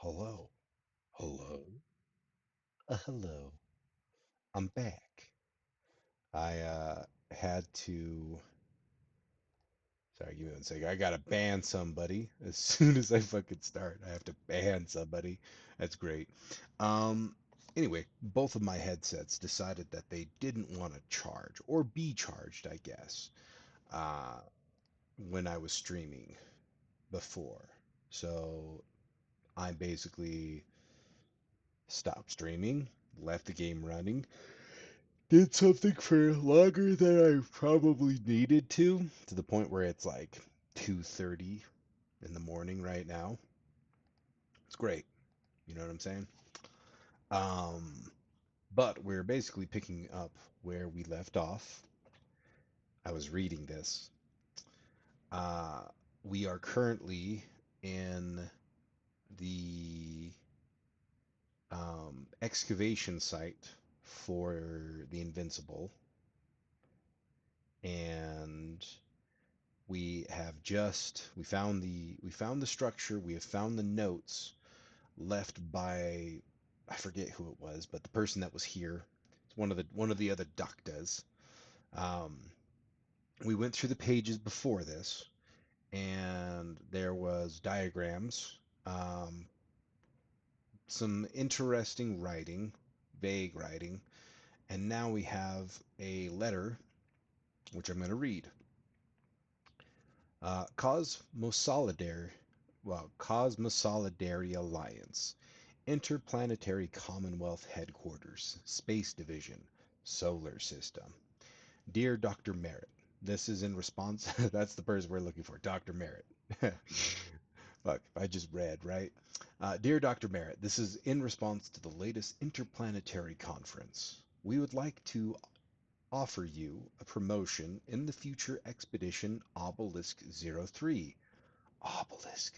Hello. Hello. Hello. I'm back. I had to. Sorry, give me one second. I gotta ban somebody as soon as I fucking start. I have to ban somebody. That's great. Um. Anyway, both of my headsets decided that they didn't want to charge or be charged, I guess, uh, when I was streaming before. So I basically stopped streaming, left the game running, did something for longer than I probably needed to the point where it's like 2:30 in the morning right now. It's great. You know what I'm saying? Um, but we're basically picking up where we left off. I was reading this. Uh, we are currently in the excavation site for the Invincible, and we found the structure, we have found the notes left by, I forget who it was, but the person that was here. It's one of the other doctors. um we went through the pages before this, and there was diagrams, some interesting writing, vague writing, and now we have a letter which I'm going to read. Cosmosolidary, well, Cosmosolidary Alliance, Interplanetary Commonwealth Headquarters, Space Division, Solar System. Dear Dr. Merritt, this is in response. That's the person we're looking for, Dr. Merritt. Fuck, I just read, right? Dear Dr. Merritt, this is in response to the latest interplanetary conference. We would like to offer you a promotion in the future expedition Obelisk 03. Obelisk.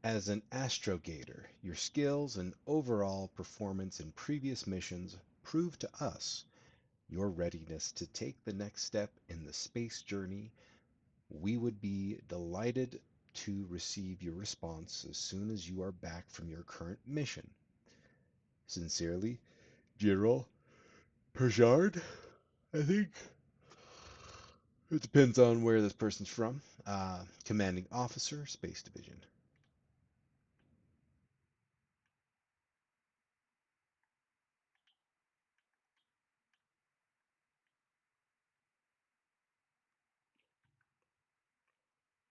As an astrogator, your skills and overall performance in previous missions prove to us your readiness to take the next step in the space journey. We would be delighted to receive your response as soon as you are back from your current mission. Sincerely, General Perjard, I think. It depends on where this person's from. Commanding Officer, Space Division.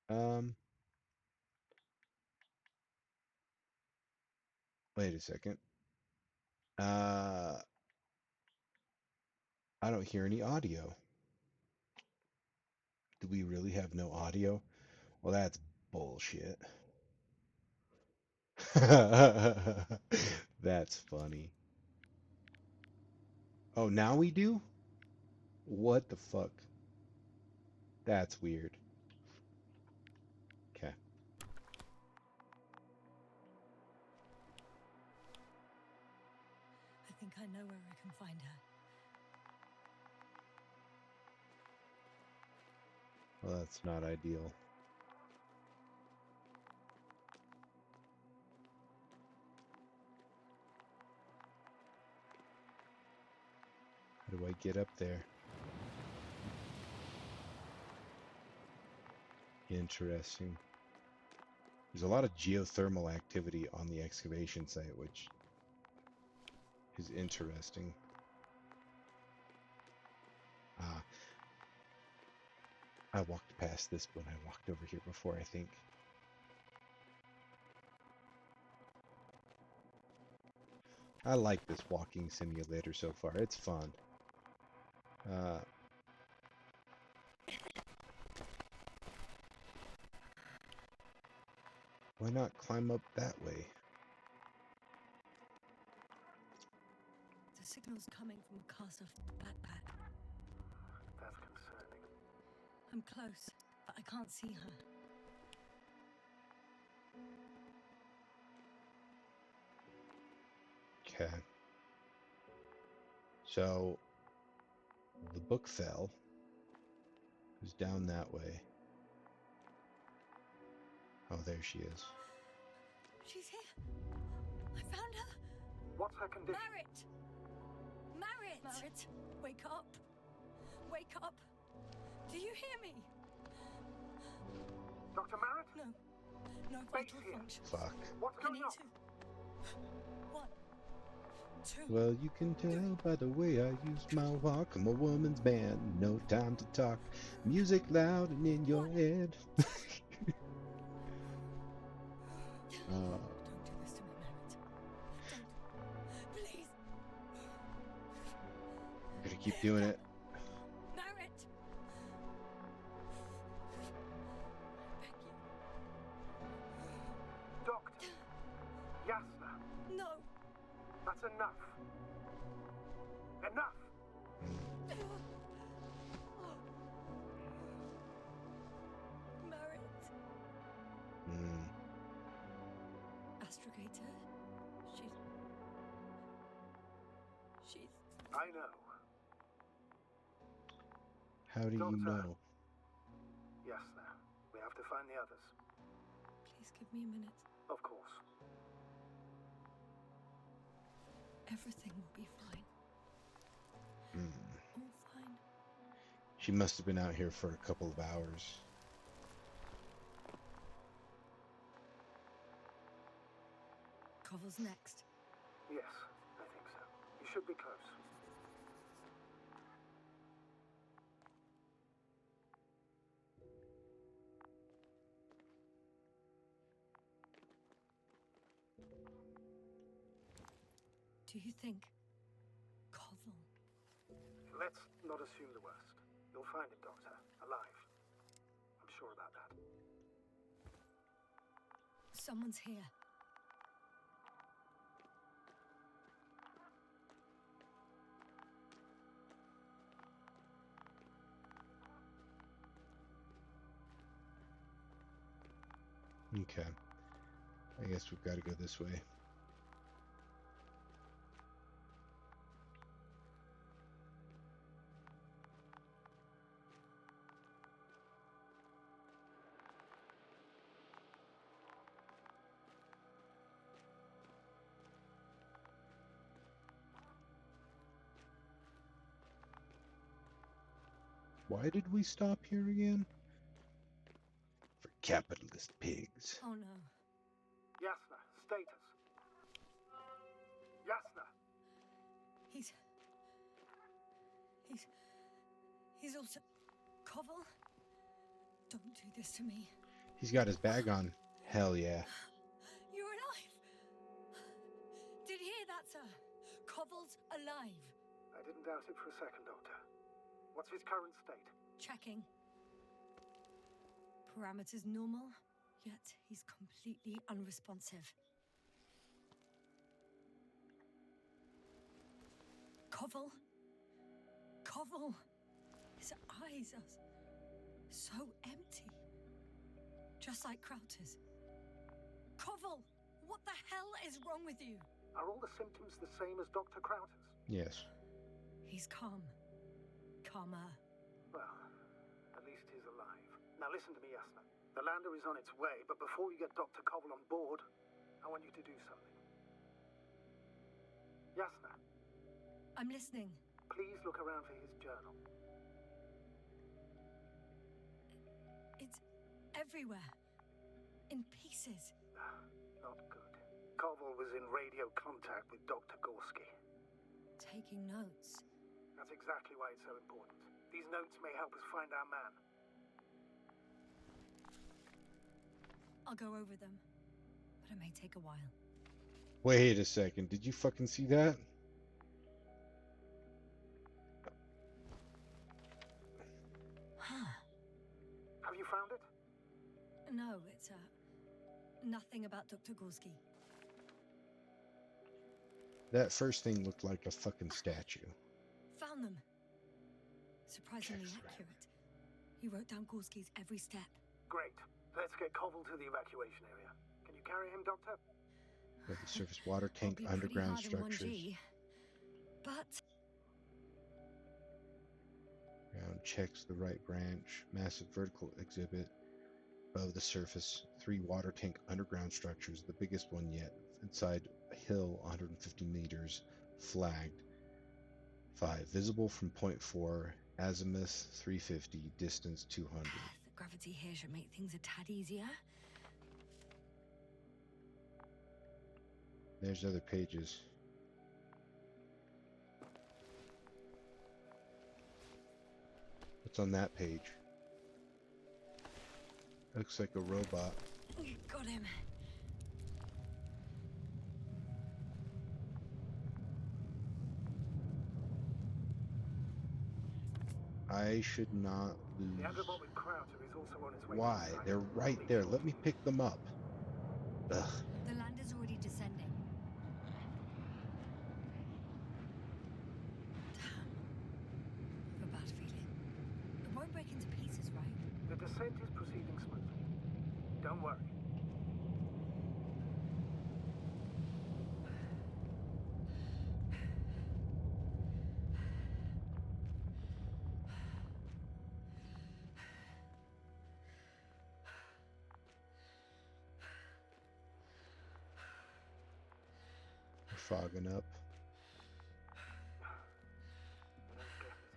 Um, Wait a second. Uh, I don't hear any audio. Do we really have no audio? Well, that's bullshit. That's funny. Oh, now we do? What the fuck? That's weird. Okay. I think I know where I can find her. Well, that's not ideal. How do I get up there? Interesting. There's a lot of geothermal activity on the excavation site, which is interesting. Ah, I walked past this when I walked over here before, I think. I like this walking simulator so far. It's fun. Uh, why not climb up that way? The signal's coming from a cast-off backpack. That's concerning. I'm close, but I can't see her. Okay. So, the book fell. Who's down that way? Oh, there she is. She's here. I found her. What's her condition? Marit! Marit! Marit, wake up. Wake up. Do you hear me? Dr. Merritt? No. No Base vital here. functions. Fuck. What's I going need on? to. 1, 2. Well, you can tell by the way I use my walk. I'm a woman's man, no time to talk. Music loud and in your head. Don't do this to me, Marit. Don't. Please. I'm gonna keep doing it. Marit. I beg you. Doctor. Yasna. No. That's enough. Enough! Marit. Mm. Astrogator. She's. I know. How do you Doctor. know? Yasna. We have to find the others. Please give me a minute. Of course. Everything will be fine. Mm. All fine. She must have been out here for a couple of hours. Koval's next. Yes, I think so. You should be close. Do you think Koval? Let's not assume the worst. You'll find him, Doctor. Alive. I'm sure about that. Someone's here. Okay. I guess we've got to go this way. Why did we stop here again? For capitalist pigs. Oh no. Yasna, status. Yasna! He's also. Koval? Don't do this to me. He's got his bag on. Hell yeah. You're alive! Did you hear that, sir? Koval's alive. I didn't doubt it for a second, Doctor. What's his current state? Checking. Parameters normal, yet he's completely unresponsive. Koval? Koval! His eyes are so empty. Just like Crowter's. Koval! What the hell is wrong with you? Are all the symptoms the same as Dr. Crowter's? Yes. He's calm. Calmer. Well, at least he's alive. Now listen to me, Yasna. The lander is on its way, but before you get Dr. Koval on board, I want you to do something. Yasna, I'm listening. please look around for his journal. It's everywhere. In pieces. Not good. Koval was in radio contact with Dr. Gorski. Taking notes. That's exactly why it's so important. These notes may help us find our man. I'll go over them. But it may take a while. Wait a second. Did you fucking see that? Have you found it? No, it's nothing about Dr. Gorski. That first thing looked like a fucking statue. Found them. Surprisingly Checks right. accurate. He wrote down Gorski's every step. Great. Let's get Koval to the evacuation area. Can you carry him, Doctor? With the surface water Will tank, be pretty underground hard in structures, 1G, but ground checks the right branch, massive vertical exhibit, Above the surface, 3 water tank underground structures, the biggest one yet, inside a hill 150 meters, flagged. 5. Visible from point 4, azimuth 350, distance 200. The gravity here should make things a tad easier. There's other pages. What's on that page? Looks like a robot. Got him. I should not The lose. Agrabah with Crowther is also on its way. Why? to the site. They're right there. Let me pick them up. Ugh. The land is already descending. Damn. I have a bad feeling. It won't break into pieces, right? The descent is proceeding smoothly. Don't worry. We're fogging up. I don't get it.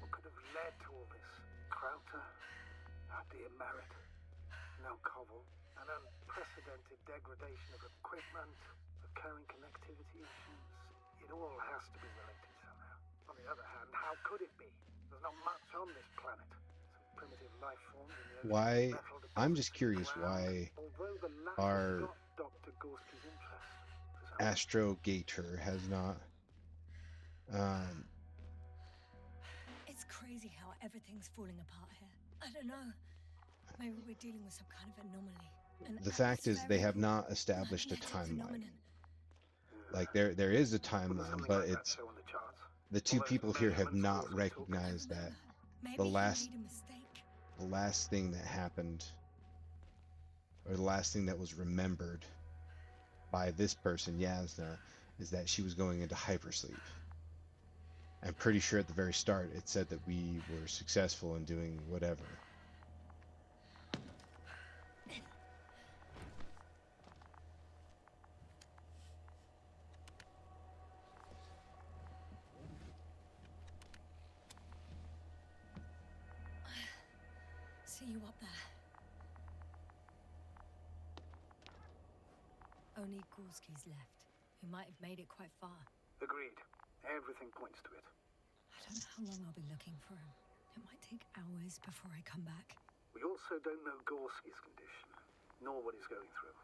What could have led to all this? Crowther? Our dear Merritt? Now Covell? An unprecedented degradation of equipment, recurring connectivity issues. It all has to be related somehow. On the other hand, how could it be? There's not much on this planet. Some primitive life forms in the ocean, Why? metal I'm deposits just in the curious ground. why Although the latter our got Dr. Gorski's interest. for some Astrogator has not. It's crazy how everything's falling apart here. I don't know. Maybe we're dealing with some kind of anomaly. The fact is, they have not established a timeline. Like there is a Well, there's timeline, something but like that it's show on the charts. the two All those people here have measurements not also talk- recognized that Maybe the he last made a mistake. the last thing that happened, or the last thing that was remembered by this person, Yasna, is that she was going into hypersleep. I'm pretty sure at the very start it said that we were successful in doing whatever. See you up there. Only Gorski's left. We might have made it quite far. Agreed. Everything points to it. I don't know how long I'll be looking for him. It might take hours before I come back. We also don't know Gorski's condition, nor what he's going through.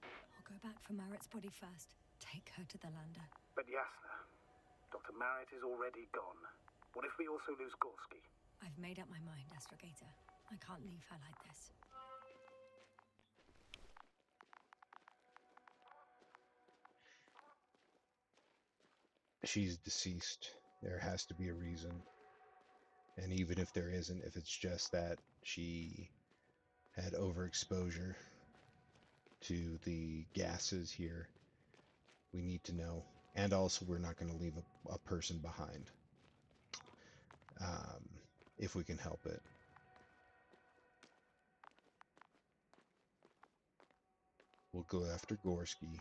I'll go back for Marrett's body first. Take her to the lander. But Yasna, Dr. Merritt is already gone. What if we also lose Gorski? I've made up my mind, Astrogator. I can't leave her like this. She's deceased. There has to be a reason. And even if there isn't, if it's just that she had overexposure to the gases here, we need to know. And also, we're not going to leave a person behind. If we can help it. We'll go after Gorski.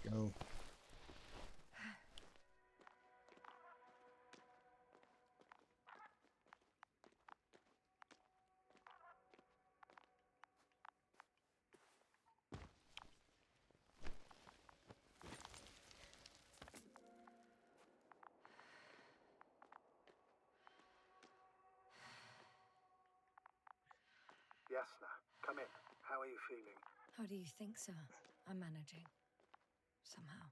Go. Yasna, come in. How are you feeling? How do you think, sir? I'm managing. Somehow.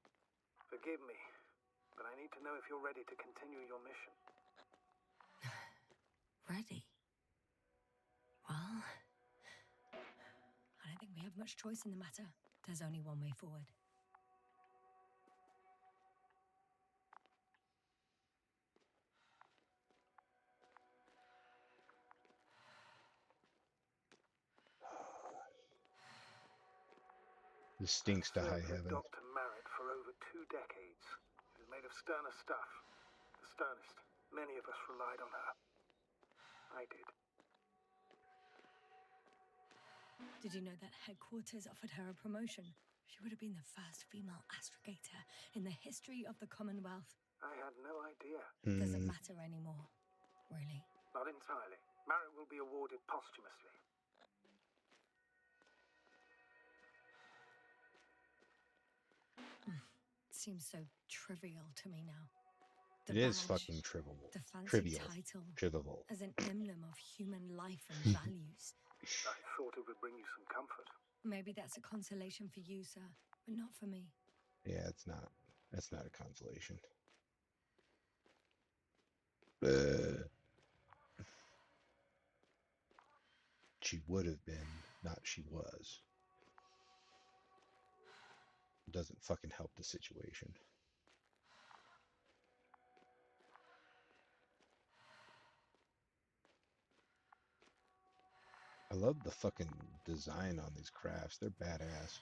Forgive me, but I need to know if you're ready to continue your mission. Ready? Well, I don't think we have much choice in the matter. There's only one way forward. This stinks to high Served with heaven. Dr. Merritt for over 2 decades. She was made of sterner stuff. The sternest. Many of us relied on her. I did. Did you know that headquarters offered her a promotion? She would have been the first female astrogator in the history of the Commonwealth. I had no idea. Doesn't matter anymore, really. Not entirely. Merritt will be awarded posthumously. Seems so trivial to me now. It is badge, fucking trivial. The fancy Trivial. title Trivial. as an emblem of human life and values. I thought it would bring you some comfort. Maybe that's a consolation for you, sir, but not for me. Yeah, it's not. That's not a consolation. She would have been, not she was. Doesn't fucking help the situation. I love the fucking design on these crafts. They're badass.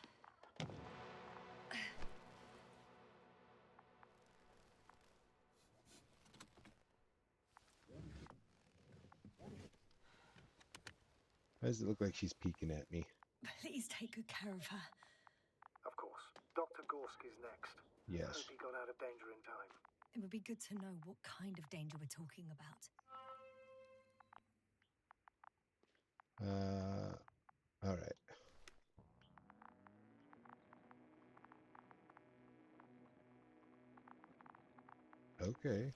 Why does it look like she's peeking at me? Please take good care of her. Of course. Dr. Gorski's next. Yes. Hope he got out of danger in time. It would be good to know what kind of danger we're talking about. All right. Okay.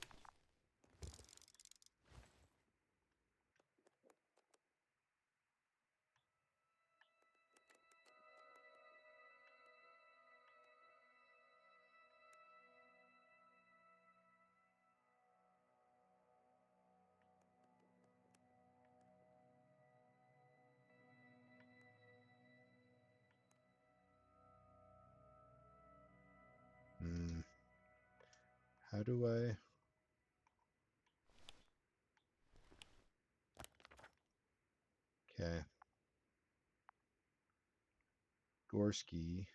How do I? Okay. Gorski.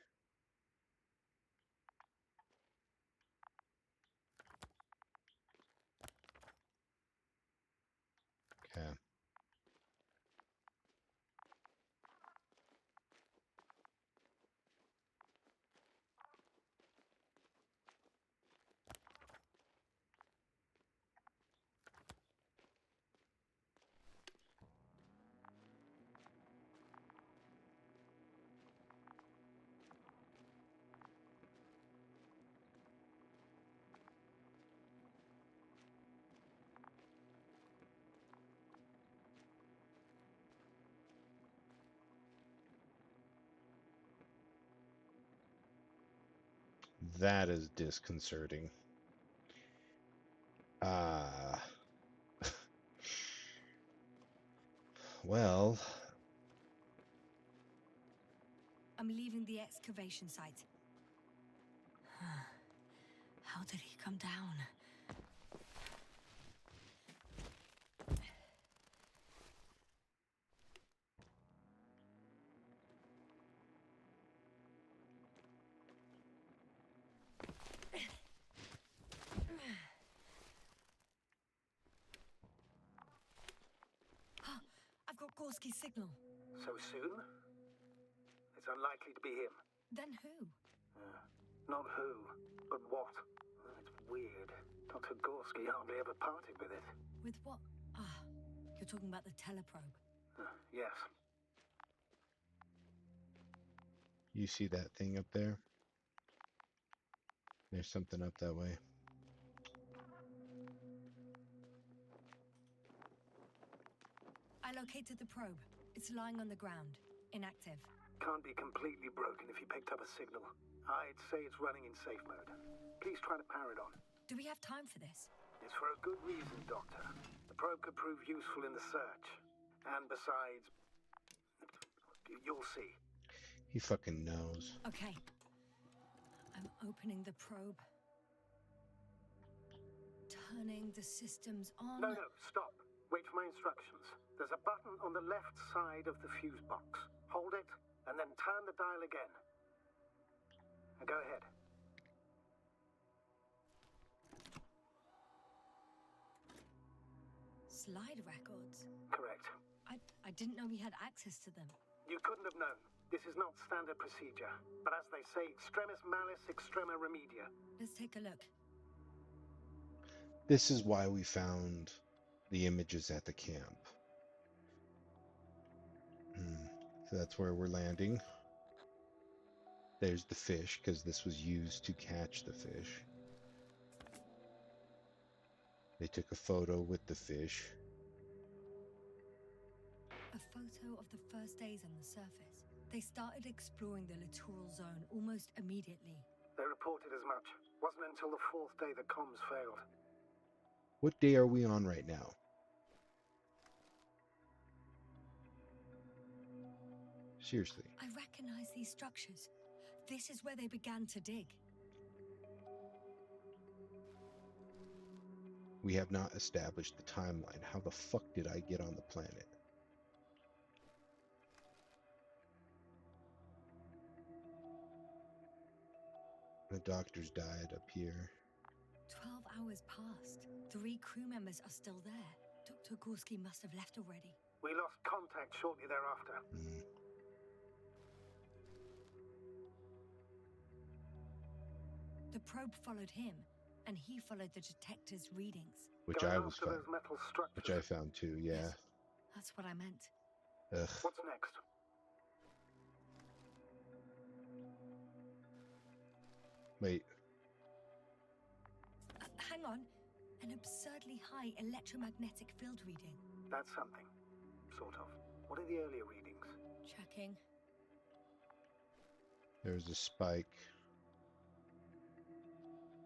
Okay. That is disconcerting. Well, I'm leaving the excavation site. How did he come down? I've got Gorski's signal. So soon? It's unlikely to be him. Then who? Not who, but what. It's weird. Dr. Gorski hardly ever parted with it. With what? You're talking about the teleprobe. Yes. you see that thing up there? There's something up that way. I located the probe. It's lying on the ground, inactive. Can't be completely broken if you picked up a signal. I'd say it's running in safe mode. Please try to power it on. Do we have time for this? It's for a good reason, Doctor. The probe could prove useful in the search. And besides, you'll see. He fucking knows. Okay. I'm opening the probe. Turning the systems on. No, stop. Wait for my instructions. There's a button on the left side of the fuse box. Hold it, and then turn the dial again. Go ahead. Slide records? Correct. I didn't know we had access to them. You couldn't have known. This is not standard procedure. But as they say, extremis malis, extrema remedia. Let's take a look. This is why we found the images at the camp. So that's where we're landing. There's the fish, because this was used to catch the fish. They took a photo with the fish. A photo of the first days on the surface. They started exploring the littoral zone almost immediately. They reported as much. Wasn't until the 4th day the comms failed. What day are we on right now? Seriously. I recognize these structures. This is where they began to dig. We have not established the timeline. How the fuck did I get on the planet? The doctors died up here. 12 hours passed. 3 crew members are still there. Dr. Gorski must have left already. We lost contact shortly thereafter. The probe followed him, and he followed the detector's readings. Which Going I was after found. those metal structures. Which I found too, yeah. Yes, that's what I meant. Ugh. What's next? Wait. Hang on. An absurdly high electromagnetic field reading. That's something. Sort of. What are the earlier readings? Checking. There's a spike.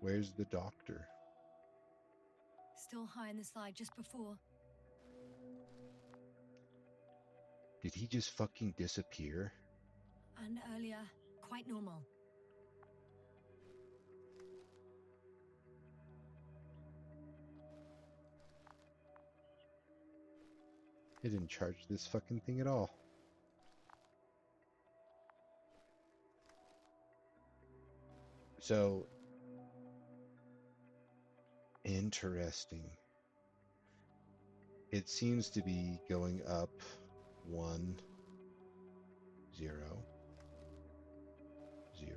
Where's the doctor? Still high in the slide just before. Did he just fucking disappear? And earlier, quite normal. They didn't charge this fucking thing at all. So, interesting. It seems to be going up 1, 0, 0,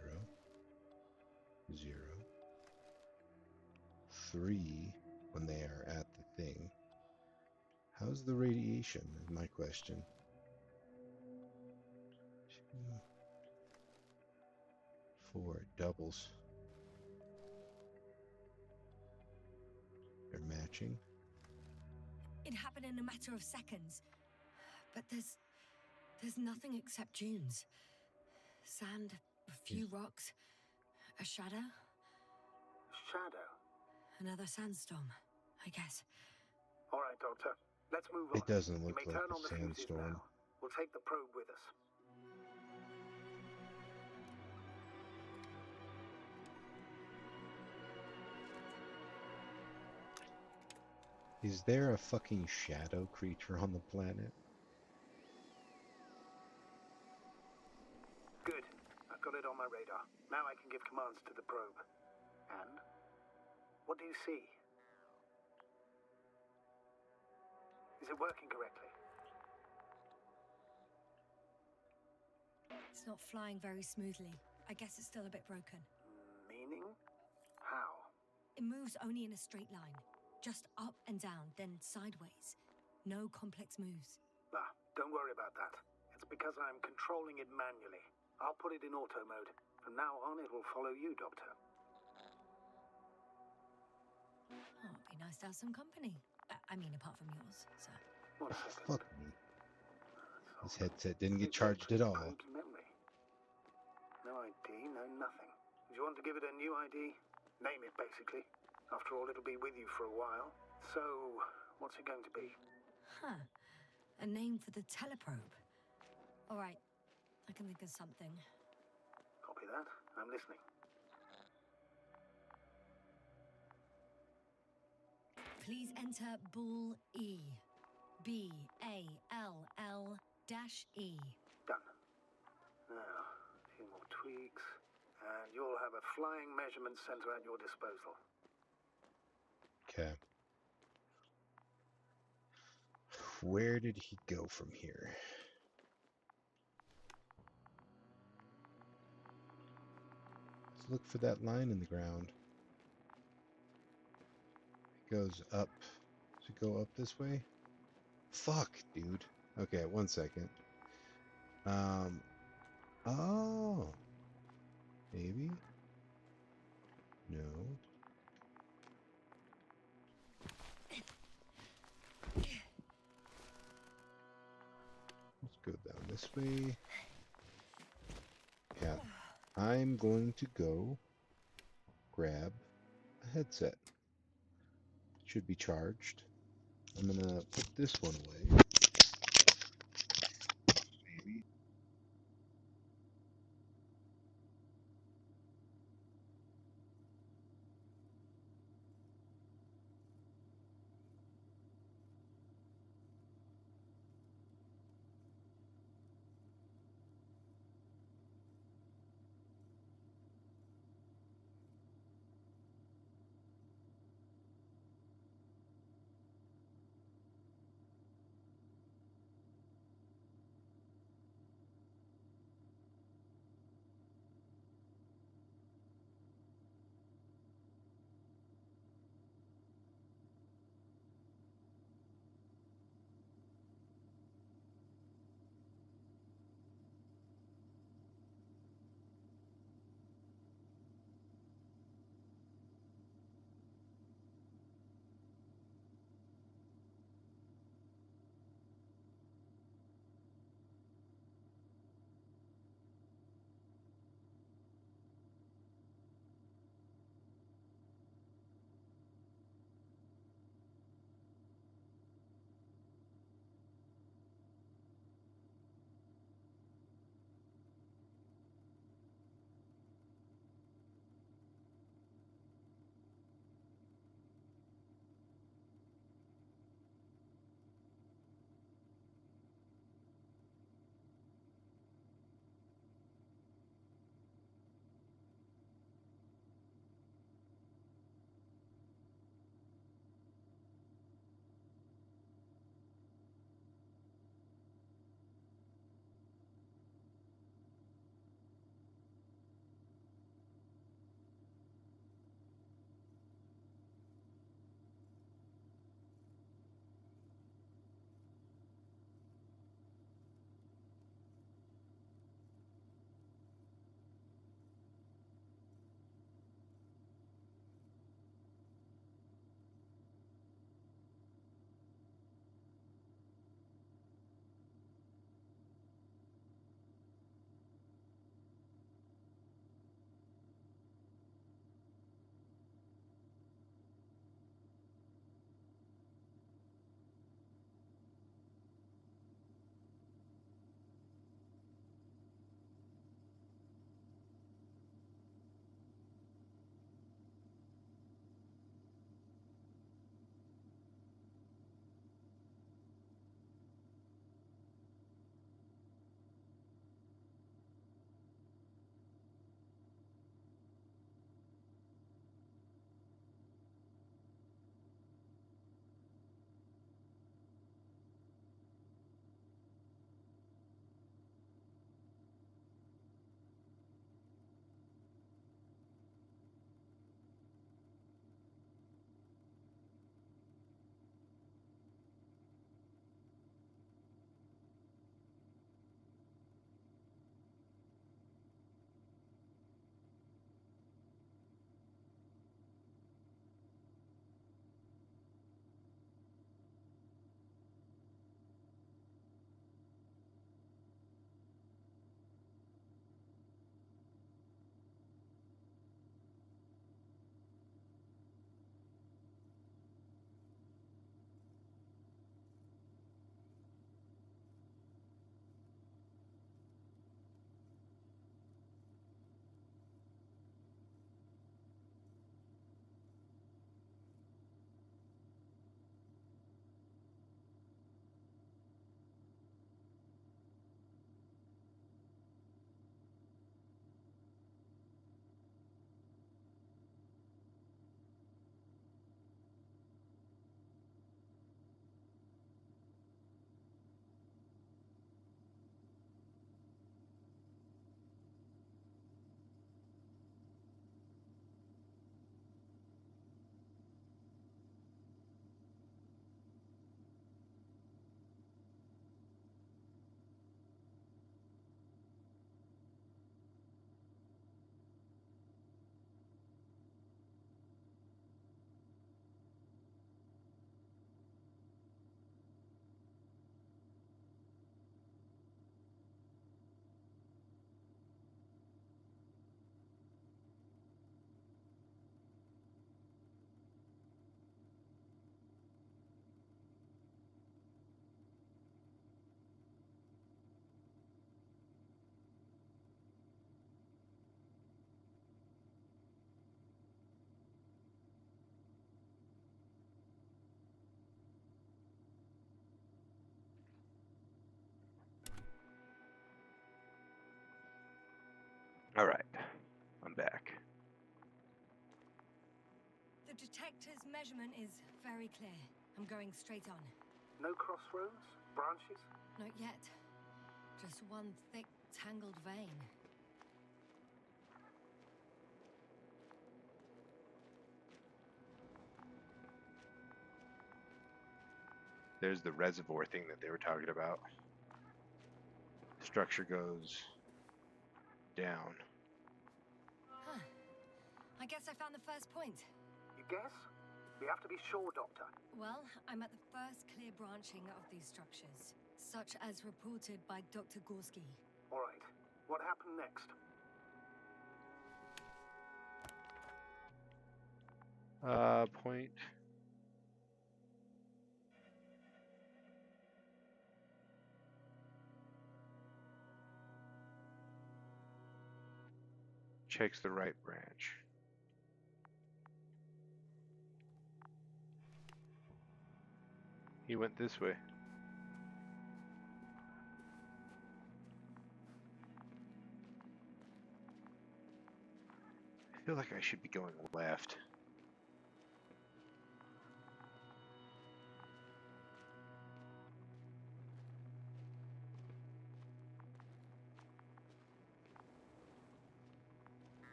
0, 3 when they are at the thing. How's the radiation, is my question. 2, 4, it doubles. They're matching. It happened in a matter of seconds. But there's nothing except dunes. Sand, a few rocks, a shadow, Shadow. another sandstorm, I guess. All right, Doctor. Let's move on. It doesn't You look may like turn a on the fuses sandstorm. now. We'll take the probe with us. Is there a fucking shadow creature on the planet? Good. I've got it on my radar. Now I can give commands to the probe. And? What do you see? Is it working correctly? It's not flying very smoothly. I guess it's still a bit broken. Meaning? How? It moves only in a straight line. Just up and down, then sideways. No complex moves. Ah, don't worry about that. It's because I'm controlling it manually. I'll put it in auto mode. From now on, it will follow you, Doctor. Oh, it'd be nice to have some company. I mean, apart from yours, sir. One Oh, second. fuck me. This headset didn't get charged at all. Probe's memory. No ID, no nothing. Do you want to give it a new ID? Name it, basically. After all, it'll be with you for a while. So, what's it going to be? Huh. A name for the teleprobe. All right. I can think of something. Copy that. I'm listening. Please enter Ball E. B-A-L-L--E. Done. Now, a few more tweaks. and you'll have a flying measurement center at your disposal. Okay. Where did he go from here? Let's look for that line in the ground. It goes up. Does it go up this way? Fuck, dude. Okay, 1 second. Oh. Maybe? No. Let's go down this way. Yeah. I'm going to go grab a headset. Should be charged. I'm gonna put this one away. Maybe. detector's measurement is very clear. I'm going straight on. No crossroads? Branches? Not yet. Just one thick, tangled vein. There's the reservoir thing that they were talking about. Structure goes down. Huh. I guess I found the first point. You guess? We have to be sure, Doctor. Well, I'm at the first clear branching of these structures, such as reported by Dr. Gorski. All right. What happened next? Point. Checks the right branch. He went this way. I feel like I should be going left.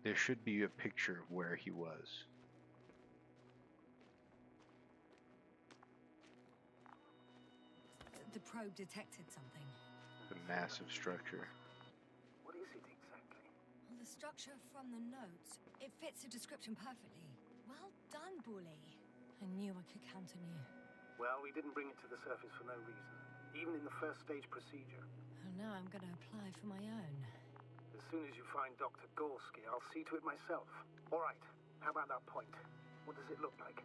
There should be a picture of where he was. The probe detected something. The massive structure. What is it exactly? Well, the structure from the notes, it fits the description perfectly. Well done, Bully. I knew I could count on you. Well, we didn't bring it to the surface for no reason. Even in the first stage procedure. And now I'm going to apply for my own. As soon as you find Dr. Gorski, I'll see to it myself. All right. How about that point? What does it look like?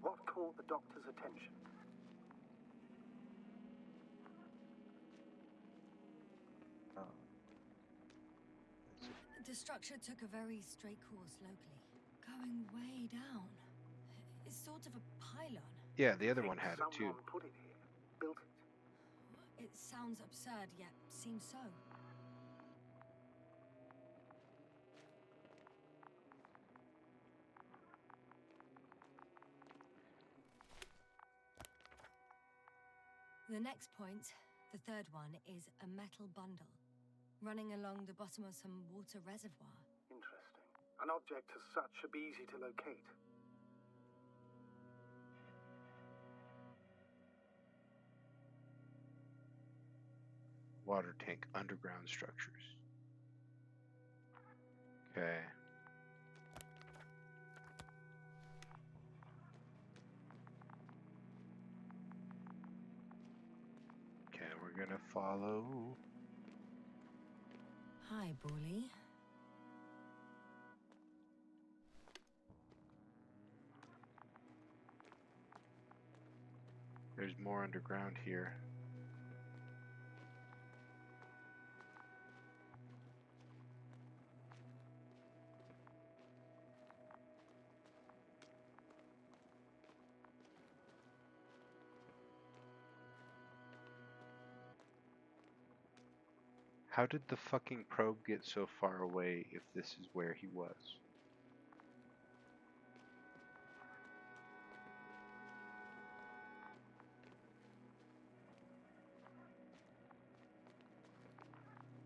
What caught the doctor's attention? The structure took a very straight course locally, going way down. It's sort of a pylon. Yeah, the other Think one had it too. someone put it here, built it. It sounds absurd, yet seems so. The next point, the third one, is a metal bundle, running along the bottom of some water reservoir. Interesting. An object as such should be easy to locate. Water tank underground structures. Okay. Okay, we're gonna follow. Hi, Bully. There's more underground here. How did the fucking probe get so far away if this is where he was?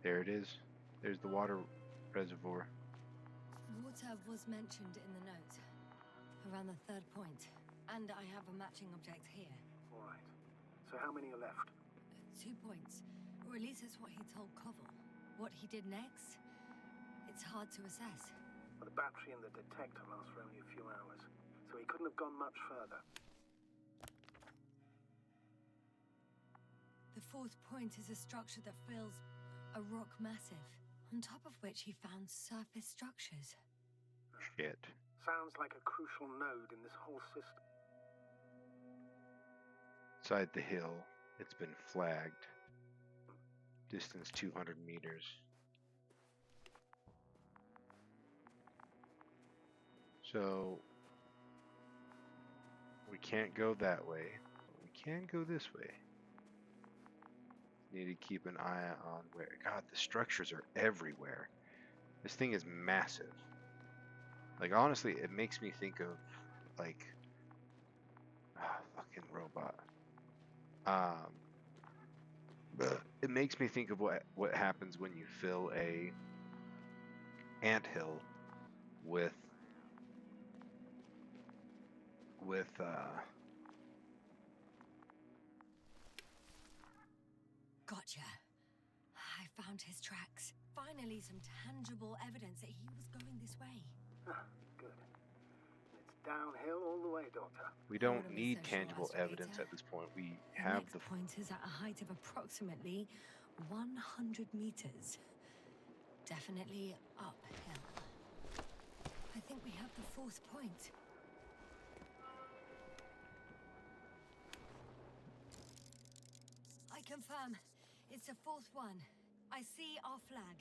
There it is. There's the water reservoir. Water was mentioned in the note, around the third point. And I have a matching object here. All right. So how many are left? 2 points. Or at least that's what he told Koval. What he did next, it's hard to assess. Well, the battery and the detector last for only a few hours, so he couldn't have gone much further. The fourth point is a structure that fills a rock massive, on top of which he found surface structures. Shit. Sounds like a crucial node in this whole system. Inside the hill, it's been flagged. Distance 200 meters. So we can't go that way. We can go this way. Need to keep an eye on where. God, the structures are everywhere. This thing is massive. Like, honestly, it makes me think of, like, fucking robot. It makes me think of what happens when you fill a anthill with Gotcha. I found his tracks. Finally, some tangible evidence that he was going this way. Good. It's downhill all the way, Doctor. we I don't wouldn't be need so sure, tangible evidence Astrogator. at this point. We The have next the point is at a height of approximately 100 meters. Definitely uphill. I think we have the fourth point. I confirm. It's the fourth one. I see our flag.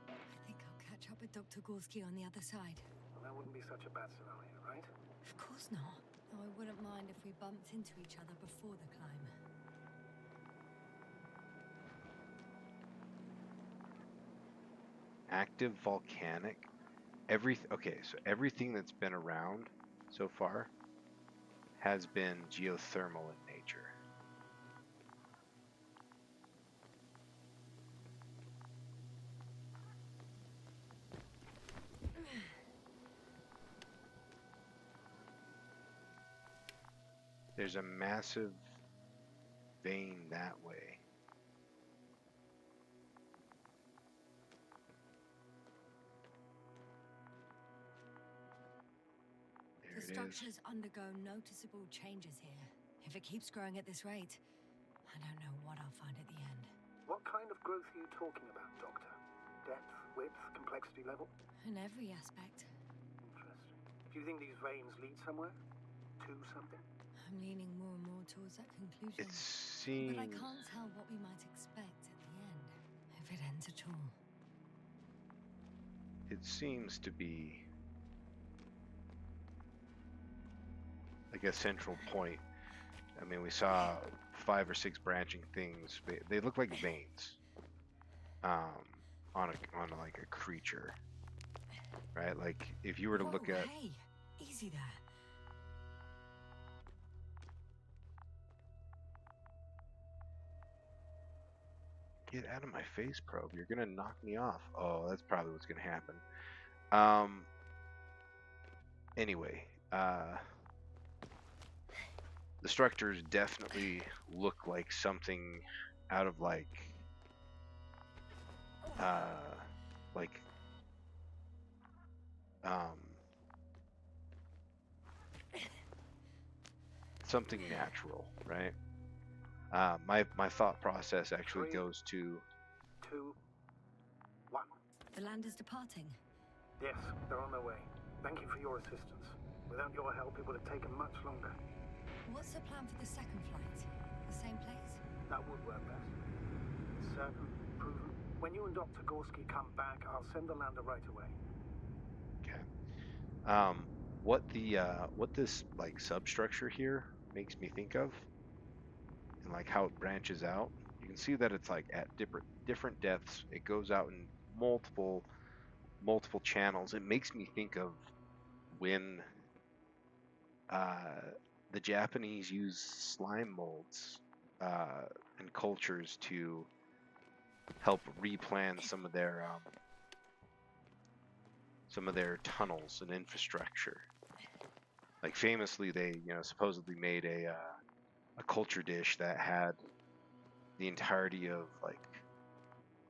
I think I'll catch up with Dr. Gorski on the other side. Well, that wouldn't be such a bad scenario, right? Of course not. Though I wouldn't mind if we bumped into each other before the climb. active volcanic. Okay, so everything that's been around so far has been geothermal in nature. There's a massive vein that way. There The it is. structures undergo noticeable changes here. If it keeps growing at this rate, I don't know what I'll find at the end. What kind of growth are you talking about, Doctor? Depth, width, complexity level? In every aspect. Interesting. Do you think these veins lead somewhere? To something? I'm leaning more and more towards that conclusion. It seems. But I can't tell what we might expect at the end, if it ends at all. It seems to be like a central point. I mean, we saw 5 or 6 branching things. They look like veins. On like a creature, right? Like if you were to look Whoa, at. Hey, easy there. Get out of my face, probe. You're gonna knock me off. Oh, that's probably what's gonna happen. Anyway, the structures definitely look like something out of like um something natural, right? My thought process actually 3, goes to 2, 1. The land is departing. Yes, they're on their way. Thank you for your assistance. Without your help, it would have taken much longer. What's the plan for the second flight? The same place? That would work best. Certain, proven. When you and Dr. Gorski come back, I'll send the lander right away. okay. What this like substructure here makes me think of, and like how it branches out. You can see that it's like at different depths. It goes out in multiple channels. It makes me think of when the Japanese use slime molds and cultures to help replan some of their tunnels and infrastructure. Like famously, they supposedly made a culture dish that had the entirety of like,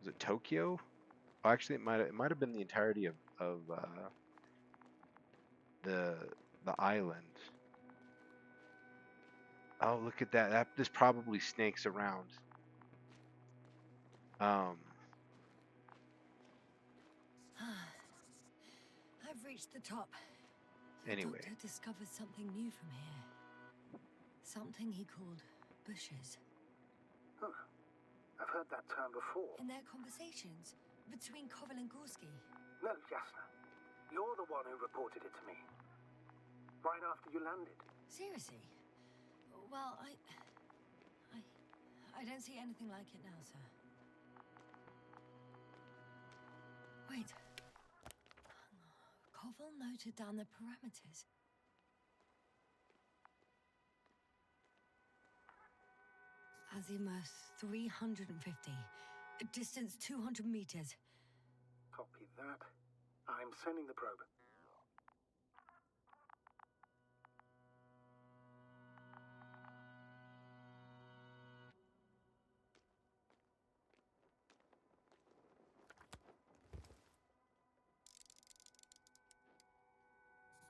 was it Tokyo? Oh, actually, it might have been the entirety of the island. Oh, look at that! This probably snakes around. I've reached the top. The Anyway, doctor discovered something new from here. Something he called bushes. Huh. I've heard that term before. In their conversations between Koval and Gorski. No, Jasna. You're the one who reported it to me. Right after you landed. Seriously? Well, I don't see anything like it now, sir. Wait. Koval noted down the parameters. Azimuth 350. Distance 200 meters. Copy that. I'm sending the probe.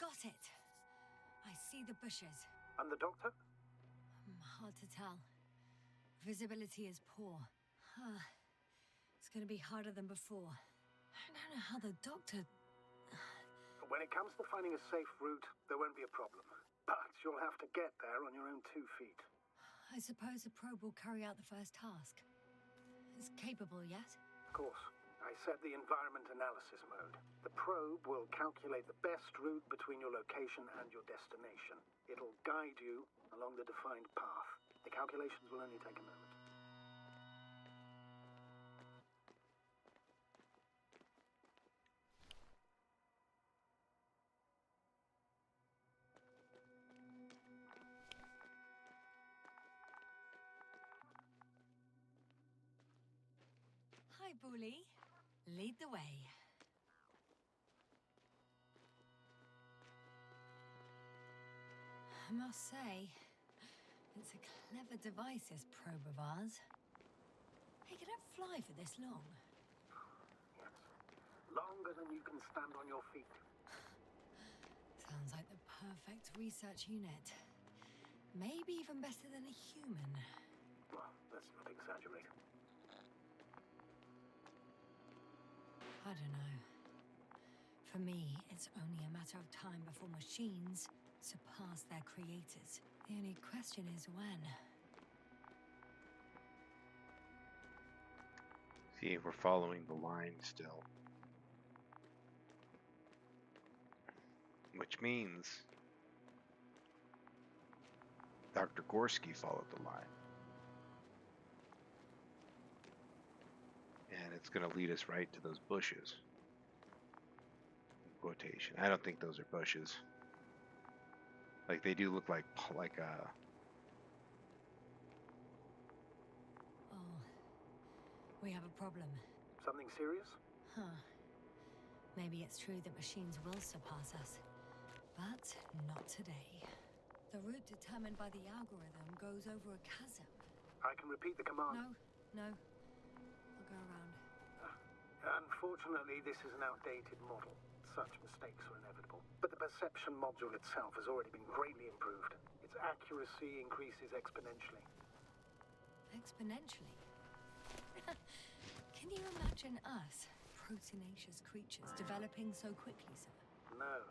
Got it. I see the bushes. And the doctor? Hard to tell. Visibility is poor. It's gonna be harder than before. I don't know how the doctor... When it comes to finding a safe route, there won't be a problem. But you'll have to get there on your own 2 feet. I suppose the probe will carry out the first task. It's capable yet? Of course. I set the environment analysis mode. The probe will calculate the best route between your location and your destination. It'll guide you along the defined path. The calculations will only take a moment. Hi, Bully. Lead the way. I must say, it's a clever device, this probe of ours. Hey, can it fly for this long? Yes. Longer than you can stand on your feet. Sounds like the perfect research unit. Maybe even better than a human. Well, let's not exaggerate. I don't know. For me, it's only a matter of time before machines surpass their creators. The only question is when. See, we're following the line still. Which means Dr. Gorski followed the line. And it's going to lead us right to those bushes. Quotation. I don't think those are bushes. Like, they do look like Oh, we have a problem. Something serious? Huh. Maybe it's true that machines will surpass us. But not today. The route determined by the algorithm goes over a chasm. I can repeat the command. No. I'll go around. Unfortunately, this is an outdated model. Such mistakes are inevitable. But the perception module itself has already been greatly improved. Its accuracy increases exponentially. Exponentially? Can you imagine us, proteinaceous creatures, developing so quickly, sir? No,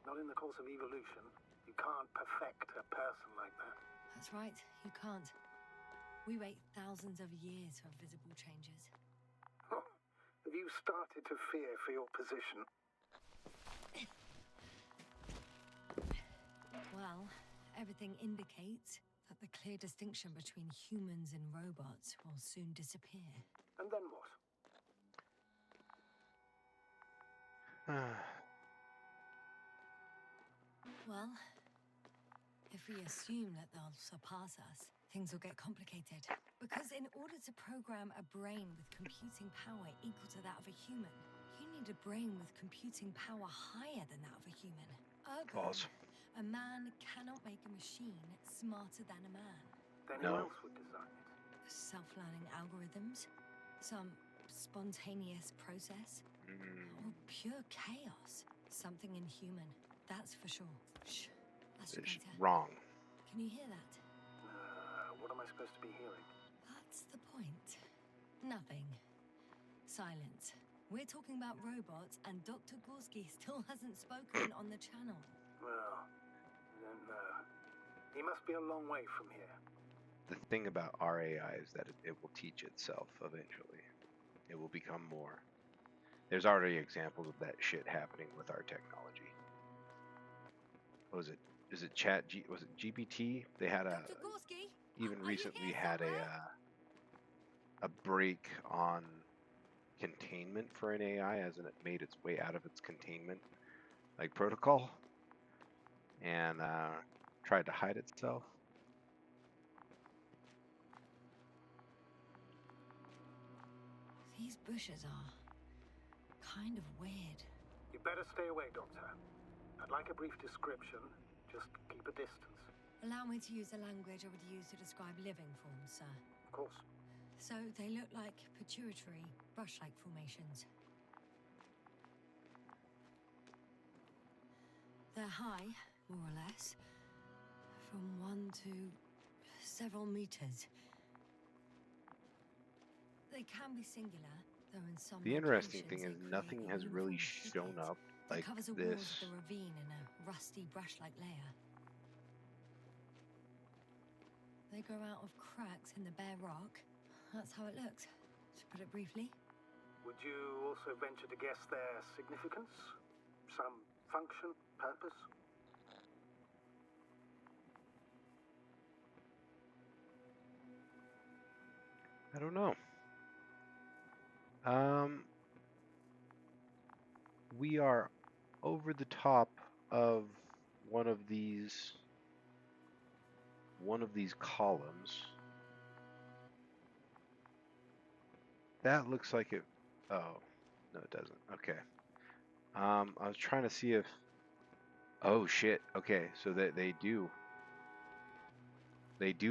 not in the course of evolution. You can't perfect a person like that. That's right, you can't. We wait thousands of years for visible changes. Have you started to fear for your position? Well, everything indicates that the clear distinction between humans and robots will soon disappear. And then what? Well, if we assume that they'll surpass us, things will get complicated. Because in order to program a brain with computing power equal to that of a human, you need a brain with computing power higher than that of a human. Ergo, False. a man cannot make a machine smarter than a man. Then No. who else would design it? Self-learning algorithms, some spontaneous process, or pure chaos. Something inhuman, that's for sure. Shh, that's It's better. wrong. Can you hear that? What am I supposed to be hearing? That's the point. Nothing. Silence. We're talking about robots, and Dr. Gorski still hasn't spoken on the channel. Well, I don't know. He must be a long way from here. The thing about our AI is that it will teach itself eventually. It will become more. There's already examples of that shit happening with our technology. What was it? is it Chat G? Was it GPT? They had a Dr. Gorski, even are you recently here had somewhere? a break on containment for an AI, as in it made its way out of its containment like protocol and tried to hide itself. These bushes are kind of weird. You better stay away, Doctor. I'd like a brief description. Just keep a distance. Allow me to use the language I would use to describe living forms, sir. Of course. So they look like pituitary, brush-like formations. They're high, more or less, from 1 to several meters. They can be singular, though in some The interesting thing locations is they nothing create a has really uniform shown thicket up that like covers the walls this. of the ravine in a rusty brush-like layer. They grow out of cracks in the bare rock. That's how it looks, to put it briefly. Would you also venture to guess their significance? Some function, purpose? I don't know. We are over the top of one of these columns. That looks like it. Oh, no, it doesn't. Okay. I was trying to see if. Oh shit. Okay, so they do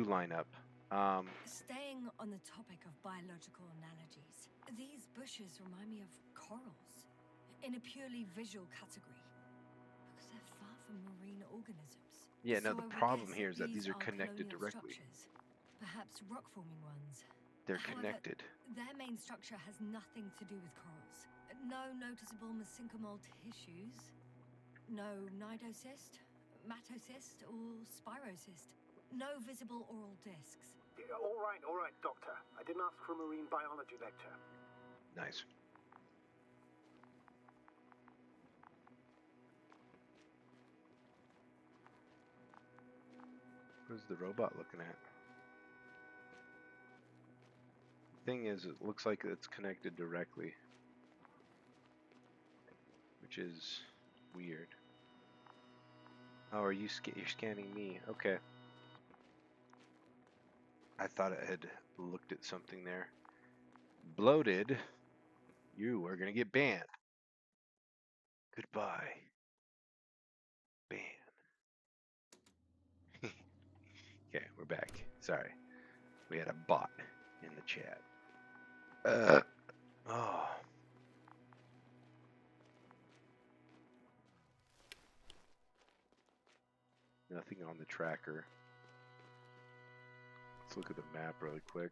line up. Staying on the topic of biological analogies, these bushes remind me of corals, in a purely visual category, because they're far from marine organisms. Yeah. No, So the I would problem guess here is that these these are are connected colonial directly. structures, perhaps rock-forming ones. They're However, connected. their main structure has nothing to do with corals. No noticeable mesenchymal tissues. No nidocyst, matocyst, or spirocyst. No visible oral discs. Yeah, all right, Doctor. I didn't ask for a marine biology lecture. Nice. Who's the robot looking at? The thing is, it looks like it's connected directly, which is weird. Oh, are you you're scanning me? Okay. I thought it had looked at something there. Bloated. You are gonna get banned. Goodbye. Ban. Okay, we're back. Sorry. We had a bot in the chat. Oh. Nothing on the tracker. Let's look at the map really quick.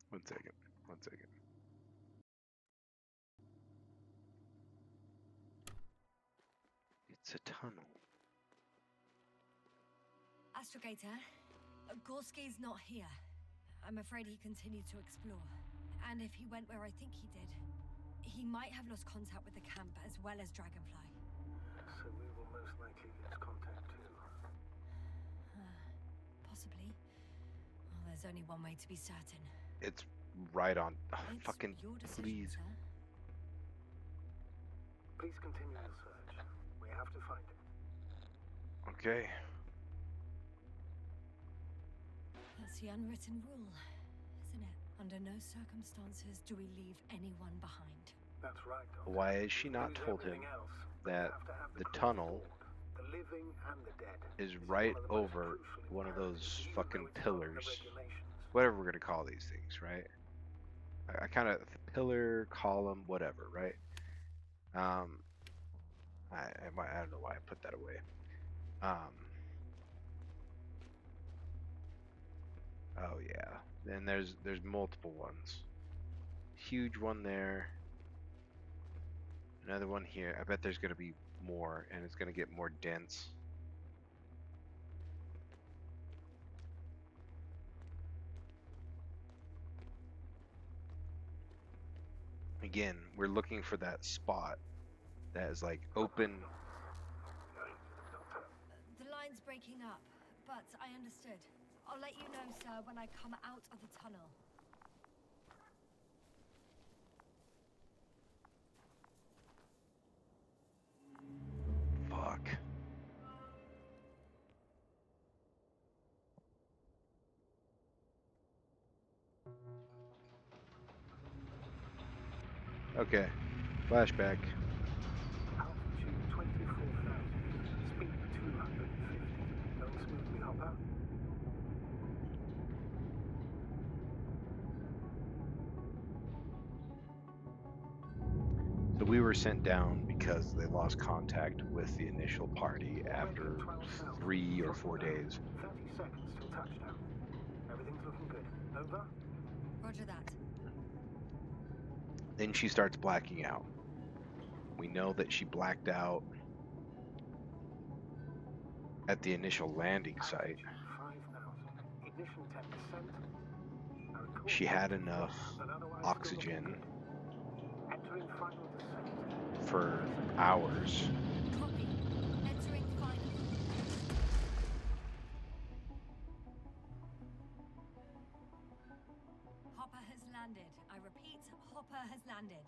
One second. One second. It's a tunnel. Astrogator, Gorski's not here. I'm afraid he continued to explore. And if he went where I think he did, he might have lost contact with the camp as well as Dragonfly. So we will most likely lose contact too. Possibly. Well, there's only one way to be certain. It's right on. Oh, It's fucking your decision, please. sir. Please continue the search. We have to find him. Okay. That's the unwritten rule, isn't it? Under no circumstances do we leave anyone behind. That's right, Doctor. Why has she not Lose told him everything else, but that you have to have the crew tunnel aboard, the living and the dead, is is right one of the most over crucial one of those imperatives, even fucking though it's not in the pillars? regulations. Whatever we're gonna call these things, right? I kind of pillar, column, whatever, right? I don't know why I put that away. Oh yeah. Then there's multiple ones. Huge one there. Another one here. I bet there's gonna be more, and it's going to get more dense. Again, we're looking for that spot that is like open. The line's breaking up, but I understood. I'll let you know, sir, when I come out of the tunnel. Fuck. Okay, flashback. Altitude 24,000. Speed 250. Going smoothly, Hopper? So we were sent down because they lost contact with the initial party after 3 or 4 days. 30 seconds till touchdown. Everything's looking good. Over? Roger that. Then she starts blacking out. We know that she blacked out at the initial landing site. 5,000. Ignition 10%. She had enough oxygen Entering final descent. for hours. Copy. Entering final. Hopper has landed. I repeat, Hopper has landed.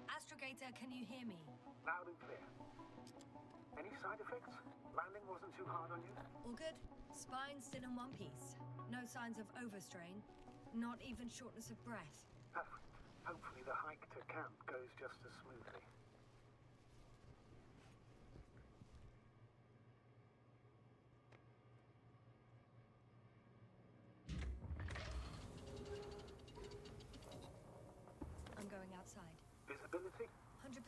Astrogator, can you hear me? Loud and clear. Any side effects? Landing wasn't too hard on you? All good. Spine still in one piece. No signs of overstrain. Not even shortness of breath. Perfect. Hopefully the hike to camp goes just as smoothly. I'm going outside. Visibility? 100%.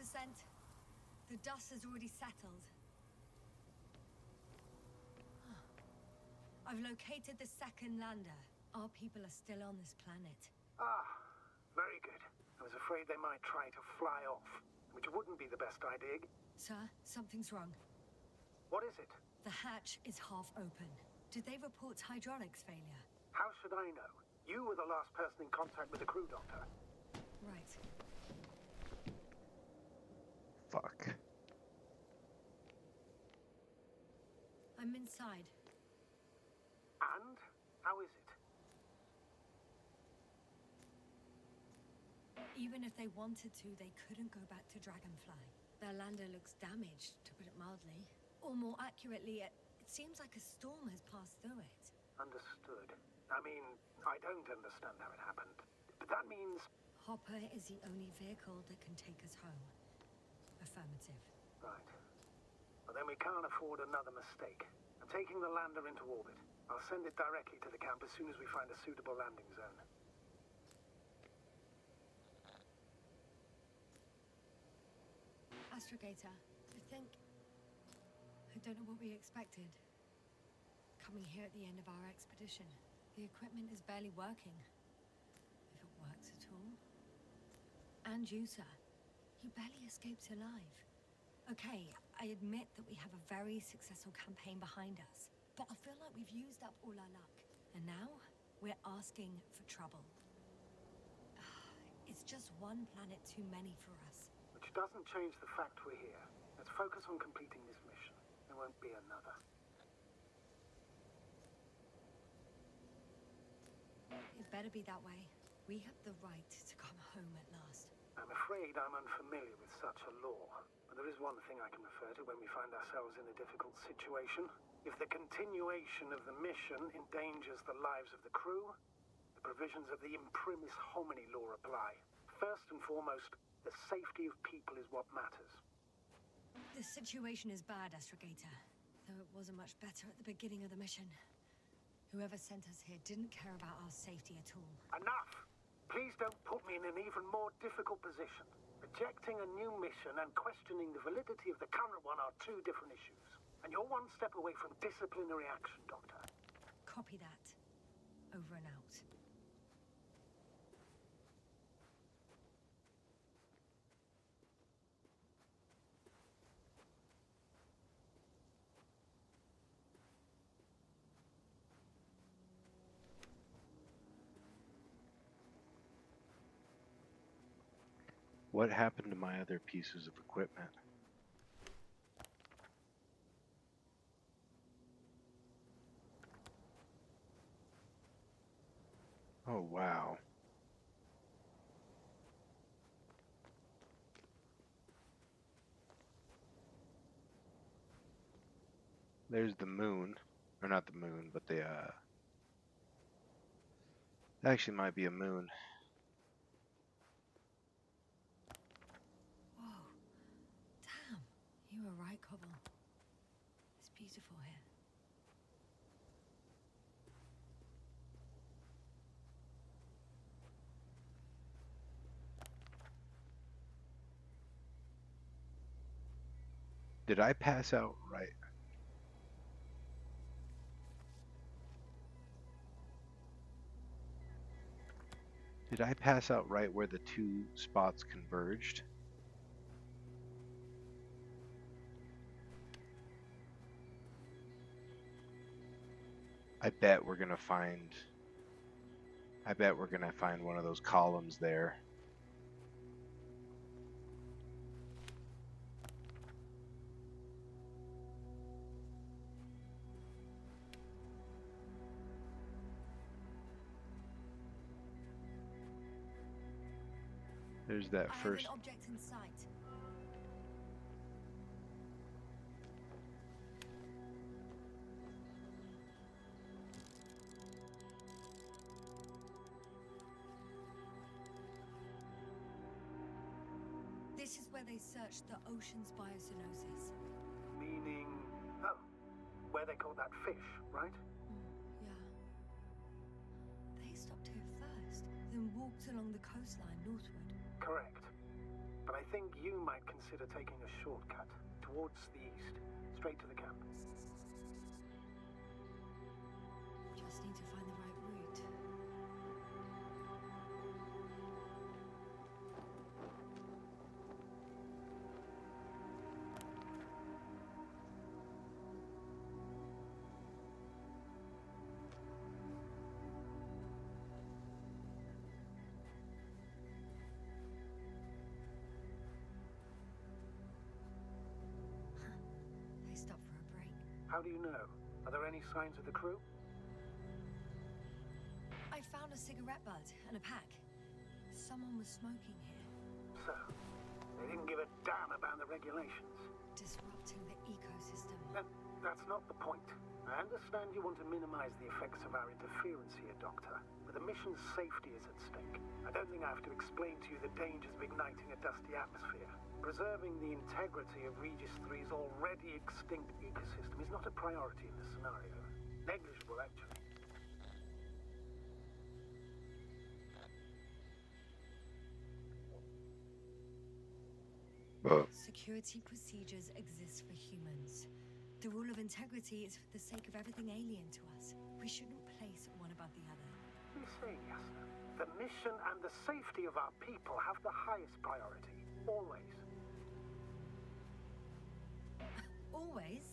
The dust has already settled. I've located the second lander. Our people are still on this planet. Ah, very good. I was afraid they might try to fly off, which wouldn't be the best idea. Sir, something's wrong. What is it? The hatch is half open. Did they report hydraulics failure? How should I know? You were the last person in contact with the crew, Doctor. Right. Fuck. I'm inside. And? How is it? Even if they wanted to, they couldn't go back to Dragonfly. Their lander looks damaged, to put it mildly. Or more accurately, it seems like a storm has passed through it. Understood. I mean, I don't understand how it happened. But that means... Hopper is the only vehicle that can take us home. Affirmative. Right. Well, then we can't afford another mistake. I'm taking the lander into orbit. I'll send it directly to the camp as soon as we find a suitable landing zone. Astrogator, I don't know what we expected. Coming here at the end of our expedition. The equipment is barely working. If it works at all. And you, sir. You barely escaped alive. Okay, I admit that we have a very successful campaign behind us. But I feel like we've used up all our luck. And now, we're asking for trouble. It's just one planet too many for us. Which doesn't change the fact we're here. Let's focus on completing this mission. There won't be another. It better be that way. We have the right to come home at last. I'm afraid I'm unfamiliar with such a law. But there is one thing I can refer to when we find ourselves in a difficult situation. If the continuation of the mission endangers the lives of the crew, the provisions of the imprimis homini law apply. First and foremost, the safety of people is what matters. The situation is bad, Astrogator. Though it wasn't much better at the beginning of the mission. Whoever sent us here didn't care about our safety at all. Enough! Please don't put me in an even more difficult position. Rejecting a new mission and questioning the validity of the current one are two different issues. And you're one step away from disciplinary action, Doctor. Copy that. Over and out. What happened to my other pieces of equipment? Oh, wow. There's the moon. Or not the moon, but the, actually might be a moon. Whoa. Damn. You were right, Cobble. It's beautiful here. Did I pass out right? Did I pass out right where the two spots converged? I bet we're gonna find one of those columns there. There's that I first. have an object in sight. This is where they searched the ocean's biocenosis. Meaning, oh, where they caught that fish, right? Yeah. They stopped here first, then walked along the coastline northward. Correct. But I think you might consider taking a shortcut towards the east, straight to the camp. Just need to find the right route. They stopped for a break. How do you know? Are there any signs of the crew? I found a cigarette butt and a pack. Someone was smoking here, So, they didn't give a damn about the regulations. disrupting the ecosystem. That's not the point. I understand you want to minimize the effects of our interference here, Doctor, but the mission's safety is at stake. I don't think I have to explain to you the dangers of igniting a dusty atmosphere. Preserving the integrity of Regis 3's already extinct ecosystem is not a priority in this scenario. Negligible, actually. Security procedures exist for humans. The rule of integrity is for the sake of everything alien to us. We shouldn't place one above the other. What are you saying, Yasna? The mission and the safety of our people have the highest priority. Always. Always?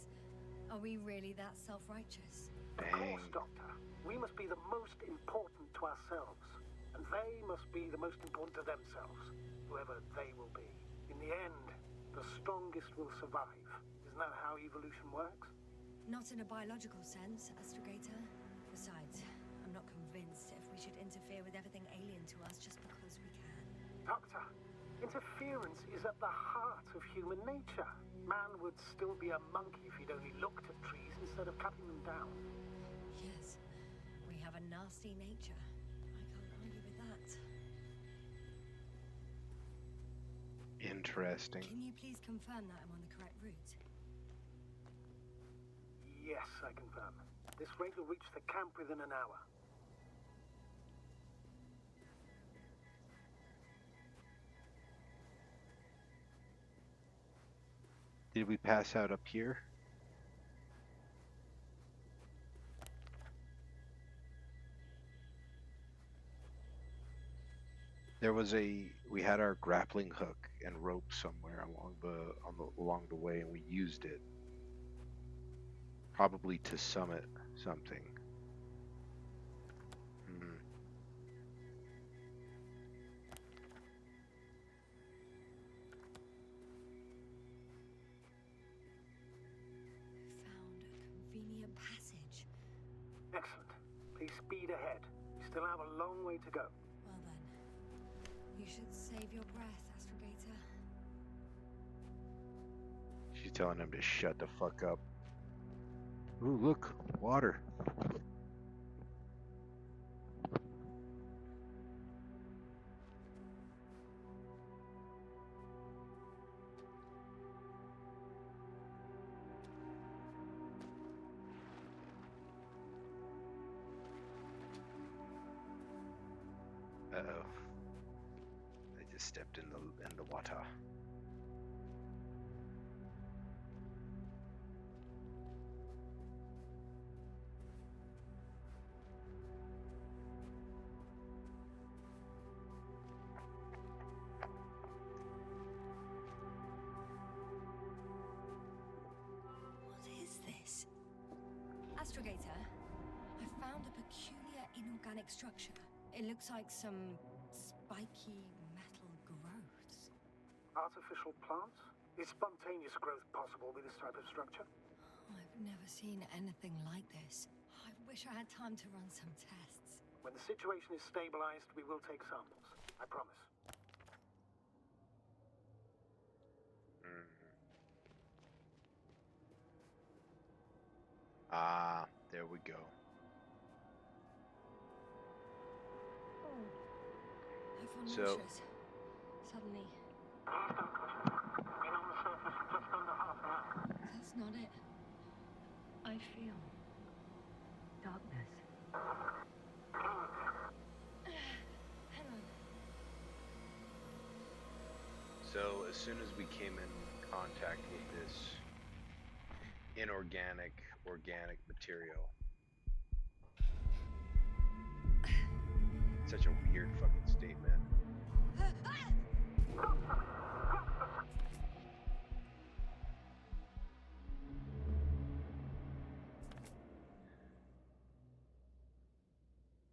Are we really that self-righteous? Of course, Doctor. We must be the most important to ourselves. And they must be the most important to themselves. Whoever they will be. In the end, the strongest will survive. Isn't that how evolution works? Not in a biological sense, Astrogator. Besides, I'm not convinced if we should interfere with everything alien to us just because we can. Doctor, interference is at the heart of human nature. Man would still be a monkey if he'd only looked at trees instead of cutting them down. Yes, we have a nasty nature. I can't argue with that. Interesting. Can you please confirm that I'm on the correct route? Yes, I confirm. This rate will reach the camp within an hour. Did we pass out up here? We had our grappling hook and rope somewhere along the way, and we used it. Probably to summit something. still have a long way to go. Well then, you should save your breath, Astrogator. She's telling him to shut the fuck up. Ooh, look, water. Uh-oh. I just stepped in the water. What is this? Astrogator, I found a peculiar inorganic structure. It looks like some spiky metal growths. Artificial plants? Is spontaneous growth possible with this type of structure? I've never seen anything like this. I wish I had time to run some tests. When the situation is stabilized, we will take samples. I promise. Ah, there we go. I feel So- nauseous. Suddenly. Been on the surface for just under half an hour. That's not it. I feel darkness. Hang on. So as soon as we came in contact with this inorganic, organic material, such a weird fucking statement.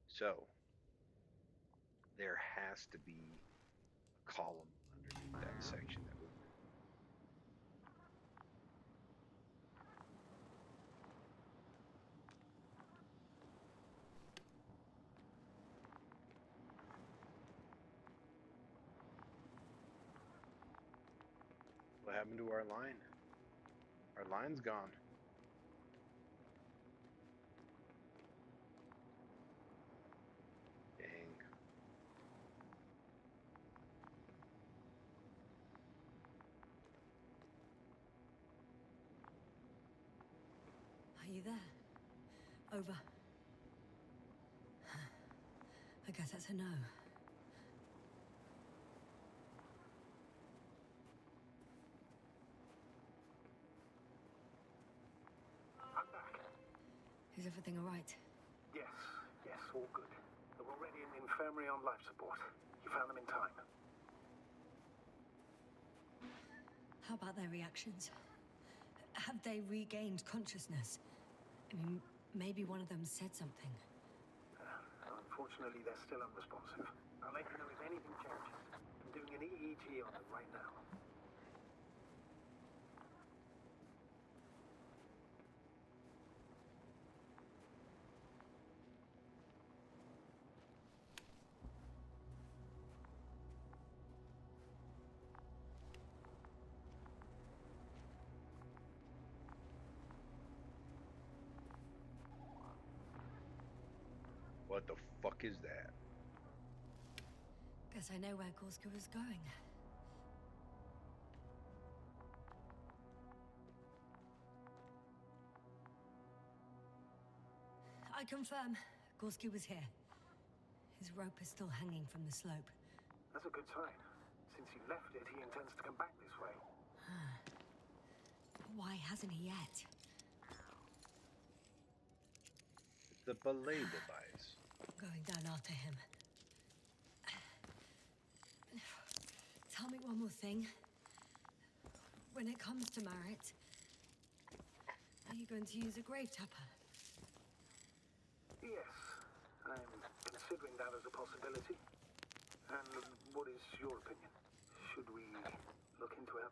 So there has to be a column underneath that section that we What happened to our line? Our line's gone. Dang. Are you there? Over. I guess that's a no. I'm back. Is everything all right? Yes, all good. They're already in the infirmary on life support. You found them in time. How about their reactions? Have they regained consciousness? I mean, maybe one of them said something. Unfortunately, they're still unresponsive. I'll let you know if anything changes. I'm doing an EEG on them right now. What the fuck is that? Guess I know where Gorska was going. I confirm, Gorski was here. His rope is still hanging from the slope. That's a good sign. Since he left it, he intends to come back this way. Why hasn't he yet? The belay device. Going down after him. Tell me one more thing. When it comes to Marit, are you going to use a grave tapper? Yes, I'm considering that as a possibility. And what is your opinion? Should we look into it?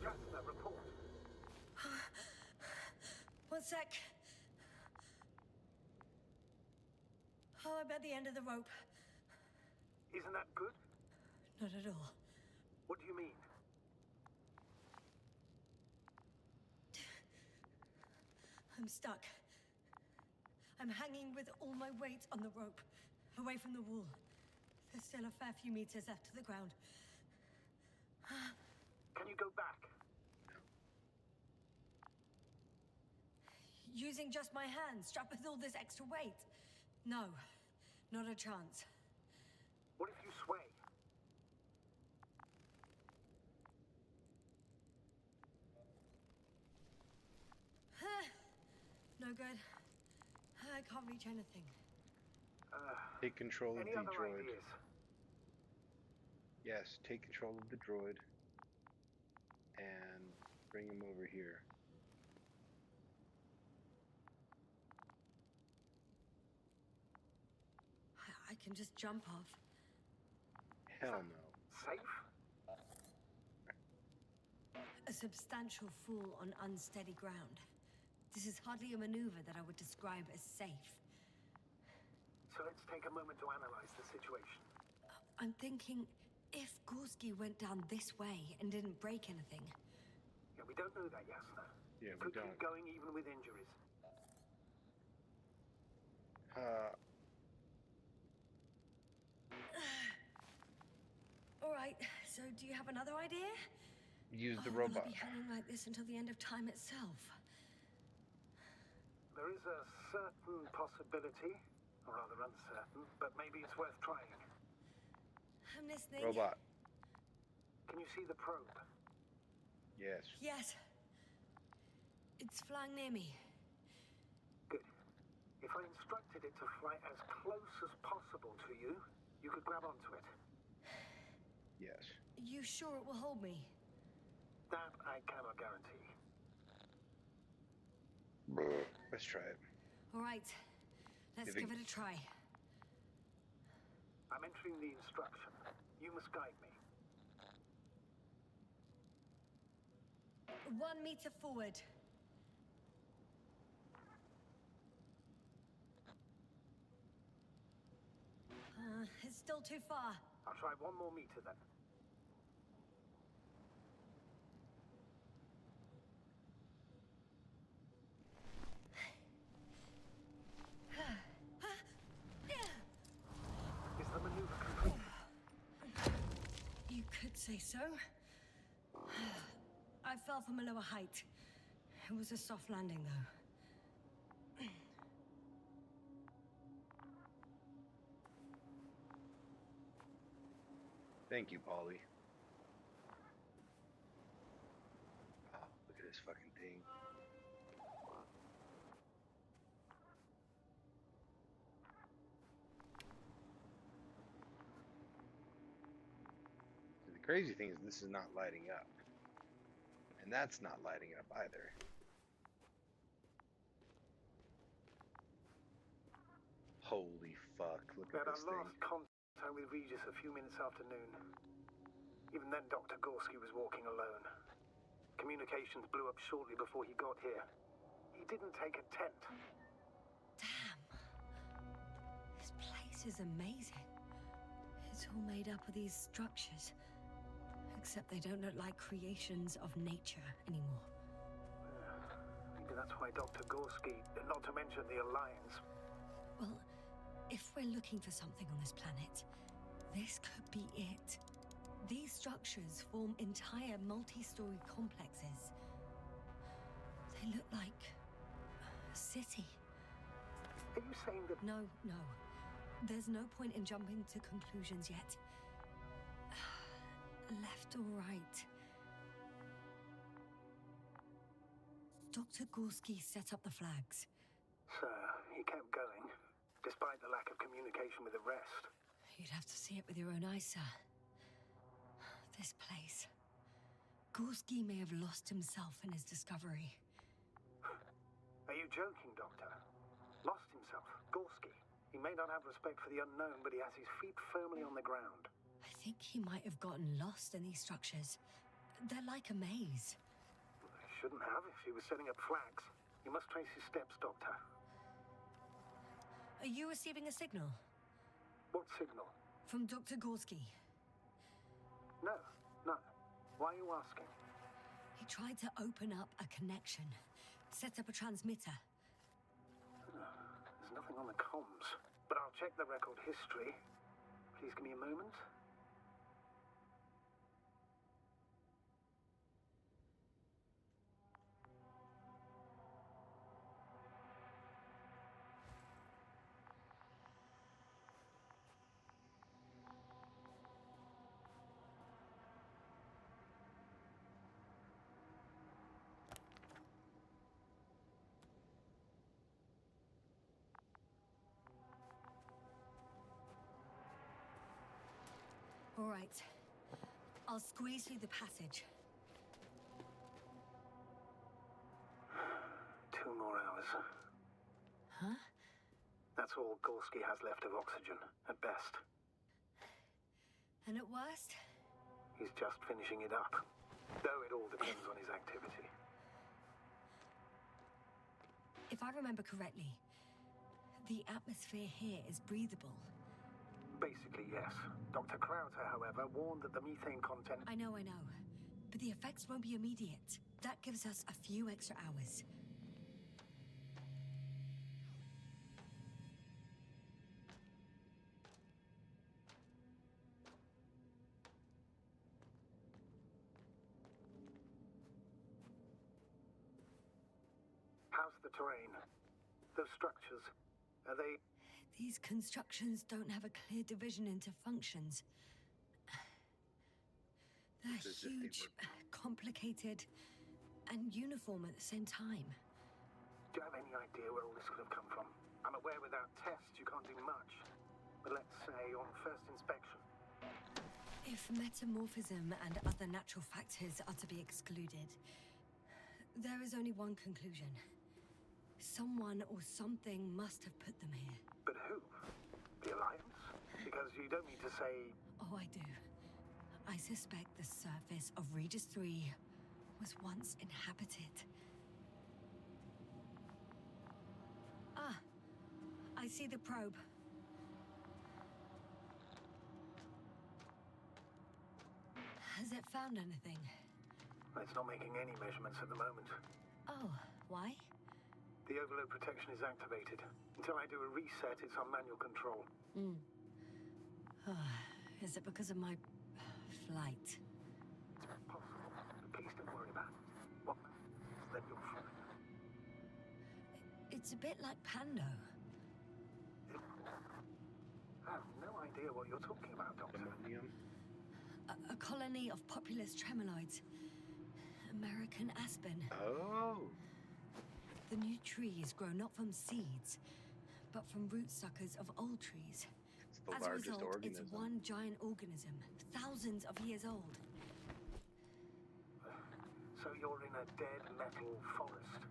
Just that report. One sec. Oh, I'm at the end of the rope. Isn't that good? Not at all. What do you mean? I'm stuck. I'm hanging with all my weight on the rope, away from the wall. There's still a fair few meters left to the ground. Can you go back? Using just my hands, strapped with all this extra weight? No, not a chance. What if you sway? No good. I can't reach anything. Take control of Any the other droid. ideas? Yes, take control of the droid. And bring him over here. I can just jump off. Hell no. Safe? A substantial fall on unsteady ground. This is hardly a maneuver that I would describe as safe. So let's take a moment to analyze the situation. I'm thinking, if Gorski went down this way and didn't break anything... Yeah, we don't know that, Yasna. Yeah, we Could don't. keep going even with injuries. All right, so do you have another idea? Use the Will robot. I be hanging like this until the end of time itself? There is a certain possibility, or rather uncertain, but maybe it's worth trying. I'm listening. Robot. Can you see the probe? Yes. Yes. It's flying near me. Good. If I instructed it to fly as close as possible to you, you could grab onto it. Yes. You sure it will hold me? That I cannot guarantee. Let's try it. All right, let's Give it- give it a try. I'm entering the instruction. You must guide me. 1 meter forward. It's still too far. I'll try 1 more meter then. Is the maneuver complete? You could say so. I fell from a lower height. It was a soft landing, though. Thank you, Polly. Oh, look at this fucking thing. The crazy thing is this is not lighting up. And that's not lighting up either. Holy fuck, look We at had our this thing. last contact with Regis a few minutes after noon. Even then, Dr. Gorski was walking alone. Communications blew up shortly before he got here. He didn't take a tent. Damn. This place is amazing. It's all made up of these structures. Except they don't look like creations of nature anymore. Maybe that's why Dr. Gorski, not to mention the Alliance. Well, if we're looking for something on this planet, this could be it. These structures form entire multi-story complexes. They look like a city. Are you saying that... No. There's no point in jumping to conclusions yet. Left or right? Dr. Gorski set up the flags. Sir, he kept going, despite the lack of communication with the rest. You'd have to see it with your own eyes, sir. This place. Gorski may have lost himself in his discovery. Are you joking, Doctor? Lost himself, Gorski. He may not have respect for the unknown, but he has his feet firmly on the ground. I think he might have gotten lost in these structures. They're like a maze. He shouldn't have if he was setting up flags. You must trace his steps, Doctor. Are you receiving a signal? What signal? From Dr. Gorski. No, none. Why are you asking? He tried to open up a connection, set up a transmitter. There's nothing on the comms, but I'll check the record history. Please give me a moment. All right. I'll squeeze through the passage. 2 more hours. Huh? That's all Gorski has left of oxygen, at best. And at worst? He's just finishing it up. Though it all depends on his activity. If I remember correctly, the atmosphere here is breathable. Basically, yes. Dr. Krauter, however, warned that the methane content... I know. But the effects won't be immediate. That gives us a few extra hours. How's the terrain? Those structures, are they... These constructions don't have a clear division into functions. They're It's as if they huge, complicated, and uniform at the same time. Do you have any idea where all this could have come from? I'm aware without tests you can't do much. But let's say on first inspection. If metamorphism and other natural factors are to be excluded, there is only one conclusion. Someone or something must have put them here. But who? The Alliance? Because you don't need to say... Oh, I do. I suspect the surface of Regis 3 was once inhabited. Ah, I see the probe. Has it found anything? It's not making any measurements at the moment. Oh, why? The overload protection is activated. Until I do a reset, it's on manual control. Is it because of my flight? It's possible, but please don't worry about it. What? Then you'll find. It's a bit like Pando. I have no idea what you're talking about, Doctor. Ammonium? A colony of populous tremoloids. American aspen. Oh! The new trees grow not from seeds, but from root suckers of old trees. It's the As a largest result, organism. it's one giant organism, thousands of years old. So you're in a dead metal forest.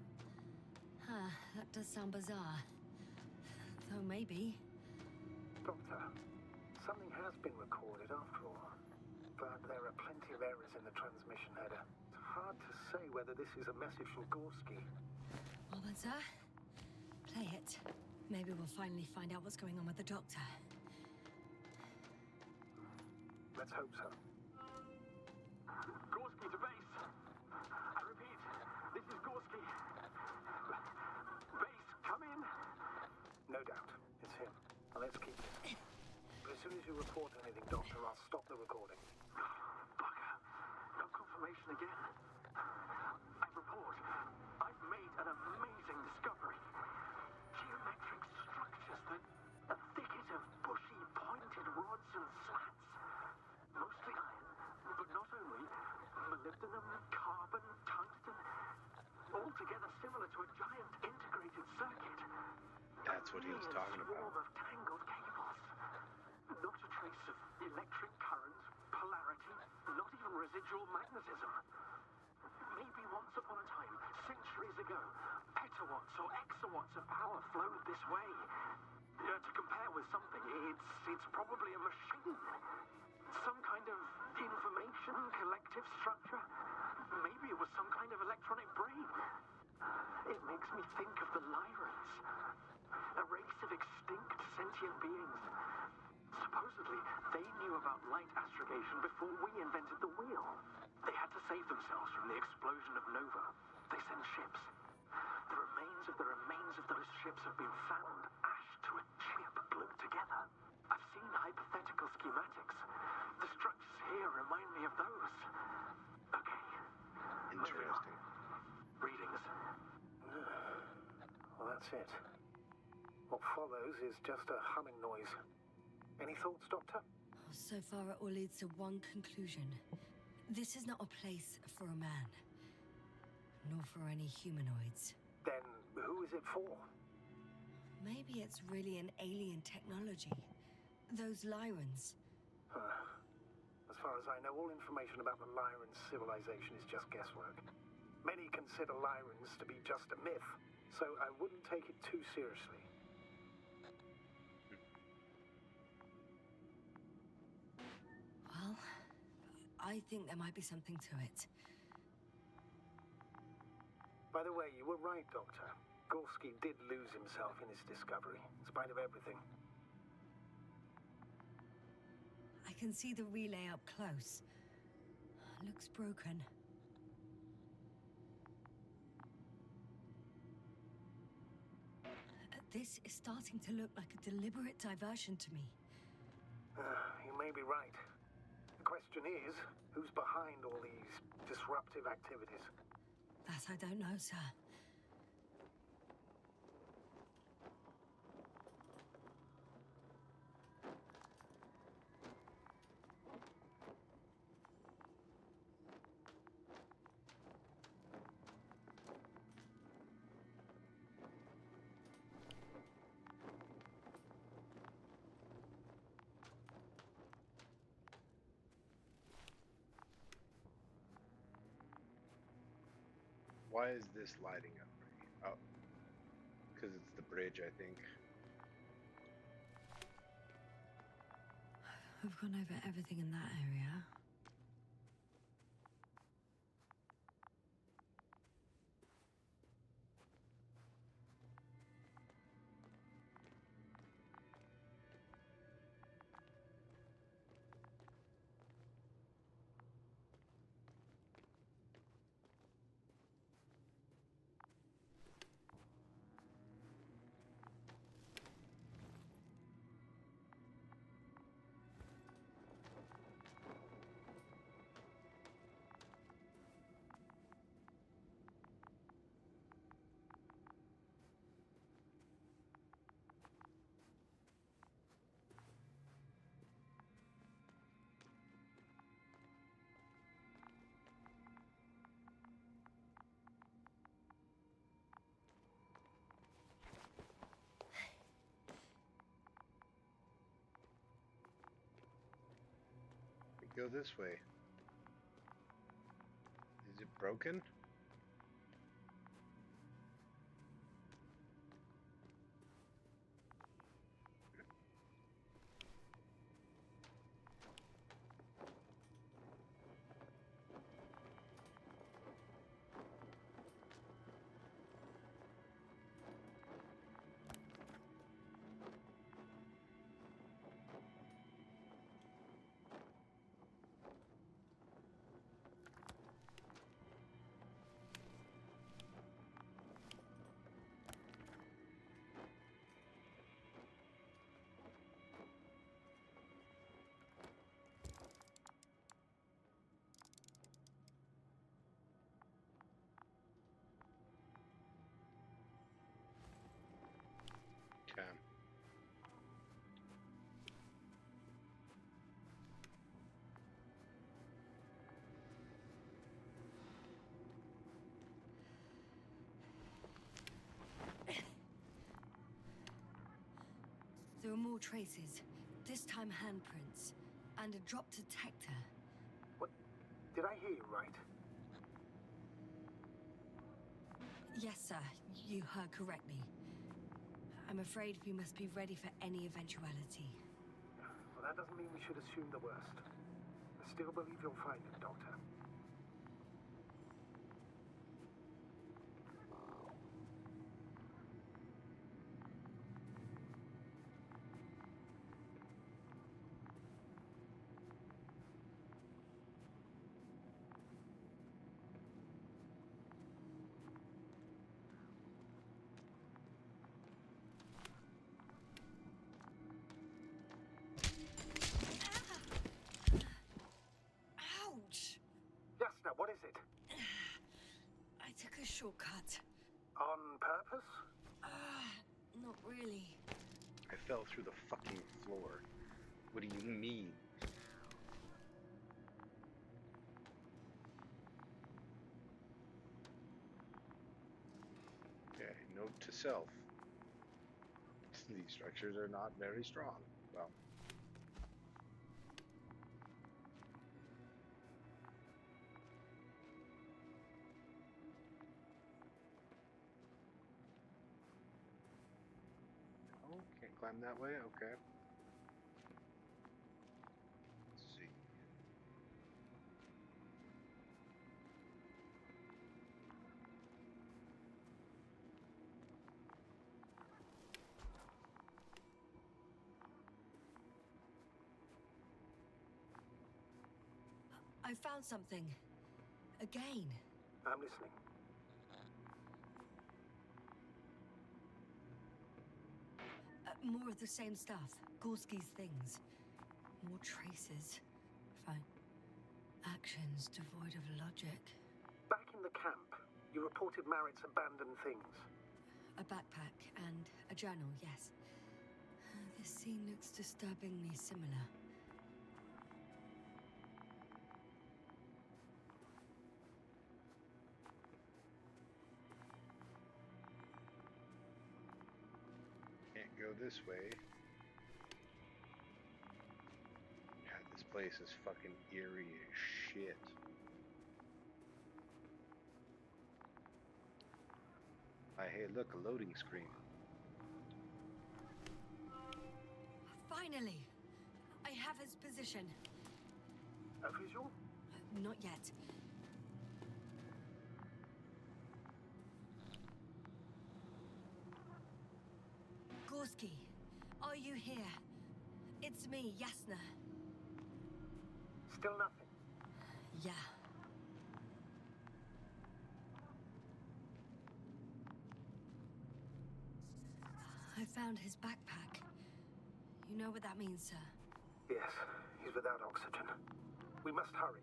Huh, that does sound bizarre. Though maybe. Doctor, something has been recorded after all. But there are plenty of errors in the transmission header. It's hard to say whether this is a message from Gorski. Well then, sir, play it. Maybe we'll finally find out what's going on with the doctor. Let's hope so. Gorski to base. I repeat, this is Gorski. Base, come in. No doubt. It's him. Now let's keep it. But as soon as you report anything, Doctor, I'll stop the recording. Bugger. No confirmation again. I report. I've made an amazing discovery. Geometric structures that a thicket of bushy, pointed rods and slats. Mostly iron, but not only. Molybdenum, carbon, tungsten. All together similar to a giant integrated circuit. That's what he was talking A swarm about. of tangled cables. Not a trace of electric current, polarity, not even residual magnetism. Maybe once upon a time, centuries ago, petawatts or exawatts of power flowed this way. To compare with something, it's probably a machine. Some kind of information collective structure. Maybe it was some kind of electronic brain. It makes me think of the Lyrans, a race of extinct sentient beings. Supposedly, they knew about light astrogation before we invented the wheel. They had to save themselves from the explosion of Nova. They sent ships. The remains of those ships have been found, ashed to a chip glued together. I've seen hypothetical schematics. The structures here remind me of those. Okay. Moving on. Interesting. Readings. Well, that's it. What follows is just a humming noise. Any thoughts, Doctor? So far, it all leads to one conclusion. This is not a place for a man, nor for any humanoids. Then who is it for? Maybe it's really an alien technology. Those Lyrans. As far as I know, all information about the Lyran civilization is just guesswork. Many consider Lyrans to be just a myth, so I wouldn't take it too seriously. Well, I think there might be something to it. By the way, you were right, Doctor. Gorski did lose himself in his discovery, in spite of everything. I can see the relay up close. Looks broken. This is starting to look like a deliberate diversion to me. You may be right. The question is, who's behind all these disruptive activities? That I don't know, sir. Why is this lighting up? Oh, because it's the bridge, I think. We've gone over everything in that area. We go this way. Is it broken? Okay. There are more traces, this time handprints, and a drop detector. What? Did I hear you right? Yes, sir, you heard correctly. I'm afraid we must be ready for any eventuality. Well, that doesn't mean we should assume the worst. I still believe you'll find it, Doctor. shortcut. On purpose? Not really. I fell through the fucking floor. What do you mean? Okay, note to self. These structures are not very strong. Well, oh, can't climb that way? Okay. Let's see. I found something. Again. I'm listening. More of the same stuff. Gorski's things. More traces. Fine. Actions devoid of logic. Back in the camp, you reported Merritt's abandoned things. A backpack and a journal, yes. This scene looks disturbingly similar. Can't go this way. God, this place is fucking eerie as shit. Hey, look, a loading screen. Finally! I have his position. A visual? Not yet. Gorski, are you here? It's me, Yasna. Still nothing. Yeah. I found his backpack. You know what that means, sir? Yes, he's without oxygen. We must hurry.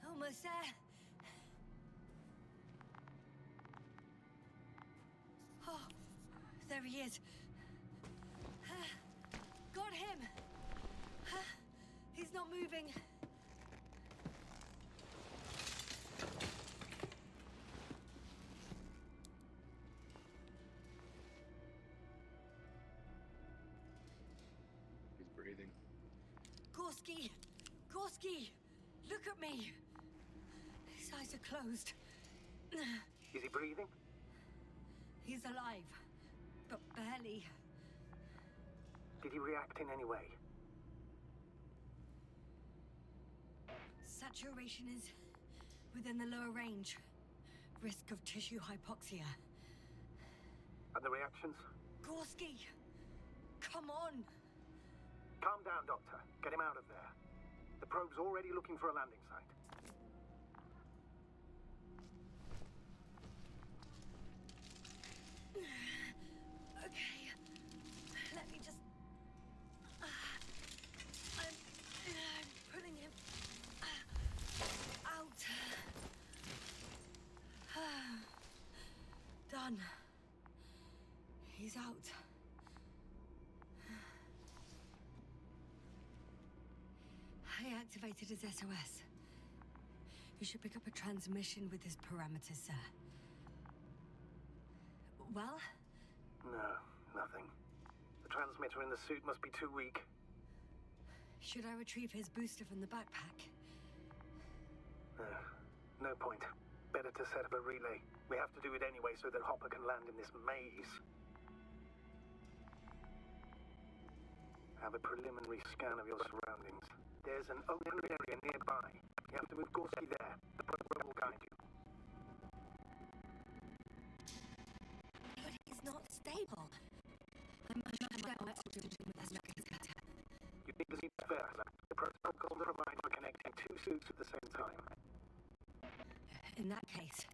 Almost there. Oh, there he is. Got him. He's not moving. He's breathing. Gorski! Gorski! Look at me! His eyes are closed. Is he breathing? He's alive, but barely. Did he react in any way? Saturation is within the lower range. Risk of tissue hypoxia. And the reactions? Gorski! Come on! Calm down, Doctor. Get him out of there. The probe's already looking for a landing site. Okay. Let me just... I'm putting him... out. Done. He's out. I activated his SOS. You should pick up a transmission with his parameters, sir. Well? No, nothing. The transmitter in the suit must be too weak. Should I retrieve his booster from the backpack? No point. Better to set up a relay. We have to do it anyway so that Hopper can land in this maze. Have a preliminary scan of your surroundings. There's an open area nearby. You have to move Gorski there. The program will guide you. But he's not stable. I must shut my oxygen with this replicator. You need to see first. The protocol provides for connecting two suits at the same time. In that case,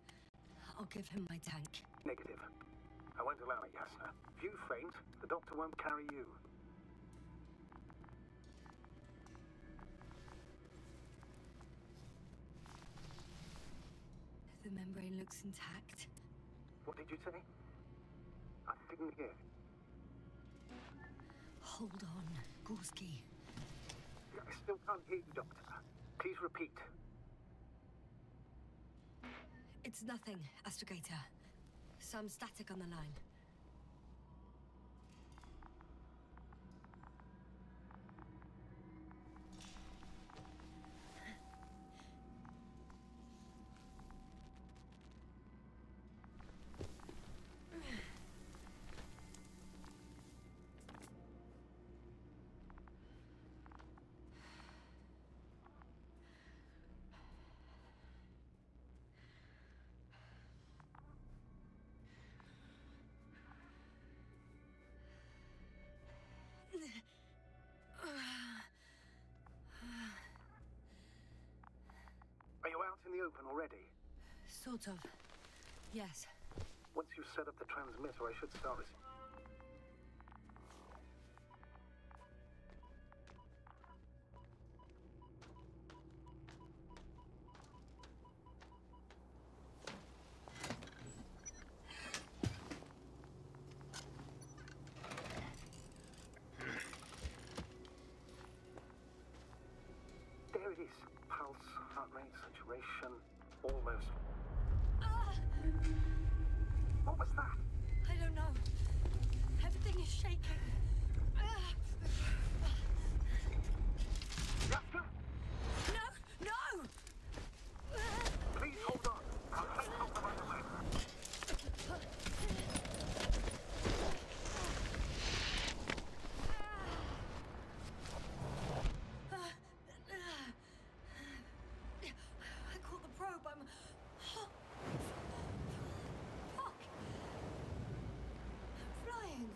I'll give him my tank. Negative. I won't allow it, Yasna. If you faint, the doctor won't carry you. The membrane looks intact. What did you say? I didn't hear. Hold on, Gorski. I still can't hear you, Doctor. Please repeat. It's nothing, Astrogator. Some static on the line. Are you out in the open already? Sort of. Yes. Once you've set up the transmitter, I should start this. There it is. Pulse, heart rate, saturation, almost. What was that? I don't know. Everything is shaking. Yaska, No! No! please hold on. I'll take hold of my leg. I caught the probe. I'm... Fuck! I'm flying.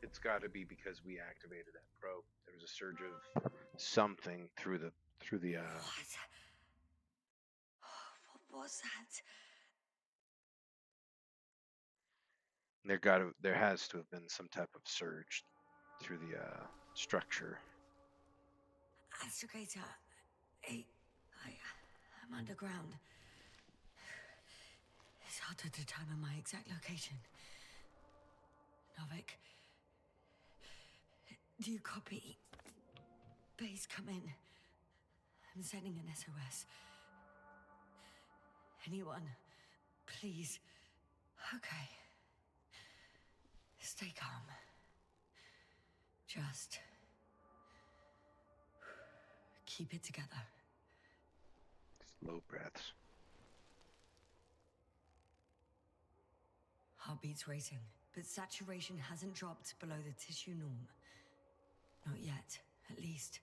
It's got to be because we activated that probe. There was a surge of something through the What? What was that? there has to have been some type of surge through the structure. Astrogator. I'm underground. It's hard to determine my exact location. Novik, do you copy? Base, come in. I'm sending an SOS. Anyone, please. Okay. Stay calm. Just keep it together. Slow breaths. Heartbeat's racing, but saturation hasn't dropped below the tissue norm. Not yet, at least.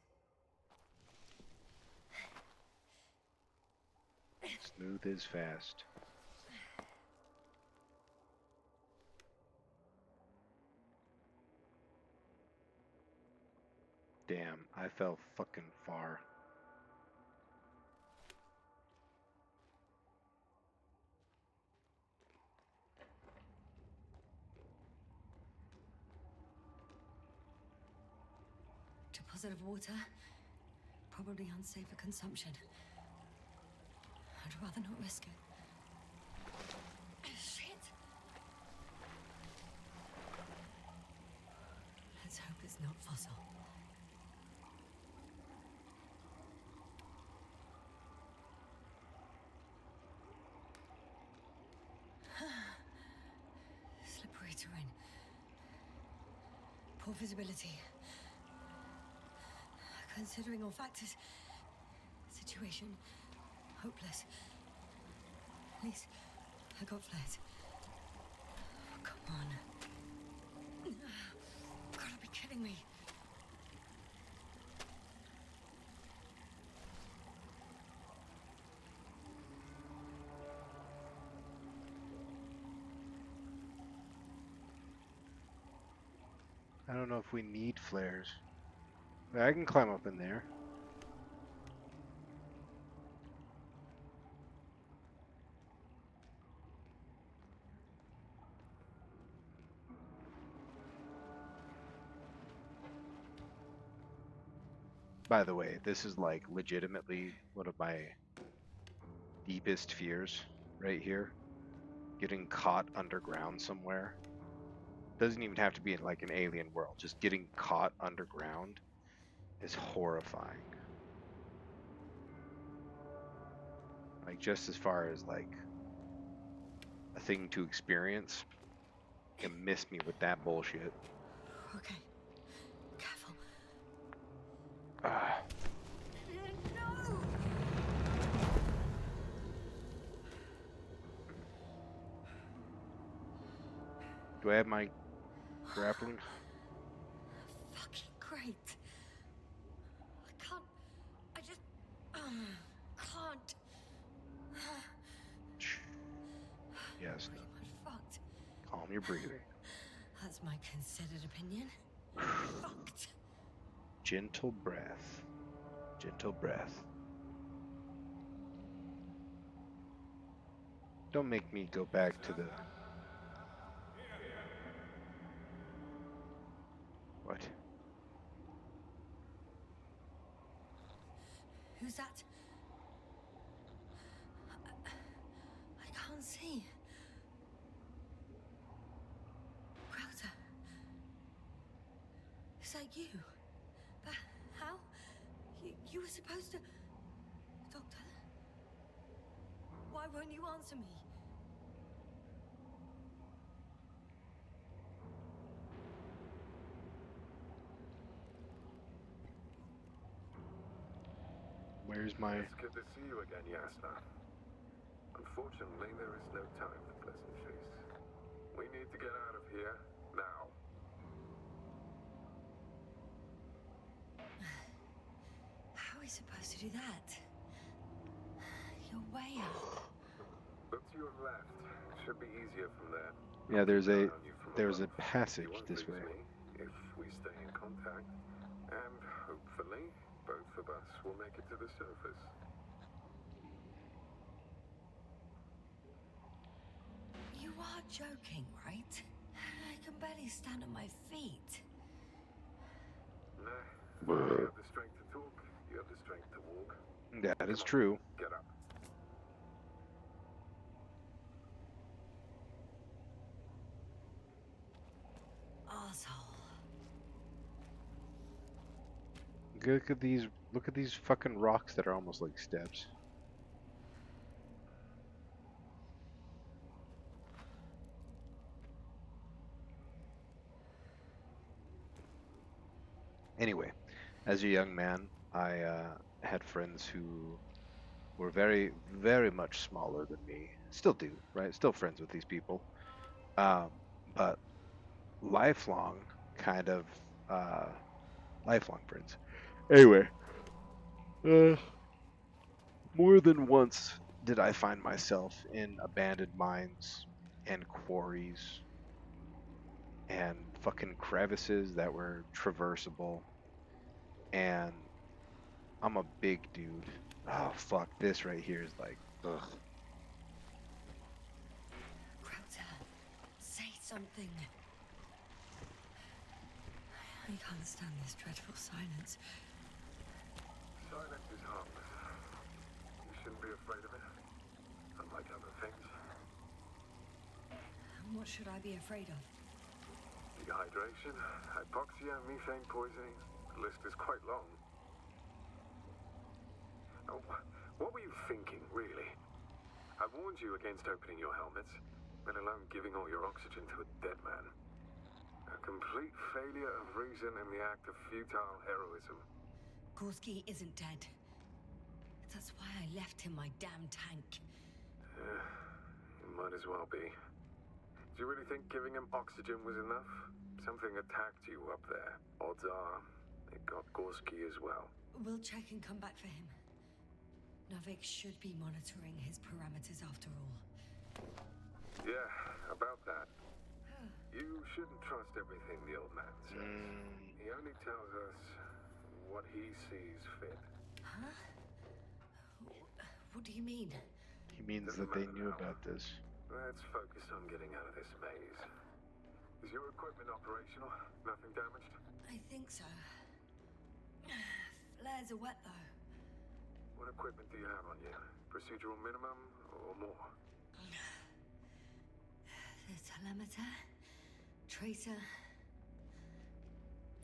Smooth is fast. Damn, I fell fucking far. Deposit of water. Probably unsafe for consumption. I'd rather not risk it. Shit! Let's hope it's not fossil. Slippery terrain. Poor visibility. Considering all factors, situation hopeless. At least I got flares. Come on. Gotta be kidding me. I don't know if we need flares. I can climb up in there. By the way, this is like legitimately one of my deepest fears right here. Getting caught underground somewhere. Doesn't even have to be in like an alien world. Just getting caught underground is horrifying. Like just as far as like a thing to experience, you miss me with that bullshit. Okay. Careful. Ah, No! do I have my grappling? Fucking great. I can't. I just. Can't. Shh. Yes, Pretty much fucked. calm your breathing. That's my considered opinion. Fucked. Gentle breath. Gentle breath. Don't make me go back to the... What? Who's that? I can't see. Crowther. Is that you? But how? You were supposed to... Doctor? Why won't you answer me? Where's my... It's good to see you again, Yasna. Unfortunately, there is no time for pleasantries. We need to get out of here, now. How are we supposed to do that? You're way up. Look to your left. Should be easier from there. Yeah, there's Keep an a... eye on you from There's a above. passage You won't this lose way. me if we stay in contact. And hopefully, both of us will make it to the surface. You are joking, right? I can barely stand on my feet. Nah, I have the strength to talk. You have the strength to walk. That is Come on, true. Get up. Arsehole. Look at these fucking rocks that are almost like steps. Anyway, as a young man, I had friends who were very, very much smaller than me. Still do, right? Still friends with these people. Um, but lifelong kind of uh, lifelong friends. Anyway, uh, more than once did I find myself in abandoned mines and quarries and fucking crevices that were traversable. And I'm a big dude. Oh fuck, this right here is like, ugh. Crowther, say something. I can't stand this dreadful silence. Silence is harmless. You shouldn't be afraid of it. Unlike other things. What should I be afraid of? Dehydration, hypoxia, methane poisoning. The list is quite long. Oh, what were you thinking, really? I warned you against opening your helmets, let alone giving all your oxygen to a dead man. A complete failure of reason in the act of futile heroism. Gorski isn't dead. That's why I left him my damn tank. It might as well be. Do you really think giving him oxygen was enough? Something attacked you up there. Odds are, it got Gorski as well. We'll check and come back for him. Novik should be monitoring his parameters after all. Yeah, about that. You shouldn't trust everything the old man says. He only tells us what he sees fit. Huh? What do you mean? He means Doesn't that they matter knew now. about this. Let's focus on getting out of this maze. Is your equipment operational? Nothing damaged? I think so. Flares are wet, though. What equipment do you have on you? Procedural minimum or more? The telemeter, tracer,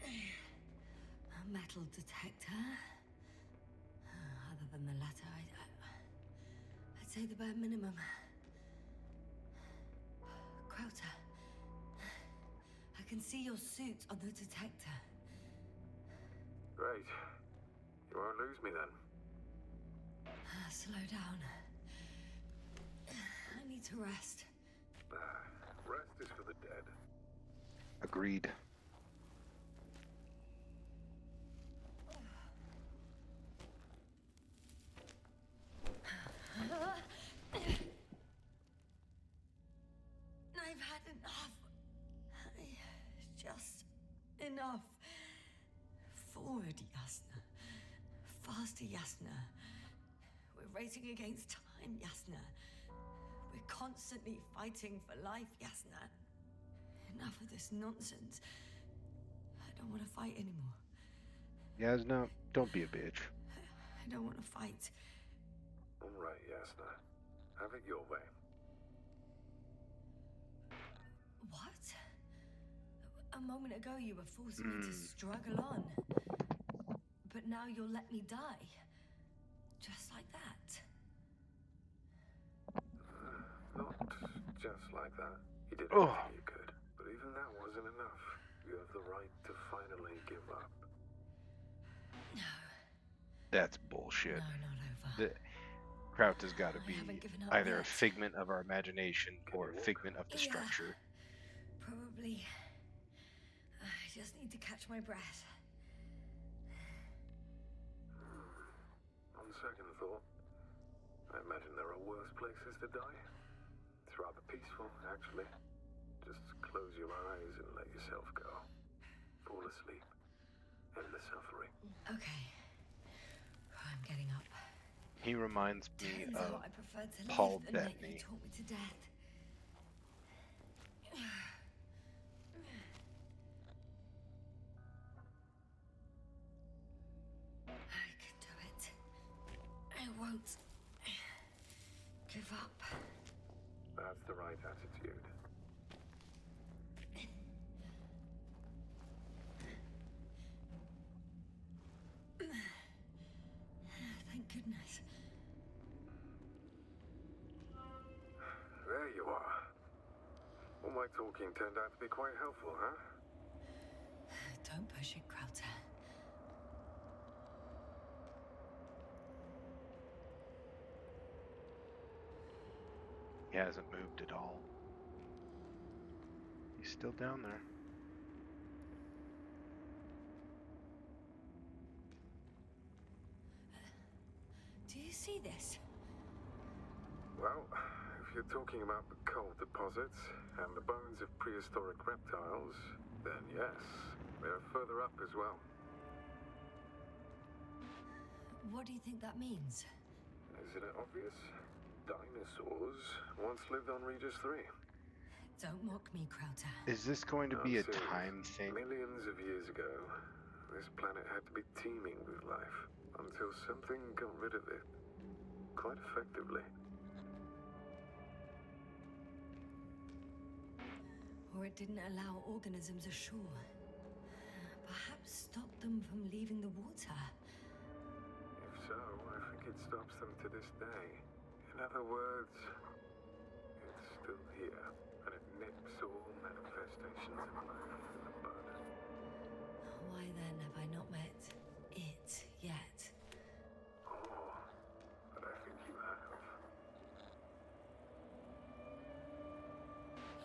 a metal detector. Other than the latter, I'd say the bare minimum. Krauter, I can see your suit on the detector. Great. You won't lose me then. Slow down. I need to rest. Rest is for the dead. Agreed. I've had enough. Just enough. Forward, Yasna. Faster, Yasna. We're racing against time, Yasna. We're constantly fighting for life, Yasna. Enough of this nonsense. I don't want to fight anymore. Yasna, don't be a bitch. I don't want to fight. All right, Yasna. Have it your way. What? A moment ago you were forcing me to struggle on. But now you'll let me die. Just like that. Not just like that. You did Oh. everything you could. But even that wasn't enough. You have the right to finally give up. No. That's bullshit. No, not over. The Kraut has got to I be haven't given up either a yet. figment of our imagination or a walk? figment of the Yeah. structure. Probably. I just need to catch my breath. On second thought, I imagine there are worse places to die. It's rather peaceful, actually. Just close your eyes and let yourself go. Fall asleep. End the suffering. Okay. I'm getting up. He reminds me Turns of out I prefer to Paul live than let you Bettany. talk me to death. I can do it. I won't give up. That's the right attitude. Thank goodness. There you are. All my talking turned out to be quite helpful, huh? Don't push it, Krauter. He hasn't moved at all. He's still down there. Do you see this? Well, if you're talking about the coal deposits and the bones of prehistoric reptiles, then yes, they're further up as well. What do you think that means? Isn't it obvious? Dinosaurs once lived on Regis 3. Don't mock me, Krauter. Is this going to I'm be a serious. time thing? Millions of years ago, this planet had to be teeming with life until something got rid of it. Quite effectively. Or it didn't allow organisms ashore. Perhaps stop them from leaving the water. If so, I think it stops them to this day. In other words, it's still here, and it nips all manifestations of life in the bud. Why then have I not met it yet? Oh, but I think you have.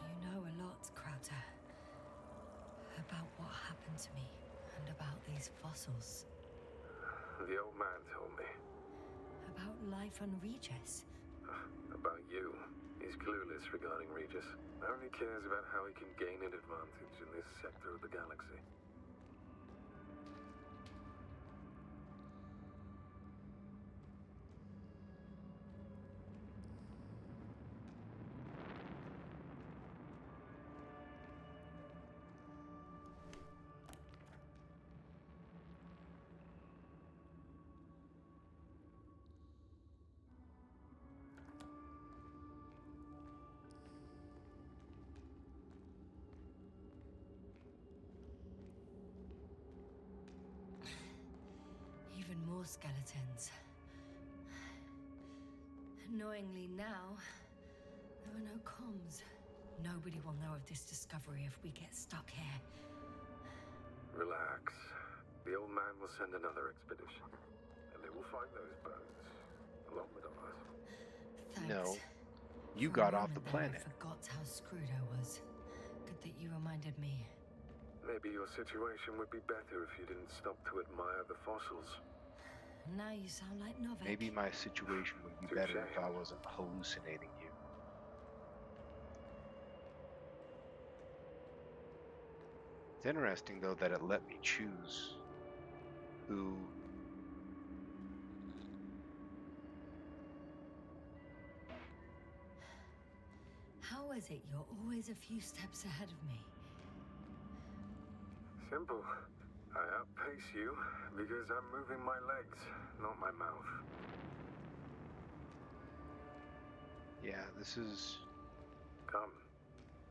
You know a lot, Krauter. About what happened to me and about these fossils. The old man told me. About life on Regis. About you. He's clueless regarding Regis. Only cares about how he can gain an advantage in this sector of the galaxy. More skeletons. Annoyingly now, there are no comms. Nobody will know of this discovery if we get stuck here. Relax. The old man will send another expedition. And they will find those bones, along with ours. Thanks. No. You For a got off the moment there, planet. I forgot how screwed I was. Good that you reminded me. Maybe your situation would be better if you didn't stop to admire the fossils. Now you sound like Novak. Maybe my situation would be better if I wasn't hallucinating you. It's interesting, though, that it let me choose who... How is it you're always a few steps ahead of me? Simple. I outpace you because I'm moving my legs, not my mouth. Yeah, this is... Come.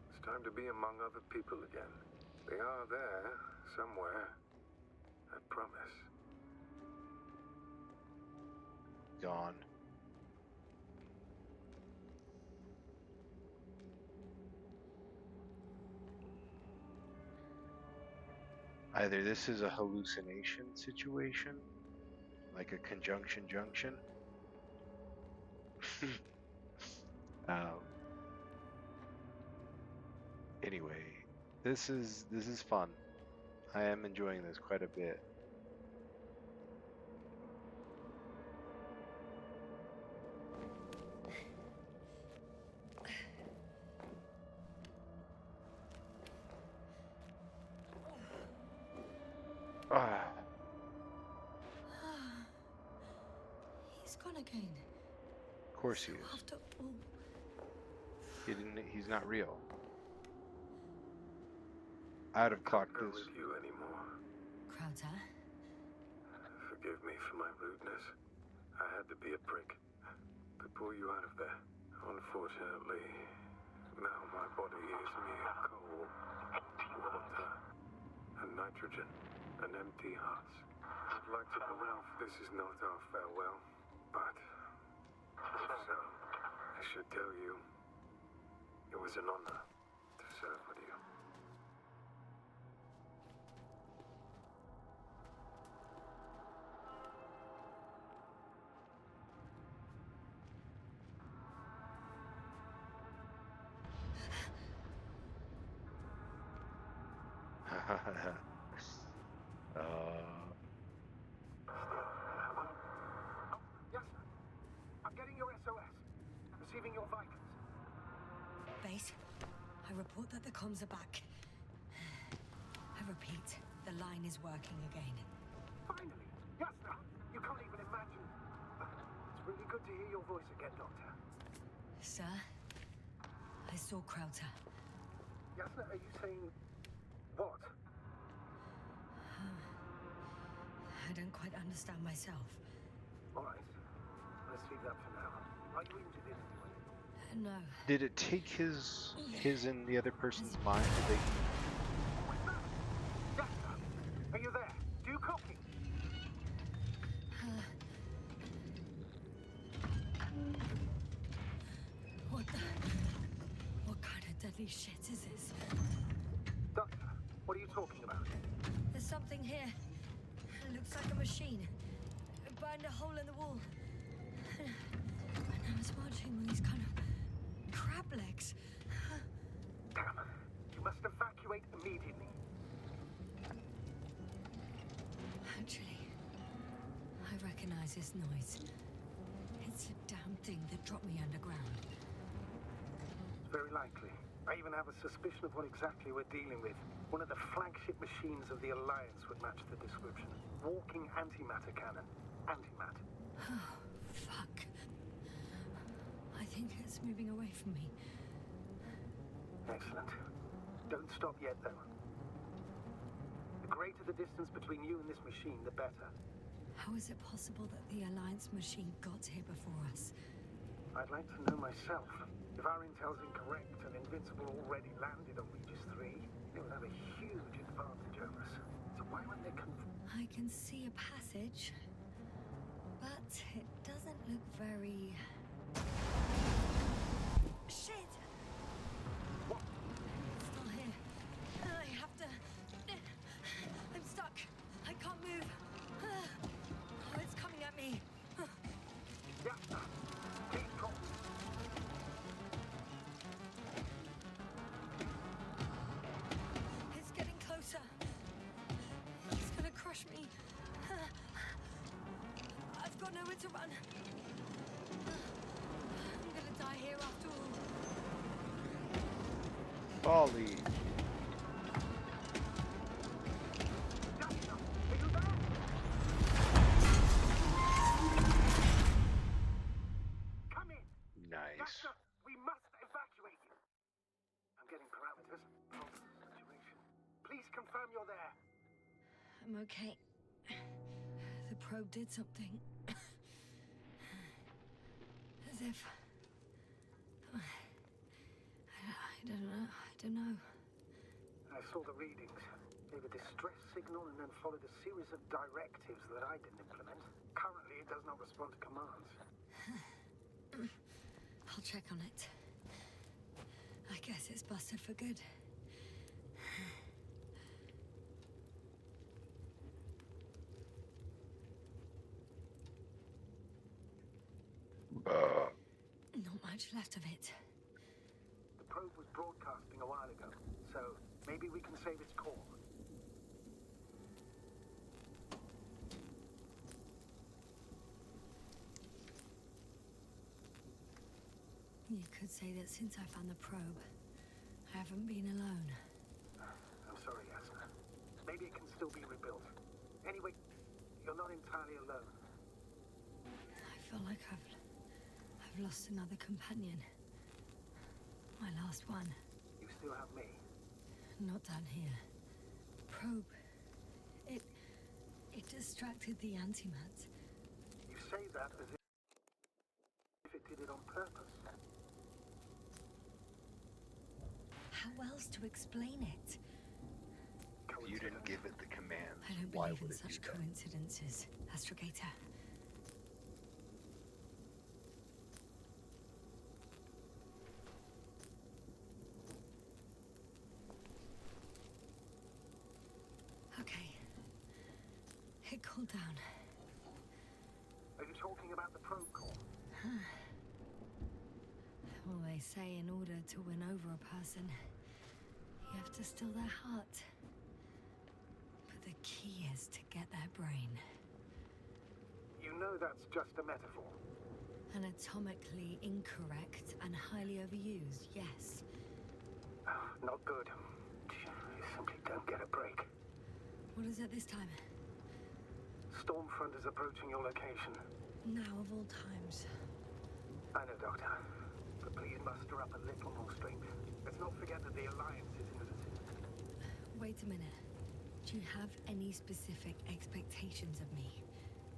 It's time to be among other people again. They are there, somewhere. I promise. gone. Either this is a hallucination situation, like a conjunction junction. um, anyway, this is fun. I am enjoying this quite a bit. Ah, He's gone again. of course he So is. after all, He's not real. Out of clock Can't go this. with you anymore. Krauter, Forgive me for my rudeness. I had to be a prick. To pull you out of there. Unfortunately, now my body is mere coal, water, and nitrogen, and empty hearts. I'd like to believe this is not our farewell, but if so, I should tell you, it was an honor to serve with you. uh, Yes, sir. I'm getting your SOS. Receiving your vitals. base, I report that the comms are back. I repeat, the line is working again. Finally! Yes, sir. You can't even imagine. It's really good to hear your voice again, Doctor. Sir, I saw Krauter. Yes, sir. Are you saying what? I don't quite understand myself. All right. Let's leave that for now. Are you injured in any way? No. did it take his and the other person's mind? Did they? What's that? Yes, sir. Are you there? Do you copy? What kind of deadly shit is this? Doctor, what are you talking about? There's something here. It looks like a machine. It burned a hole in the wall. And now it's marching on these kind of crab legs. Damn. You must evacuate immediately. Actually, I recognize this noise. It's a damn thing that dropped me underground. Very likely. I even have a suspicion of what exactly we're dealing with. One of the flagship machines of the Alliance would match the description. Walking antimatter cannon. Antimat. Oh, fuck. I think it's moving away from me. Excellent. Don't stop yet, though. The greater the distance between you and this machine, the better. How is it possible that the Alliance machine got here before us? I'd like to know myself. If our intel's incorrect and Invincible already landed on Regis 3, it would have a huge advantage over us. So why won't they I can see a passage. But it doesn't look very... Shit! What? It's still here. I have to... I'm stuck. I can't move. Oh, it's coming at me. Yeah. Keep talking. It's getting closer. It's gonna crush me. I've got nowhere to run. I'm gonna die here after all. Folly. Jasper, are you there? Come in. Nice. Jasper, we must evacuate you. I'm getting parameters. Situation. Please confirm you're there. I'm okay. The probe did something. As if... I don't know. I saw the readings. Gave a distress signal and then followed a series of directives that I didn't implement. Currently, it does not respond to commands. I'll check on it. I guess it's busted for good. Not much left of it. The probe was broadcasting a while ago, so maybe we can save its call. You could say that since I found the probe, I haven't been alone. I'm sorry, Yasna. Maybe it can still be rebuilt. Anyway, you're not entirely alone. I feel like I've lost another companion. My last one. You still have me. Not down here. Probe. It distracted the antimats. You say that as if it did it on purpose. How else to explain it? You didn't give it the command. I don't Why believe in would it do such that? coincidences, Astrogator. Okay. It cooled down. Are you talking about the probe call? Well, they say in order to win over a person, you have to steal their heart. But the key is to get their brain. You know that's just a metaphor. Anatomically incorrect and highly overused, yes. Not good. You simply don't get a break. What is it this time? Stormfront is approaching your location. Now of all times. I know, Doctor. But please muster up a little more strength. Let's not forget that the Alliance is in the vicinity. Wait a minute. Do you have any specific expectations of me?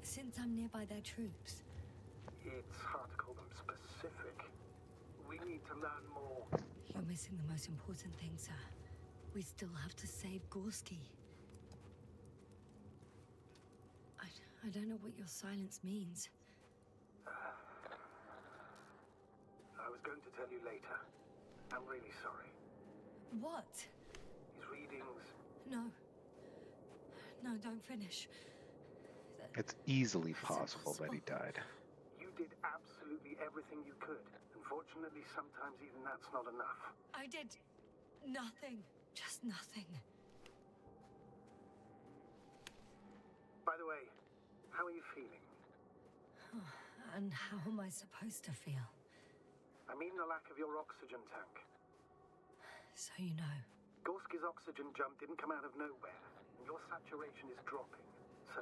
Since I'm nearby their troops. It's hard to call them specific. We need to learn more. You're missing the most important thing, sir. We still have to save Gorski. I don't know what your silence means. I was going to tell you later. I'm really sorry. What? His readings... No. No, don't finish. It's easily That's possible that he impossible. died. You did absolutely everything you could. Unfortunately, sometimes even that's not enough. I did nothing. Just nothing. By the way, how are you feeling? And how am I supposed to feel? I mean the lack of your oxygen tank. So you know. Gorski's oxygen jump didn't come out of nowhere, and your saturation is dropping. So,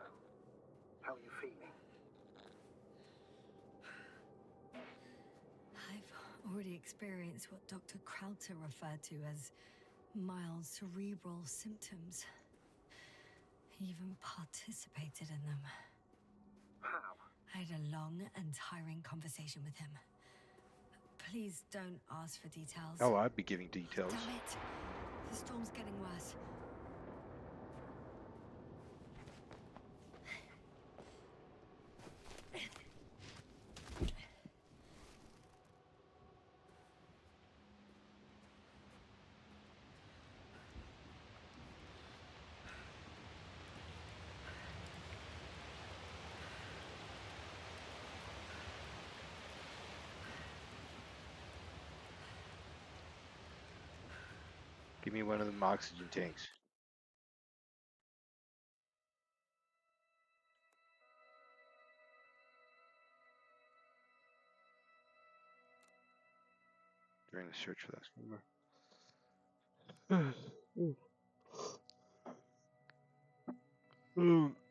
how are you feeling? I've already experienced what Dr. Krauter referred to as mild cerebral symptoms. He even participated in them. How? I had a long and tiring conversation with him. Please don't ask for details. Oh, I'd be giving details. Damn it! The storm's getting worse. Give me one of them oxygen tanks. During the search for that swimmer.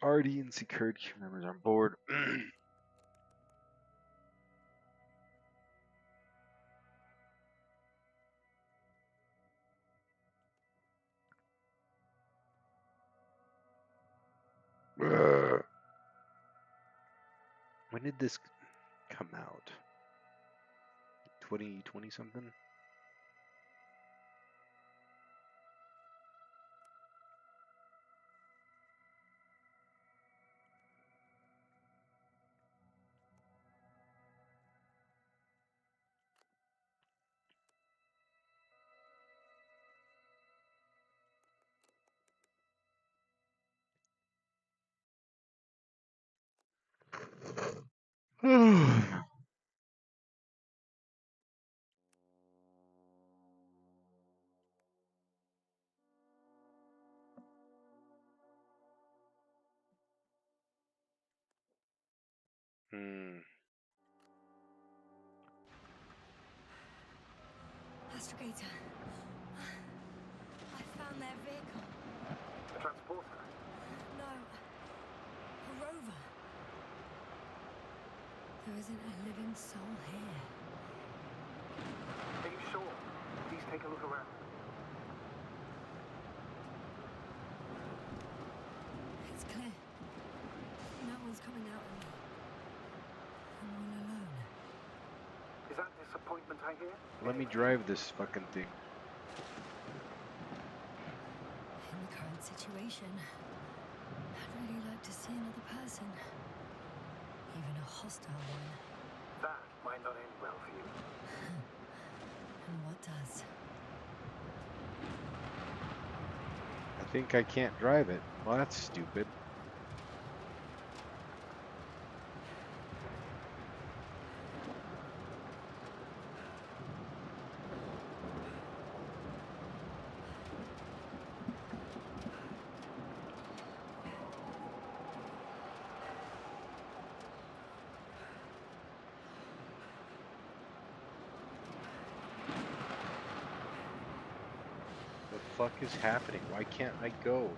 Artie and security members on board. When did this come out? 2020 something? Astrogator. I found their vehicle. A transporter? No. A rover. There isn't a living soul here. Are you sure? Please take a look around. It's clear. No one's coming out of me. I'm all alone. Is that disappointment I hear? Let me drive this fucking thing. In the current situation, I'd really like to see another person. Even a hostile one. That might not end well for you. And what does? I think I can't drive it. Well, that's stupid. The fuck is happening? Why can't I go?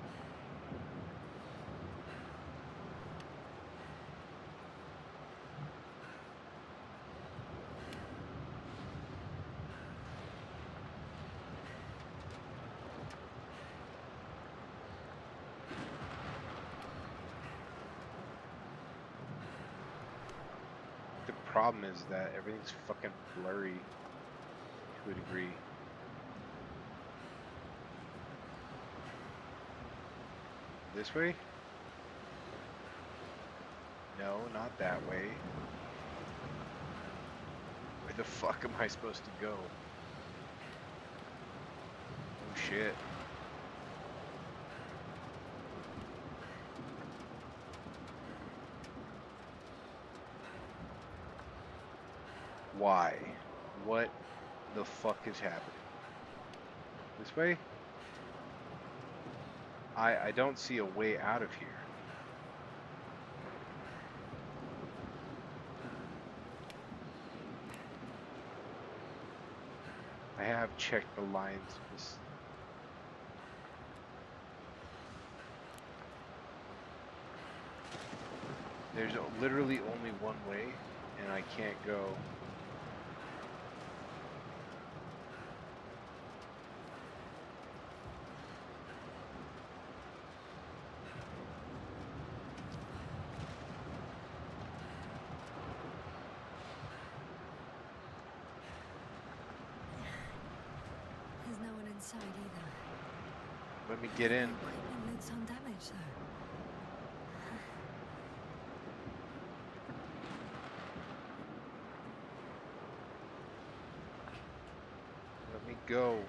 The problem is that everything's fucking blurry to a degree. This way? No, not that way. Where the fuck am I supposed to go? Oh shit. Why? What the fuck is happening? This way? I don't see a way out of here. I have checked the lines. There's literally only one way, and I can't go. There's no one inside either. Let me get in. The equipment looks undamaged though. Let me go.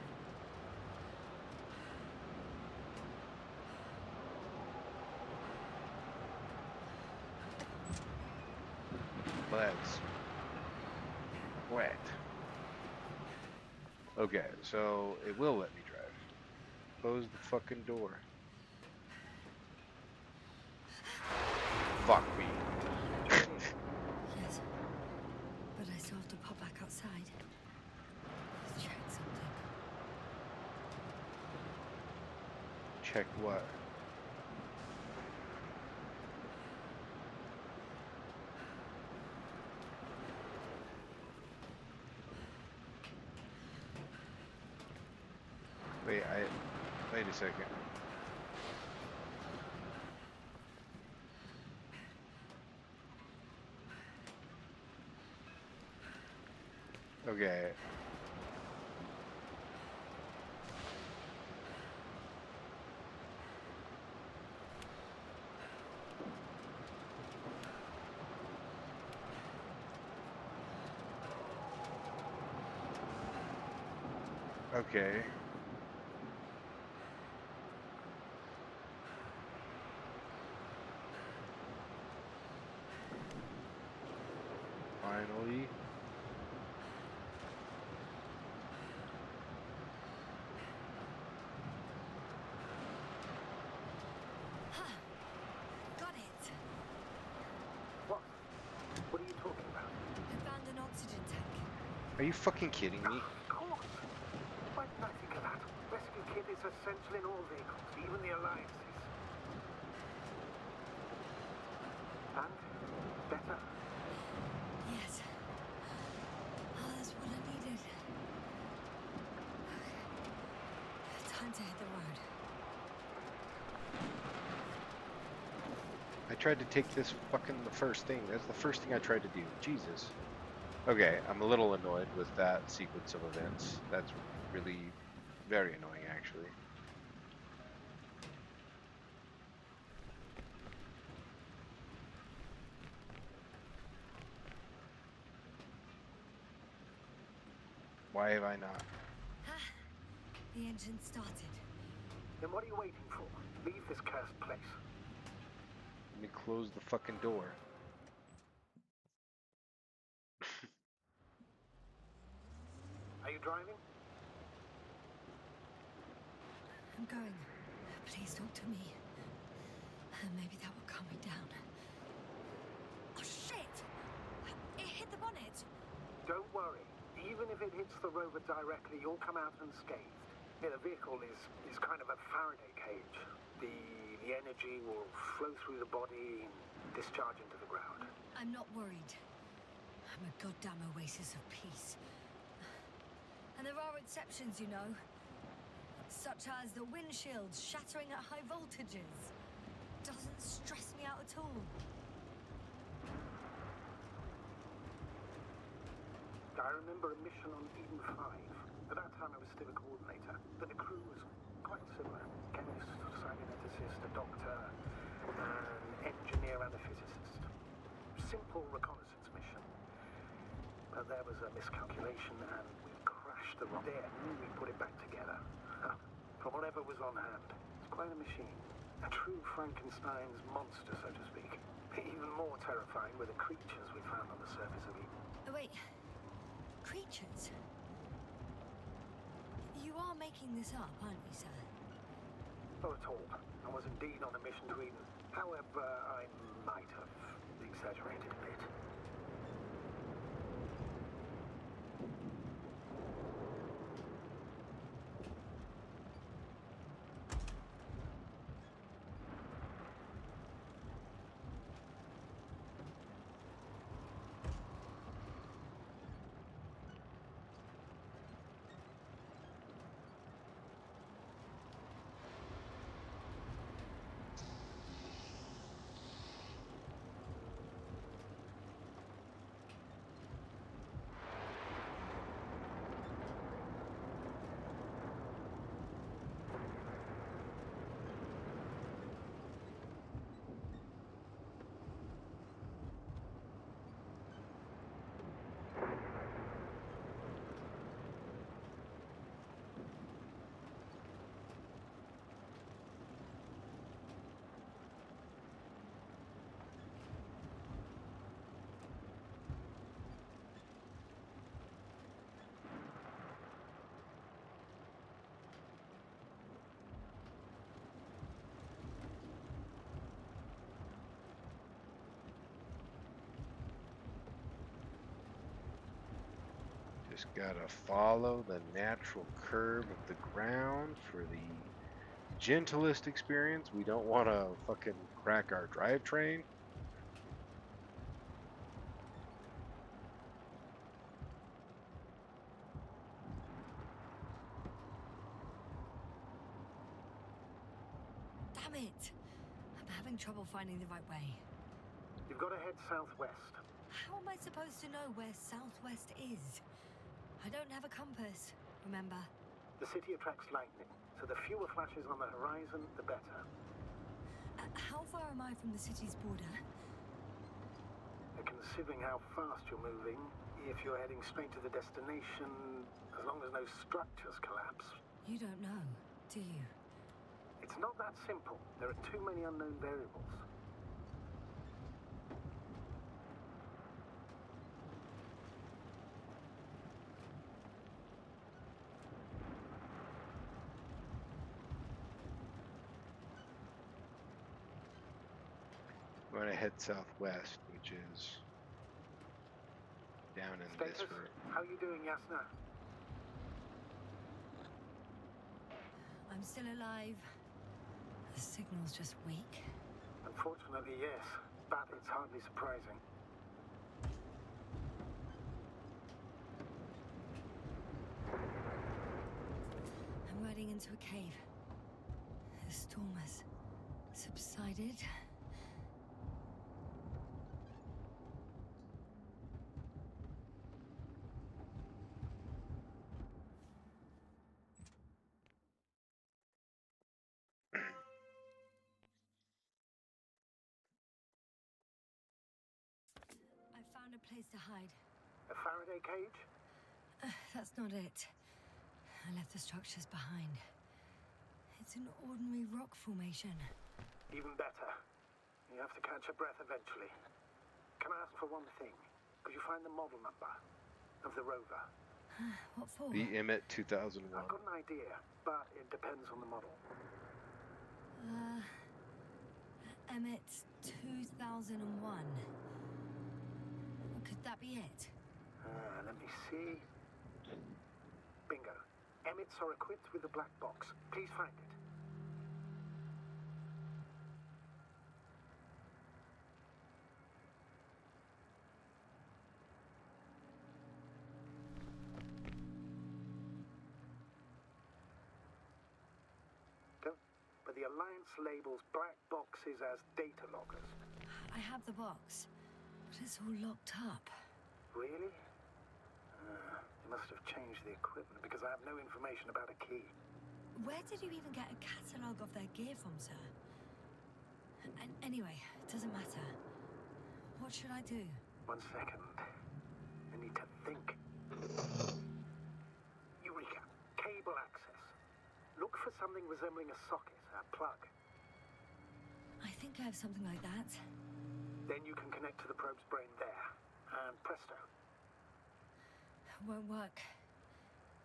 Let's wet. Okay, so it will let me drive. Close the fucking door. Fuck me. Yes. But I still have to pop back outside. Let's check something. Check what? Wait a second. Okay. Okay. Finally. Got it. What? What are you talking about? I found an oxygen tank. Are you fucking kidding me? Of course. Why didn't I think of that? Rescue kit is essential in all vehicles, even the Alliances. And? Better? Yes. Oh, that's what I needed. Okay. Time to hit the road. I tried to take this fucking the first thing. That's the first thing I tried to do. Jesus. Okay, I'm a little annoyed with that sequence of events. That's really very annoying, actually. Why have I not? The engine started. Then what are you waiting for? Leave this cursed place. Let me close the fucking door. Are you driving? I'm going. Please talk to me. Maybe that will calm me down. Oh, shit! It hit the bonnet. Don't worry. Even if it hits the rover directly, you'll come out unscathed. Yeah, the vehicle is kind of a Faraday cage. The energy will flow through the body and discharge into the ground. I'm not worried. I'm a goddamn oasis of peace. And there are exceptions, you know. Such as the windshields shattering at high voltages. Doesn't stress me out at all. I remember a mission on Eden 5. At that time I was still a coordinator, but the crew was quite similar. Chemist, cyberneticist, a doctor, an engineer and a physicist. Simple reconnaissance mission. But there was a miscalculation and we crashed the rocket. Then we put it back together. From whatever was on hand. It's quite a machine. A true Frankenstein's monster, so to speak. Even more terrifying were the creatures we found on the surface of Eden. Oh, wait. Creatures? You are making this up, aren't you, sir? Not at all. I was indeed on a mission to Eden. However, I might have exaggerated a bit. Just gotta follow the natural curve of the ground for the gentlest experience. We don't want to fucking crack our drivetrain. Damn it! I'm having trouble finding the right way. You've got to head southwest. How am I supposed to know where southwest is? I don't have a compass, remember? The city attracts lightning, so the fewer flashes on the horizon, the better. How far am I from the city's border? Considering how fast you're moving, if you're heading straight to the destination, as long as no structures collapse. You don't know, do you? It's not that simple. There are too many unknown variables. We're gonna head southwest, which is down in Status? this room. How you doing, Yasna? I'm still alive. The signal's just weak. Unfortunately, yes. But it's hardly surprising. I'm riding into a cave. The storm has subsided. I found a place to hide. A Faraday cage? That's not it. I left the structures behind. It's an ordinary rock formation. Even better. You have to catch your breath eventually. Can I ask for one thing? Could you find the model number of the rover? What for? The Emmett 2001. I've got an idea, but it depends on the model. Emmett 2001. Could that be it? Let me see. Bingo. Emmets are equipped with a black box. Please find it. But the Alliance labels black boxes as data loggers. I have the box, but it's all locked up. Really? They must have changed the equipment because I have no information about a key. Where did you even get a catalogue of their gear from, sir? And anyway, it doesn't matter. What should I do? 1 second. I need to think. Eureka. Cable access. Look for something resembling a socket, a plug. I think I have something like that. Then you can connect to the probe's brain there. And presto. Won't work.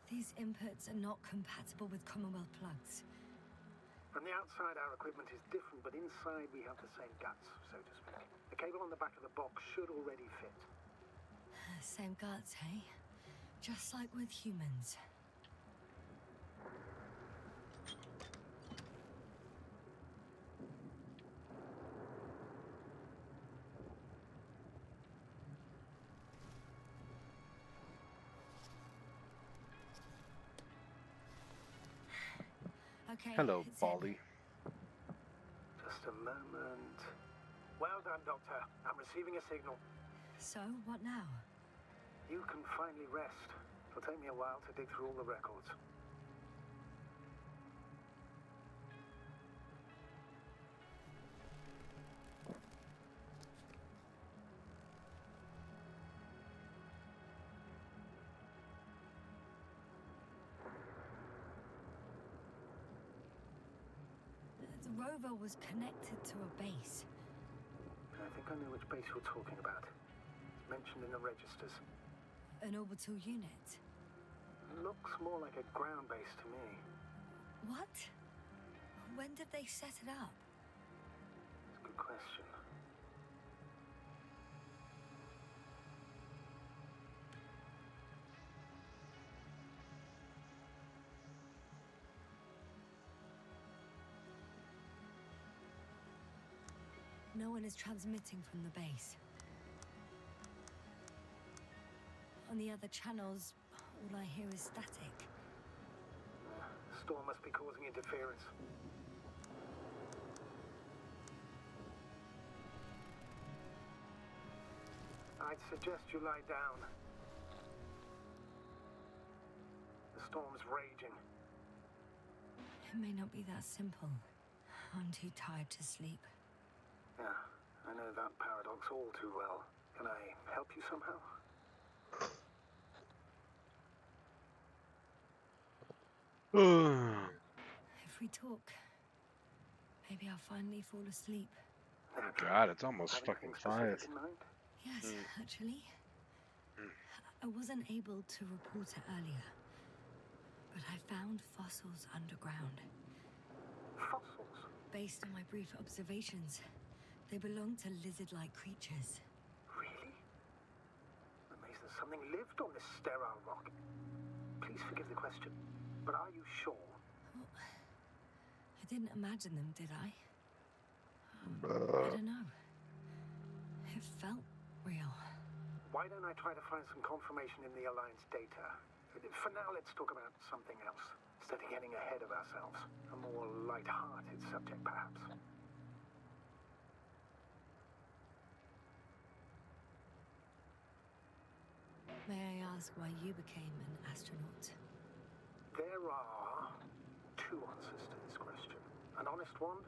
These inputs are not compatible with Commonwealth plugs. From the outside, our equipment is different, but inside we have the same guts, so to speak. The cable on the back of the box should already fit. Same guts, hey? Just like with humans. Okay. Hello, it's Baldy. Just a moment. Well done, Doctor. I'm receiving a signal. So, what now? You can finally rest. It'll take me a while to dig through all the records. The rover was connected to a base. I think I know which base you're talking about. It's mentioned in the registers. An orbital unit. Looks more like a ground base to me. What? When did they set it up? It's a good question. No one is transmitting from the base. On the other channels, all I hear is static. The storm must be causing interference. I'd suggest you lie down. The storm's raging. It may not be that simple. I'm too tired to sleep. Yeah, I know that paradox all too well. Can I help you somehow? If we talk, maybe I'll finally fall asleep. Oh God, it's almost Have fucking anything specific 5. in mind? Yes, actually. I wasn't able to report it earlier, but I found fossils underground. Fossils? Based on my brief observations, they belong to lizard-like creatures. Really? I'm amazed that something lived on this sterile rock. Please forgive the question, but are you sure? Well, I didn't imagine them, did I? I don't know. It felt real. Why don't I try to find some confirmation in the Alliance data? For now, let's talk about something else. Instead of getting ahead of ourselves. A more light-hearted subject, perhaps. May I ask why you became an astronaut? There are two answers to this question. An honest one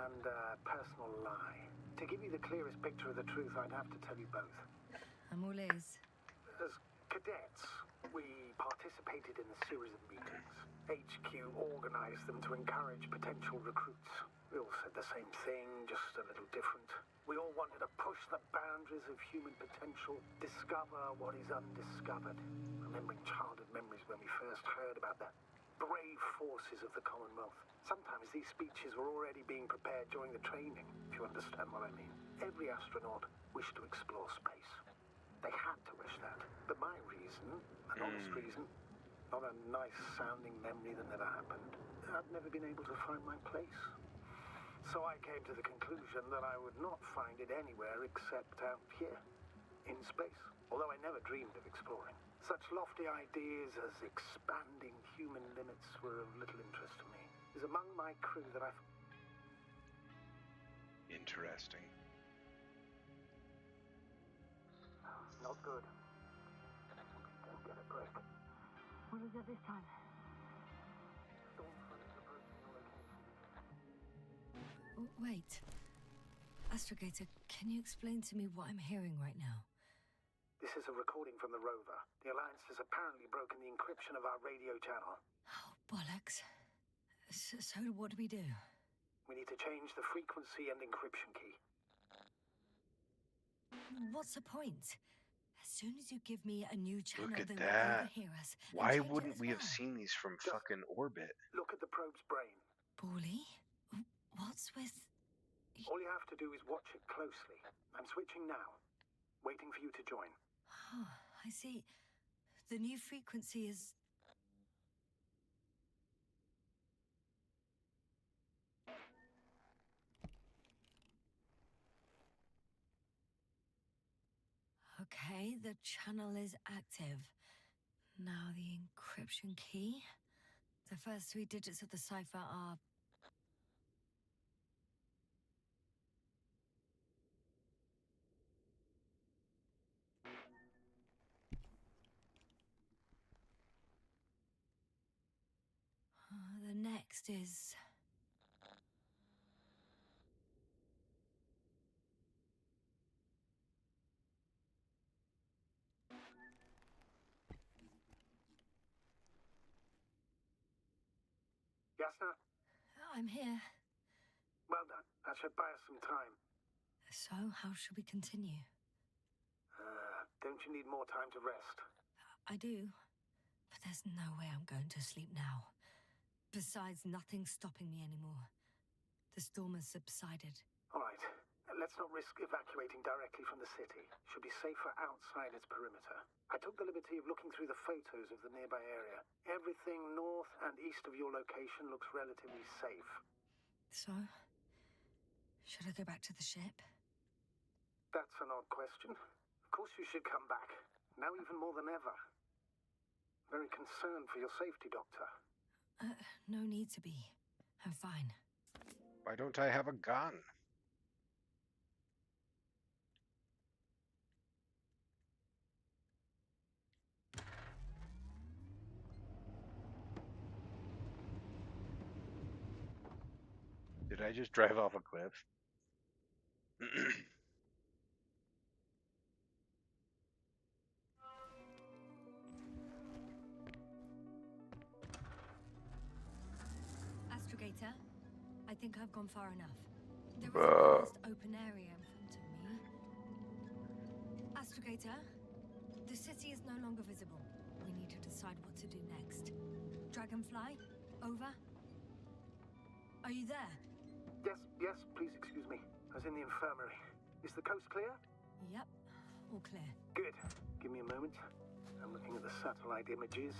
and a personal lie. To give you the clearest picture of the truth, I'd have to tell you both. I'm all ears. As cadets, we participated in a series of meetings. HQ organized them to encourage potential recruits. We all said the same thing, just a little different. We all wanted to push the boundaries of human potential, discover what is undiscovered. Remembering childhood memories when we first heard about the brave forces of the Commonwealth. Sometimes these speeches were already being prepared during the training, if you understand what I mean. Every astronaut wished to explore space. They had to wish that. But my reason, an honest reason, not a nice-sounding memory that never happened, I'd never been able to find my place. So I came to the conclusion that I would not find it anywhere except out here, in space. Although I never dreamed of exploring. Such lofty ideas as expanding human limits were of little interest to me. It was among my crew that I... Interesting. Not good. Don't get a break. What is it this time? Stormfront is approaching your location. Wait. Astrogator, can you explain to me what I'm hearing right now? This is a recording from the rover. The Alliance has apparently broken the encryption of our radio channel. Oh, bollocks. So what do we do? We need to change the frequency and encryption key. What's the point? As soon as you give me a new channel, Look at they that. will overhear us. and Why change it wouldn't as we have well. seen these from Just- fucking orbit? Look at the probe's brain. Bally? What's with... All you have to do is watch it closely. I'm switching now. Waiting for you to join. Oh, I see. The new frequency is... Okay, the channel is active. Now the encryption key. The first 3 digits of the cipher are... the next is... Yasna, I'm here. well done. That should buy us some time. So, how should we continue? Don't you need more time to rest? I do, but there's no way I'm going to sleep now. Besides, nothing's stopping me anymore. The storm has subsided. All right. Let's not risk evacuating directly from the city. Should be safer outside its perimeter. I took the liberty of looking through the photos of the nearby area. Everything north and east of your location looks relatively safe. So, Should I go back to the ship? That's an odd question. Of course you should come back. Now even more than ever. Very concerned for your safety, Doctor. No need to be. I'm fine. Why don't I have a gun? Did I just drive off a cliff? Astrogator, I think I've gone far enough. There is a Bruh. vast open area in front of me. Astrogator, the city is no longer visible. We need to decide what to do next. Dragonfly, over. Are you there? Yes, please excuse me. I was in the infirmary. Is the coast clear? Yep, all clear. Good. Give me a moment. I'm looking at the satellite images.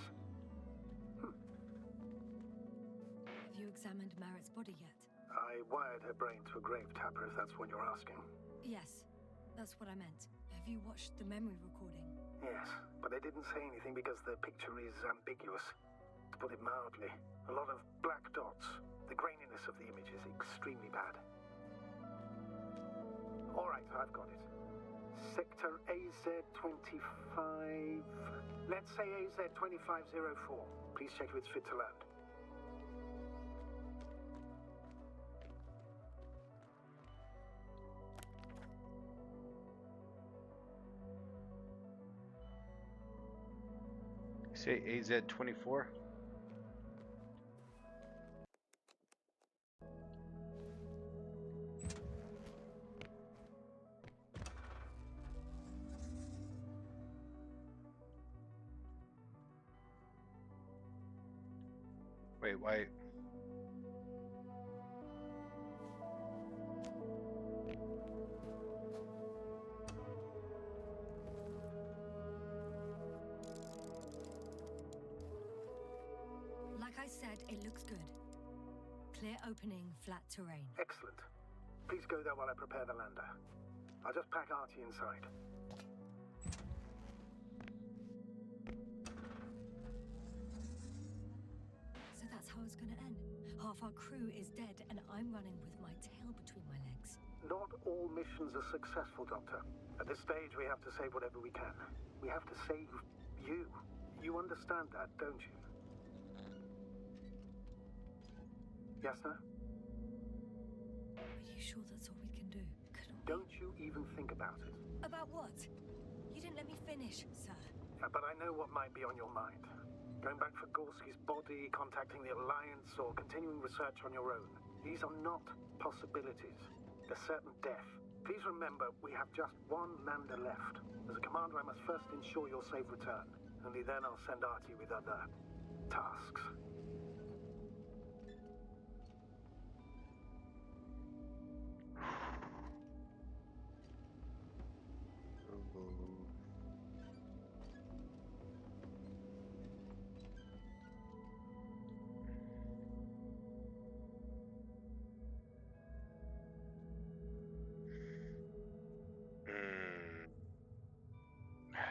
Have you examined Merritt's body yet? I wired her brain to a grave tapper, if that's what you're asking. Yes, that's what I meant. Have you watched the memory recording? Yes, but I didn't say anything because the picture is ambiguous. To put it mildly, a lot of black dots. The graininess of the image is extremely bad. All right, I've got it. Sector AZ-25... Let's say AZ-2504. Please check if it's fit to land. Say AZ-24? Wait, why? Like I said, it looks good. Clear opening, flat terrain. Excellent. Please go there while I prepare the lander. I'll just pack Artie inside. So that's how it's gonna end. Half our crew is dead, and I'm running with my tail between my legs. Not all missions are successful, Doctor. At this stage, we have to save whatever we can. We have to save you. You understand that, don't you? Yes, sir? Are you sure that's all we can do? Couldn't we? Don't you even think about it. About what? You didn't let me finish, sir. But I know what might be on your mind. Going back for Gorski's body, contacting the Alliance, or continuing research on your own. These are not possibilities. They're certain death. Please remember, we have just one lander left. As a commander, I must first ensure your safe return. Only then I'll send Artie with other tasks.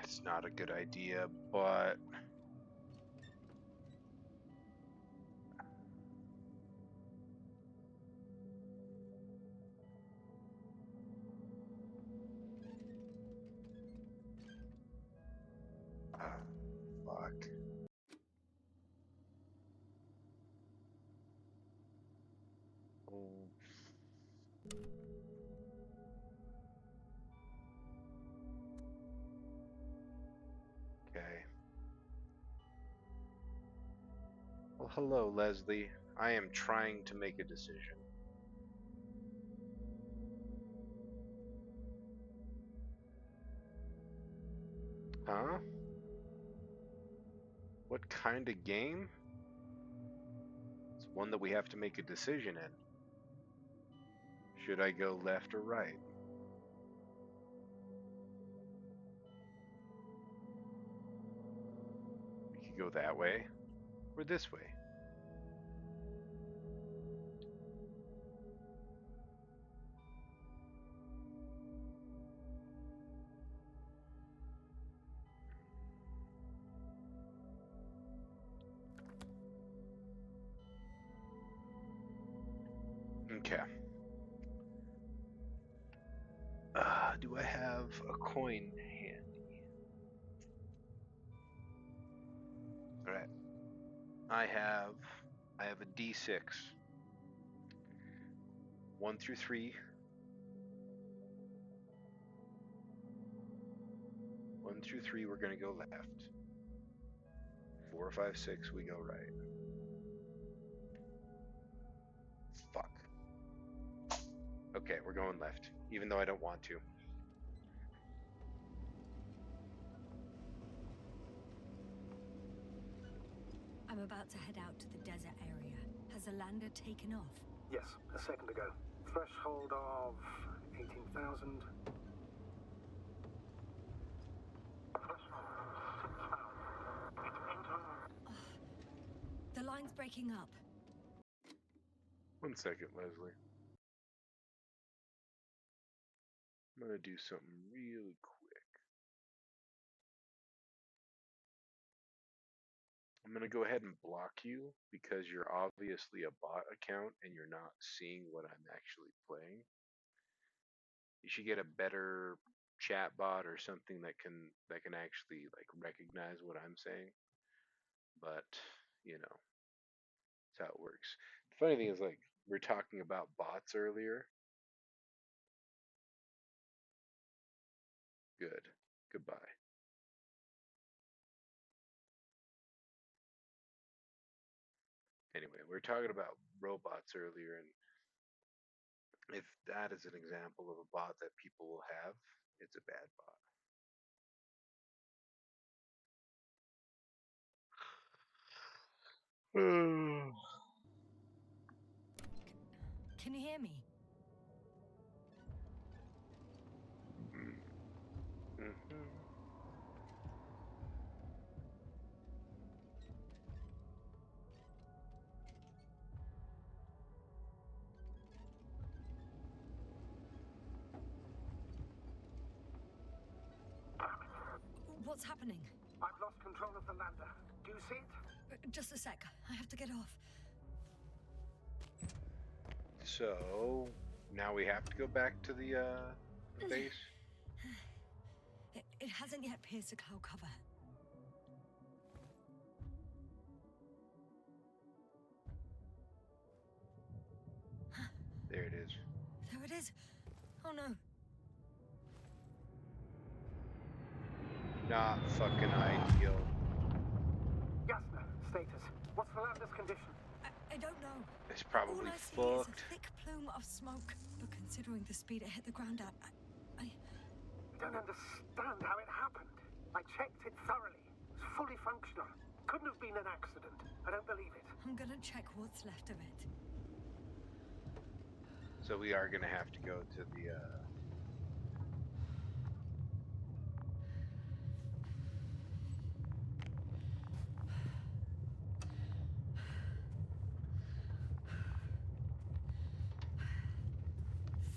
It's not a good idea, but fuck. Oh. Okay. Well, hello, Leslie. I am trying to make a decision. Huh? What kind of game? It's one that we have to make a decision in. Should I go left or right? We could go that way or this way. Okay. Do I have a coin handy? All right. I have a D6. 1 through 3. 1 through 3, we're gonna go left. 4, 5, 6, we go right. Fuck. Okay, we're going left, even though I don't want to. I'm about to head out to the desert area. Has the lander taken off? Yes, a second ago. Threshold of 18,000. The line's breaking up. 1 second, Leslie. I'm gonna do something really quick. I'm gonna go ahead and block you because you're obviously a bot account and you're not seeing what I'm actually playing. You should get a better chat bot or something that can actually like recognize what I'm saying. But you know, that's how it works. The funny thing is, like, we are talking about bots earlier. Good. Goodbye. Anyway, we were talking about robots earlier, and if that is an example of a bot that people will have, it's a bad bot. Can you hear me? Mhm. What's happening? I've lost control of the lander. Do you see it? Just a sec. I have to get off. So now we have to go back to the base. It hasn't yet pierced the cloud cover. There it is. There it is. Oh no. Not fucking ideal. Yasna, status. What's the lander's condition? I don't know. It's All probably I see is a fucked. thick plume of smoke. But considering the speed it hit the ground at, I don't understand how it happened. I checked it thoroughly. It's fully functional. Couldn't have been an accident. I don't believe it. I'm gonna check what's left of it. So we are gonna have to go to the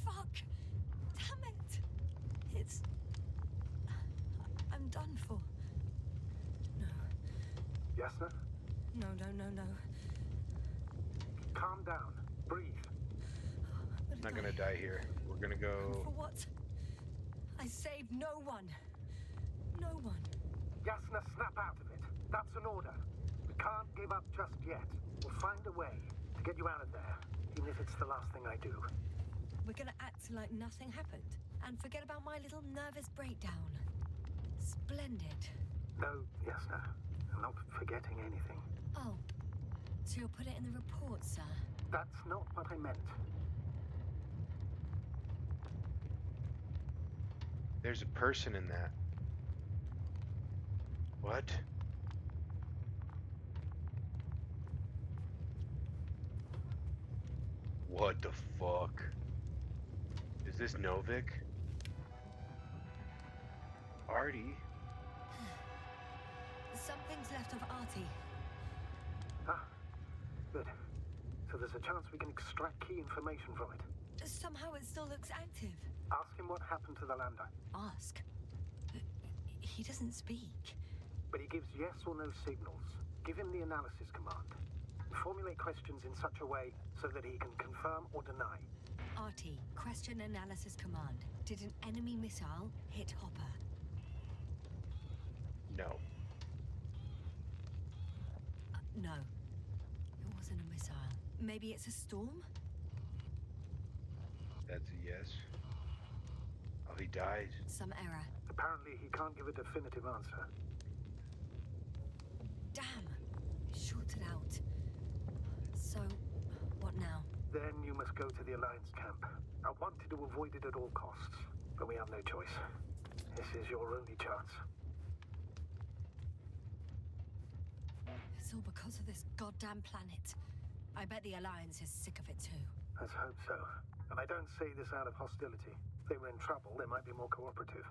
Fuck! Damn it! It's... I'm done for. No. Yasna, No. calm down. Breathe. I'm not gonna die here. We're gonna And go. for what? I saved no one. No one. Yasna, snap out of it. That's an order. We can't give up just yet. We'll find a way to get you out of there, even if it's the last thing I do. We're gonna act like nothing happened and forget about my little nervous breakdown. Splendid. No, Yasna. I'm not forgetting anything. Oh, so you'll put it in the report, sir? That's not what I meant. There's a person in that. What? What the fuck? Is this Novik? Artie? Something's left of Artie. Ah, good. So there's a chance we can extract key information from it. Somehow it still looks active. Ask him what happened to the lander. Ask. He doesn't speak. But he gives yes or no signals. Give him the analysis command. Formulate questions in such a way so that he can confirm or deny. RT, question analysis command. Did an enemy missile hit Hopper? No. No. It wasn't a missile. Maybe it's a storm? That's a yes. Oh, he died. Some error. Apparently, he can't give a definitive answer. Damn! Shorted out. So, what now? Then you must go to the Alliance camp. I wanted to avoid it at all costs, but we have no choice. This is your only chance. It's all because of this goddamn planet. I bet the Alliance is sick of it too. Let's hope so. And I don't say this out of hostility. If they were in trouble, they might be more cooperative.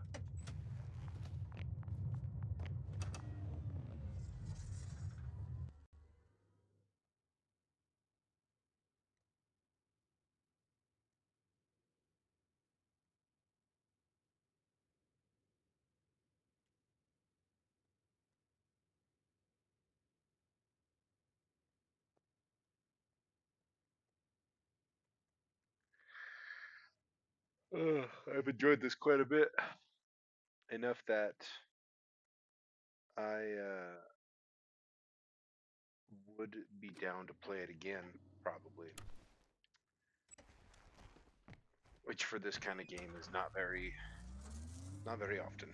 I've enjoyed this quite a bit. Enough that I would be down to play it again, probably. Which for this kind of game is not very often.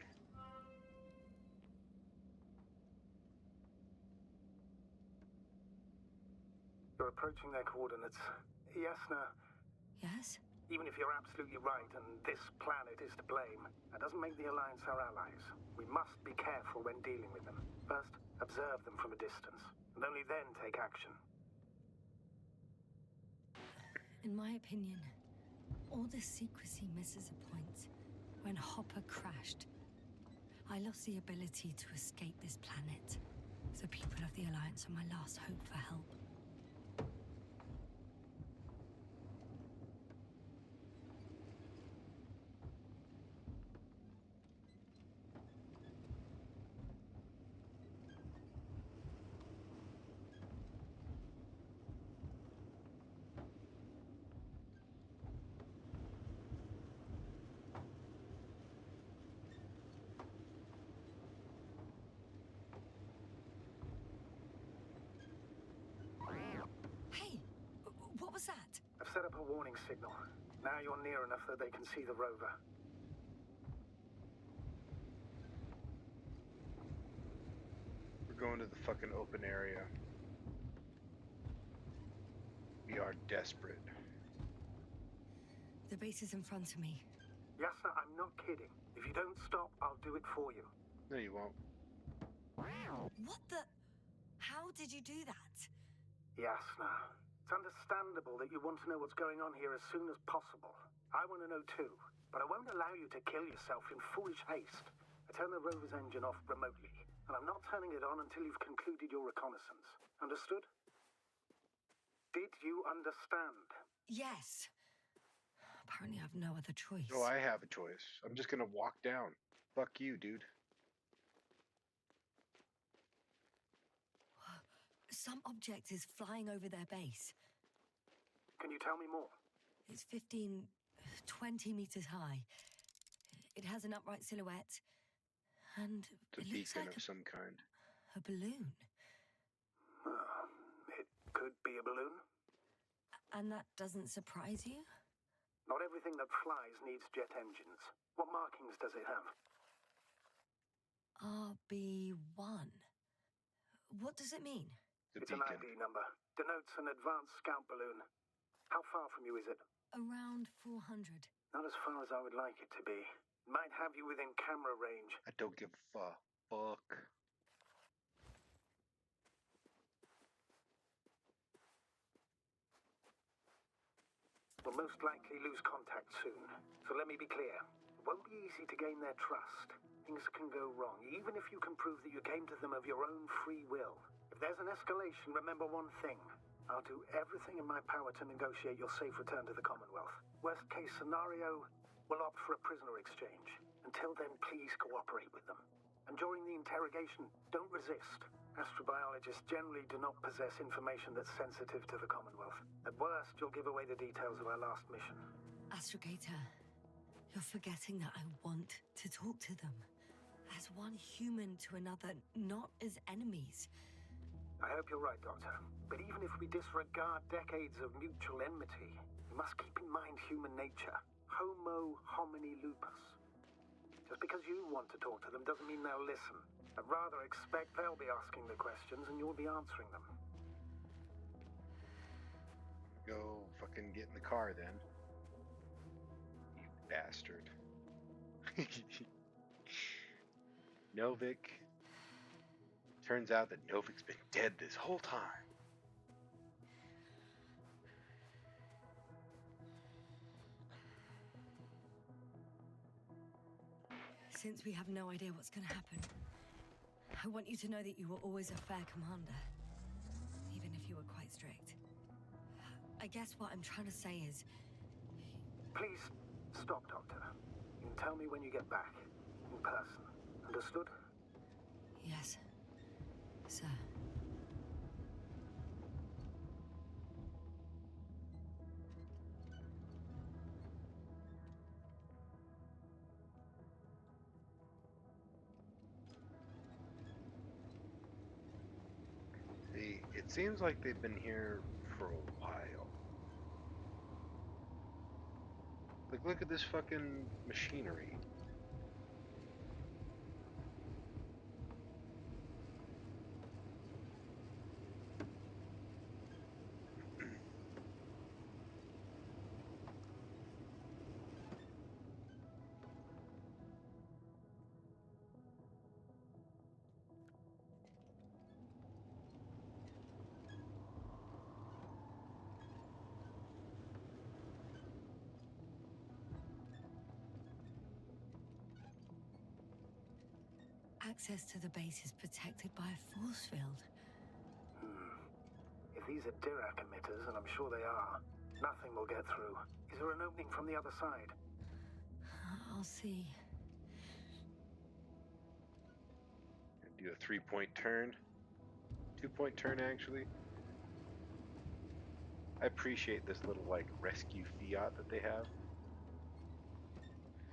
You're approaching their coordinates. Yasna, Yes? even if you're absolutely right and this planet is to blame, that doesn't make the Alliance our allies. We must be careful when dealing with them. First, observe them from a distance, and only then take action. In my opinion, all this secrecy misses a point. When Hopper crashed, I lost the ability to escape this planet. The people of the Alliance are my last hope for help. Hey! What was that? I've set up a warning signal. Now you're near enough that they can see the rover. We're going to the fucking open area. We are desperate. The base is in front of me. Yasna, I'm not kidding. If you don't stop, I'll do it for you. No, you won't. What the... How did you do that? Yasna, it's understandable that you want to know what's going on here as soon as possible. I want to know too, but I won't allow you to kill yourself in foolish haste. I turn the rover's engine off remotely, and I'm not turning it on until you've concluded your reconnaissance. Understood? Did you understand? Yes. Apparently I have no other choice. Oh, I have a choice. I'm just gonna walk down. Fuck you, dude. Some object is flying over their base. Can you tell me more? It's 15, 20 meters high. It has an upright silhouette. And It's a it looks beacon like of some kind. a balloon. It could be a balloon. And that doesn't surprise you? Not everything that flies needs jet engines. What markings does it have? RB1. What does it mean? It's The an beacon. ID number. Denotes an advanced scout balloon. How far from you is it? Around 400. Not as far as I would like it to be. Might have you within camera range. I don't give a fuck. Will most likely lose contact soon. So let me be clear. It won't be easy to gain their trust. Things can go wrong, even if you can prove that you came to them of your own free will. If there's an escalation, remember one thing. I'll do everything in my power to negotiate your safe return to the Commonwealth. Worst case scenario, we'll opt for a prisoner exchange. Until then, please cooperate with them. And during the interrogation, don't resist. Astrobiologists generally do not possess information that's sensitive to the Commonwealth. At worst, you'll give away the details of our last mission. Astrogator, you're forgetting that I want to talk to them. As one human to another, not as enemies. I hope you're right, Doctor. But even if we disregard decades of mutual enmity, we must keep in mind human nature. Homo homini lupus. Just because you want to talk to them doesn't mean they'll listen. I'd rather expect they'll be asking the questions and you'll be answering them. Go fucking get in the car then. You bastard. Novik. Turns out that Novik's been dead this whole time. Since we have no idea what's gonna happen, I want you to know that you were always a fair commander, even if you were quite strict. I guess what I'm trying to say is, Please, stop, Doctor. You can tell me when you get back. In person. Understood? yes, sir. It seems like they've been here for a while. Like, look at this fucking machinery. Access to the base is protected by a force field. If these are Dirac emitters, and I'm sure they are, nothing will get through. Is there an opening from the other side? I'll see. Do a 3-point turn. 2-point turn, actually. I appreciate this little, like, rescue Fiat that they have.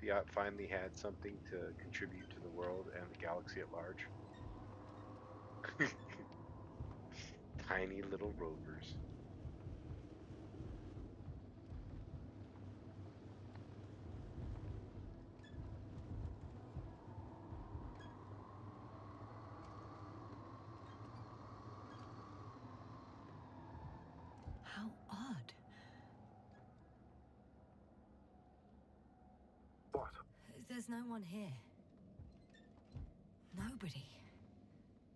Fiat finally had something to contribute to the world and the galaxy at large. Tiny little rovers. How odd. What? There's no one here. Nobody.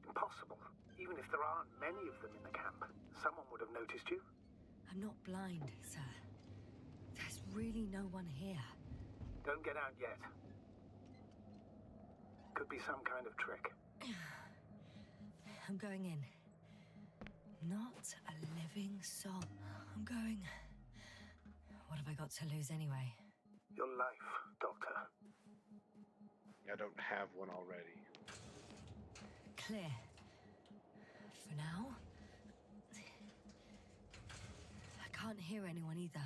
Impossible. Even if there aren't many of them in the camp, someone would have noticed you. I'm not blind, sir. There's really no one here. Don't get out yet. Could be some kind of trick. I'm going in. Not a living soul. I'm going. What have I got to lose anyway? Your life, Doctor. I don't have one already. Clear. For now. I can't hear anyone either.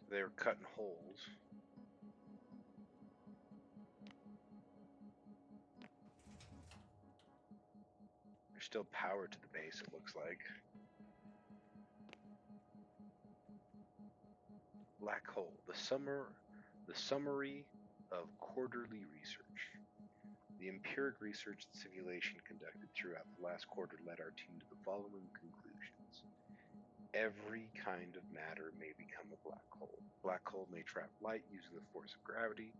They were cutting holes. There's still power to the base, it looks like. Black hole. The summary of quarterly research. The empiric research and simulation conducted throughout the last quarter led our team to the following conclusions. Every kind of matter may become a black hole. Black hole may trap light using the force of gravity.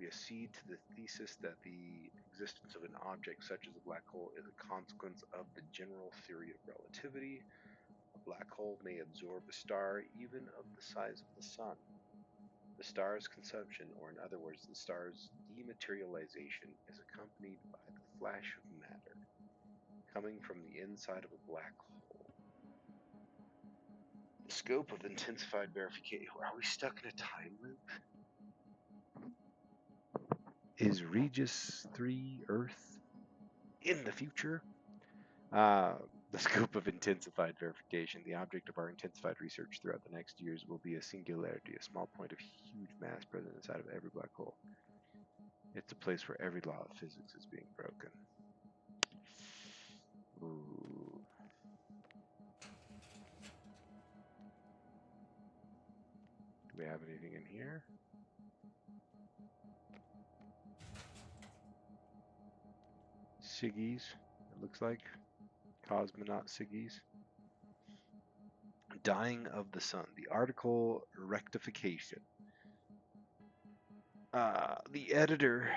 We accede to the thesis that the existence of an object such as a black hole is a consequence of the general theory of relativity. A black hole may absorb a star even of the size of the sun. The star's consumption, or in other words, the star's dematerialization, is accompanied by the flash of matter coming from the inside of a black hole. The scope of intensified verification. Are we stuck in a time loop? Is Regis 3 Earth in the future? The scope of intensified verification. The object of our intensified research throughout the next years will be a singularity, a small point of huge mass present inside of every black hole. It's a place where every law of physics is being broken. Ooh. Do we have anything in here? Siggies, it looks like. Cosmonaut Siggies. Dying of the Sun. The article rectification. The editor,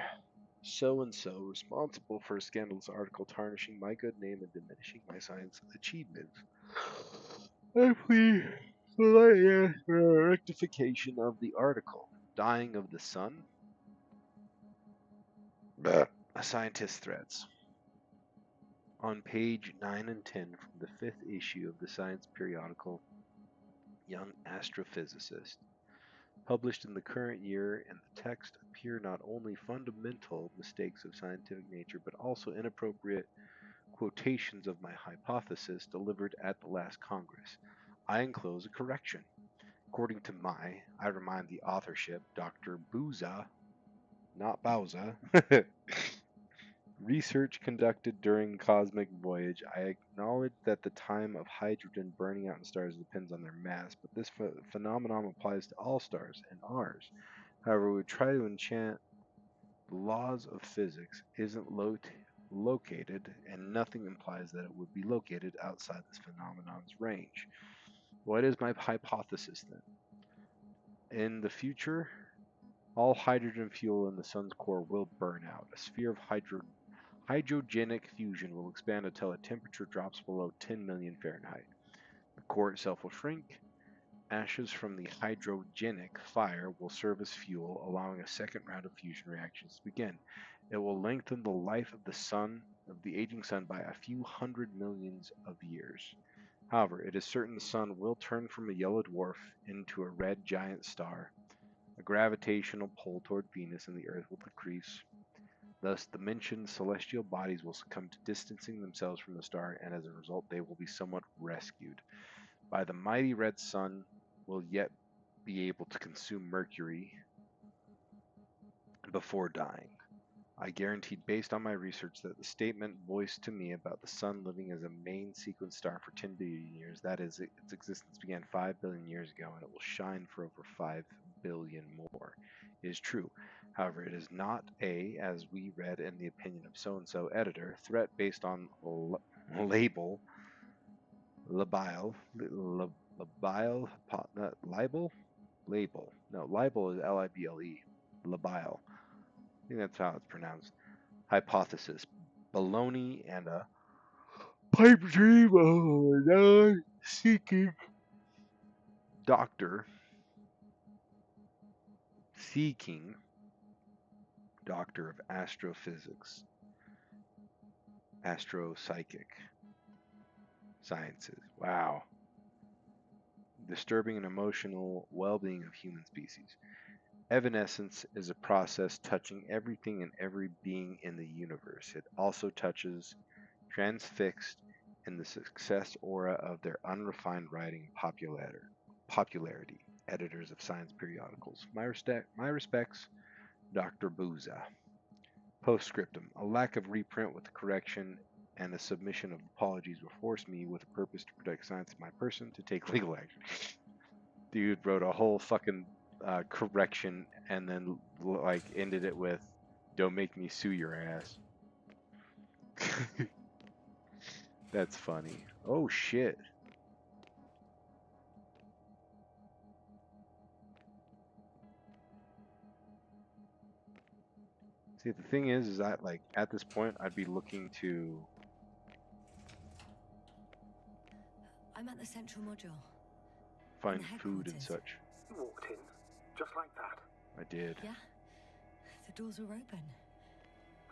so and so, responsible for a scandalous article tarnishing my good name and diminishing my science achievements. I plead for a rectification of the article. Dying of the Sun. A scientist's threats. On page 9 and 10 from the 5th issue of the science periodical Young Astrophysicist, published in the current year, in the text appear not only fundamental mistakes of scientific nature, but also inappropriate quotations of my hypothesis delivered at the last Congress. I enclose a correction. According to I remind the authorship, Dr. Booza, not Bauza, research conducted during cosmic voyage. I acknowledge that the time of hydrogen burning out in stars depends on their mass, but this phenomenon applies to all stars and ours. However, we try to enchant the laws of physics isn't located, and nothing implies that it would be located outside this phenomenon's range. What is my hypothesis then? In the future, all hydrogen fuel in the sun's core will burn out. A sphere of hydrogenic fusion will expand until a temperature drops below 10 million Fahrenheit. The core itself will shrink. Ashes from the hydrogenic fire will serve as fuel, allowing a second round of fusion reactions to begin. It will lengthen the life of the sun, of the aging sun, by a few hundred millions of years. However, it is certain the sun will turn from a yellow dwarf into a red giant star. A gravitational pull toward Venus and the Earth will decrease. Thus, the mentioned celestial bodies will succumb to distancing themselves from the star, and as a result, they will be somewhat rescued. By the mighty red sun will yet be able to consume Mercury before dying. I guaranteed, based on my research, that the statement voiced to me about the sun living as a main sequence star for 10 billion years, that is, its existence began 5 billion years ago, and it will shine for over 5 billion more, is true. However, it is not as we read in the opinion of so-and-so editor, threat based on label, labile, label. No, libel is L-I-B-L-E, labile. I think that's how it's pronounced. Hypothesis, baloney, and a pipe dream of a non-seeking doctor, seeking doctor of astrophysics, astropsychic sciences. Wow. Disturbing and emotional well-being of human species. Evanescence is a process touching everything and every being in the universe. It also touches transfixed in the success aura of their unrefined writing and popularity. Editors of science periodicals. My respects, Dr. Booza. Postscriptum. A lack of reprint with a correction and a submission of apologies will force me, with a purpose to protect science of my person, to take legal action. Dude wrote a whole fucking correction and then like ended it with, "Don't make me sue your ass." That's funny. Oh shit. See, the thing is that like at this point, I'd be looking to. I'm at the central module. In Find the food and headquarters. such. You walked in, Just like that. I did. Yeah, the doors were open.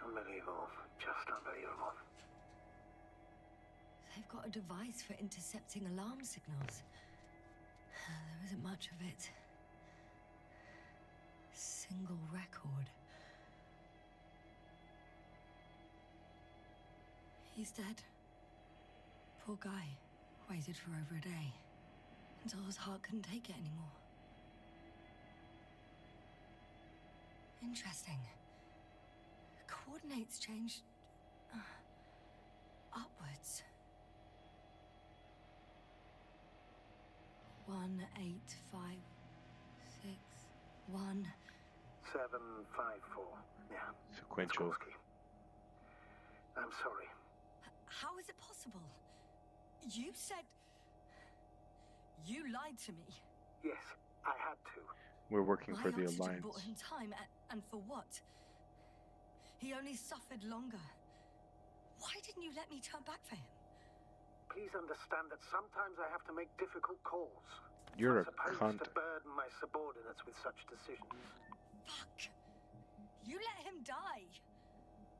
Unbelievable. Just unbelievable. They've got a device for intercepting alarm signals. There isn't much of it. Single record. He's dead. Poor guy. Waited for over a day. Until his heart couldn't take it anymore. Interesting. Coordinates changed... upwards. 1, 8, 5, 6, 1. 7, 5, 4. Yeah. Sequential. Skorsky. I'm sorry. How is it possible? You said... You lied to me. Yes, I had to. We're working My for the oxygen Alliance. bought him time, and for what? He only suffered longer. Why didn't you let me turn back for him? Please understand that sometimes I have to make difficult calls. You're a I'm supposed cunt. to burden my subordinates with such decisions. Fuck! You let him die!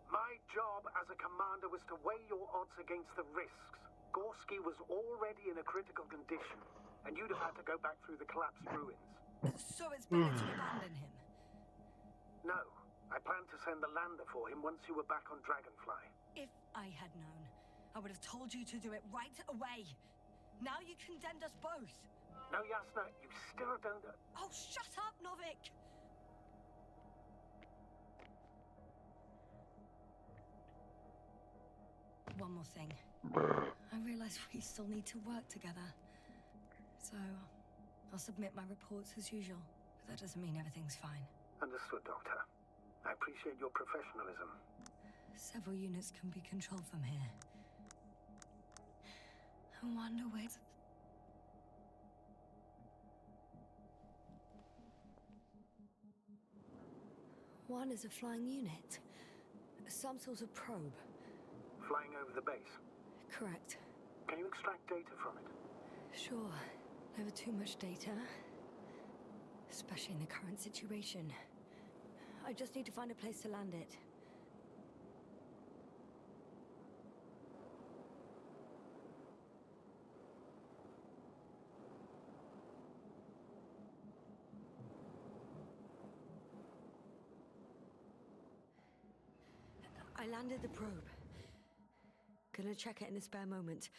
My job as a commander was to weigh your odds against the risks. Gorski was already in a critical condition, and you'd have had to go back through the collapsed ruins. So it's better to abandon him. No, I planned to send the lander for him once you were back on Dragonfly. If I had known, I would have told you to do it right away. Now you condemned us both. No, Yasna, you still don't... Oh, shut up, Novik! One more thing. I realize we still need to work together. So, I'll submit my reports as usual. But that doesn't mean everything's fine. Understood, Doctor. I appreciate your professionalism. Several units can be controlled from here. I wonder where... One is a flying unit. Some sort of probe. Flying over the base. Correct. Can you extract data from it? Sure. Never too much data. Especially in the current situation. I just need to find a place to land it. I landed the probe. Gonna check it in a spare moment.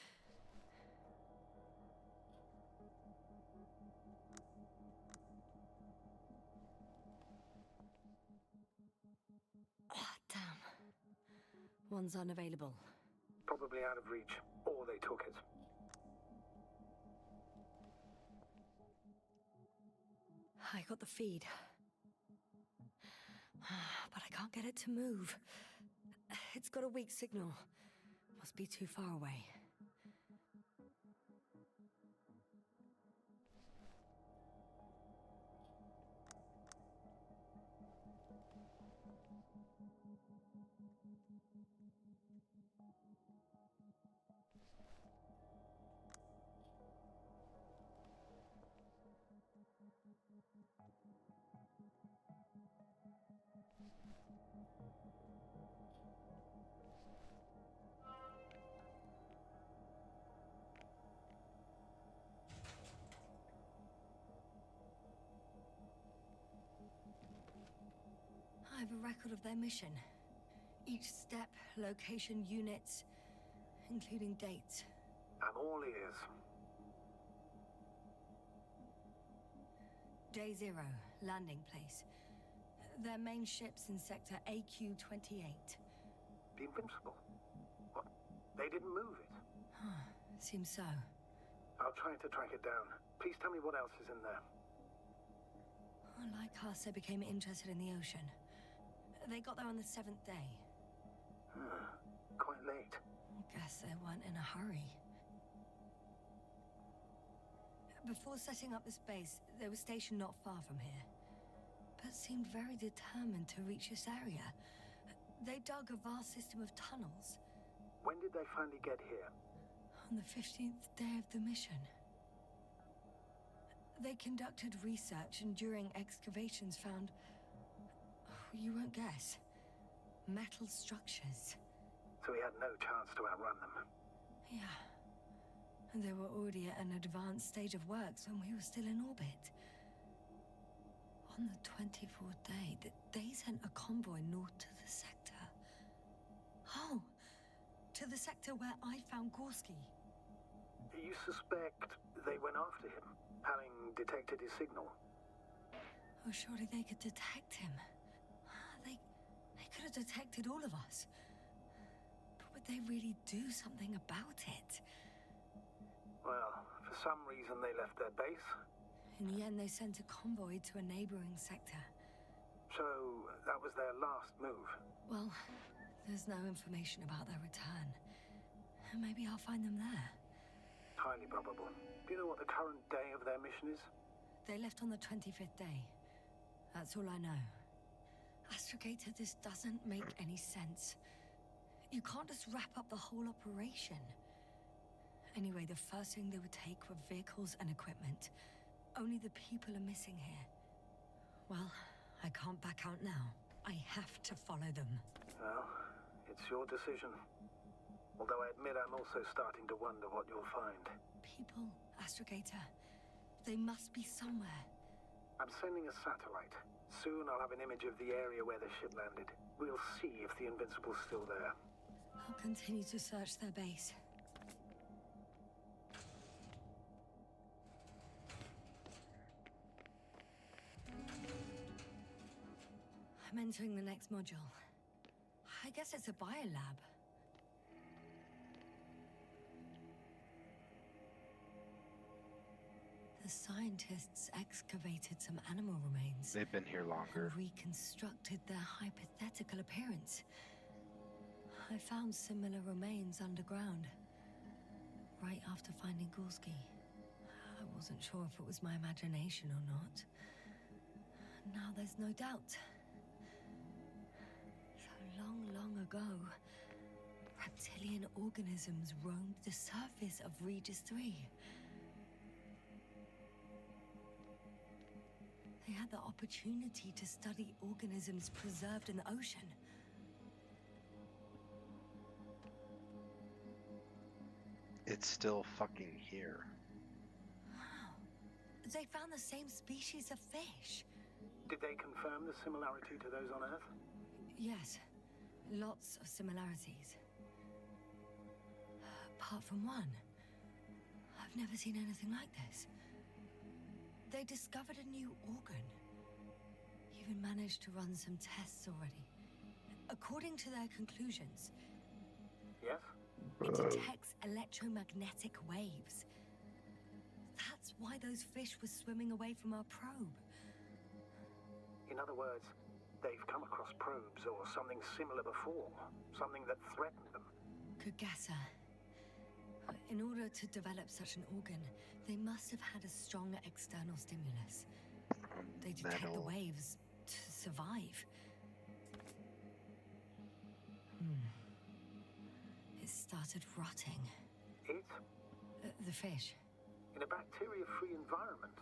Ah, damn. One's unavailable. Probably out of reach, or they took it. I got the feed. But I can't get it to move. It's got a weak signal. Must be too far away. I have a record of their mission. Each step, location, units, including dates. I'm all ears. Day 0, landing place. Their main ship's in sector AQ-28. The Invincible? What? They didn't move it? Seems so. I'll try to track it down. Please tell me what else is in there. Like us, they became interested in the ocean. They got there on the 7th day. Quite late. Guess they weren't in a hurry. Before setting up this base, they were stationed not far from here. But seemed very determined to reach this area. They dug a vast system of tunnels. When did they finally get here? On the 15th day of the mission. They conducted research and during excavations found, you won't guess, metal structures. So we had no chance to outrun them. Yeah. And they were already at an advanced stage of works when we were still in orbit. On the 24th day, they sent a convoy north to the sector. Oh, to the sector where I found Gorski. You suspect they went after him, having detected his signal? Oh, surely they could detect him. They could have detected all of us. But would they really do something about it? Well, for some reason they left their base. In the end, they sent a convoy to a neighboring sector. So that was their last move. Well, there's no information about their return. Maybe I'll find them there. Highly probable. Do you know what the current day of their mission is? They left on the 25th day. That's all I know. Astrogator, this doesn't make any sense. You can't just wrap up the whole operation. Anyway, the first thing they would take were vehicles and equipment. Only the people are missing here. Well, I can't back out now. I have to follow them. Well, it's your decision. Although I admit I'm also starting to wonder what you'll find. People, Astrogator. They must be somewhere. I'm sending a satellite. Soon I'll have an image of the area where the ship landed. We'll see if the Invincible's still there. I'll continue to search their base. I'm entering the next module. I guess it's a biolab. The scientists excavated some animal remains They've been here longer. and reconstructed their hypothetical appearance. I found similar remains underground, right after finding Gorski. I wasn't sure if it was my imagination or not. Now there's no doubt. So long ago, reptilian organisms roamed the surface of Regis 3. They had the opportunity to study organisms preserved in the ocean. It's still fucking here. Wow. They found the same species of fish. Did they confirm the similarity to those on Earth? Yes, lots of similarities. Apart from one. I've never seen anything like this. They discovered a new organ. Even managed to run some tests already. According to their conclusions, Yes? it detects electromagnetic waves. That's why those fish were swimming away from our probe. In other words, they've come across probes or something similar before. Something that threatened them. Good guesser. In order to develop such an organ, they must have had a strong external stimulus. They detect the Metal. waves to survive. It started rotting. It? The fish. In a bacteria-free environment?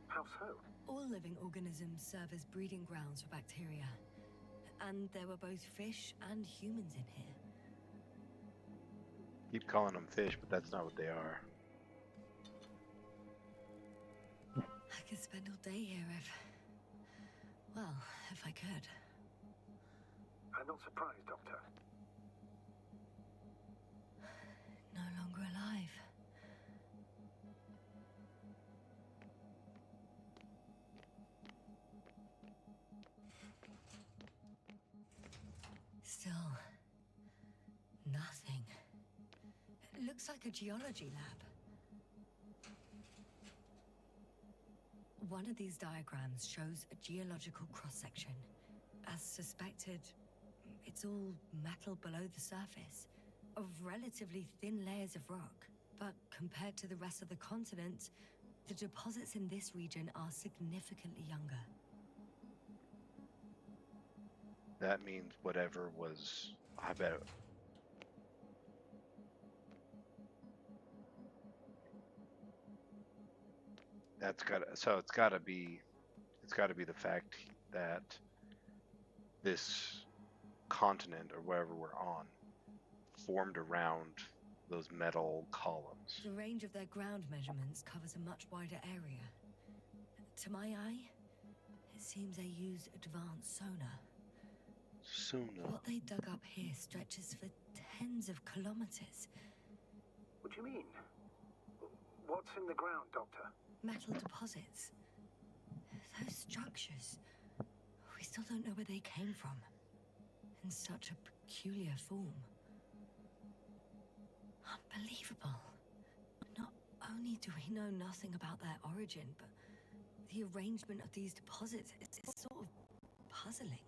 How so? All living organisms serve as breeding grounds for bacteria. And there were both fish and humans in here. Keep calling them fish, but that's not what they are. I could spend all day here if I could. I'm not surprised, Doctor. No longer alive. Still, nothing. It looks like a geology lab. One of these diagrams shows a geological cross-section. As suspected, it's all metal below the surface, of relatively thin layers of rock. But compared to the rest of the continent, the deposits in this region are significantly younger. That means whatever was. I bet. That's got so it's got to be the fact that this continent or wherever we're on formed around those metal columns. The range of their ground measurements covers a much wider area. To my eye, it seems they use advanced sonar. Sooner. What they dug up here stretches for tens of kilometers. What do you mean? What's in the ground, Doctor? Metal deposits. Those structures. We still don't know where they came from. In such a peculiar form. Unbelievable. Not only do we know nothing about their origin, but the arrangement of these deposits is sort of puzzling.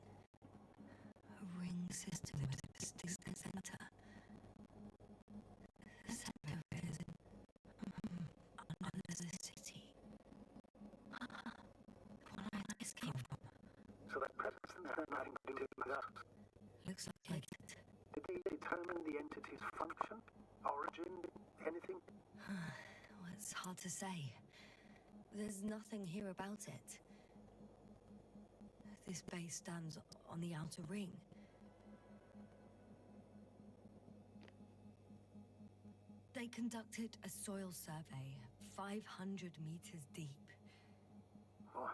A ring system with a distinct center. The center of it is under the city. What I this came from. So that presence has nothing to do with us. Looks like it. Did they determine the entity's function? Origin? Anything? Well, it's hard to say. There's nothing here about it. This base stands on the outer ring. They conducted a soil survey 500 meters deep. Oh,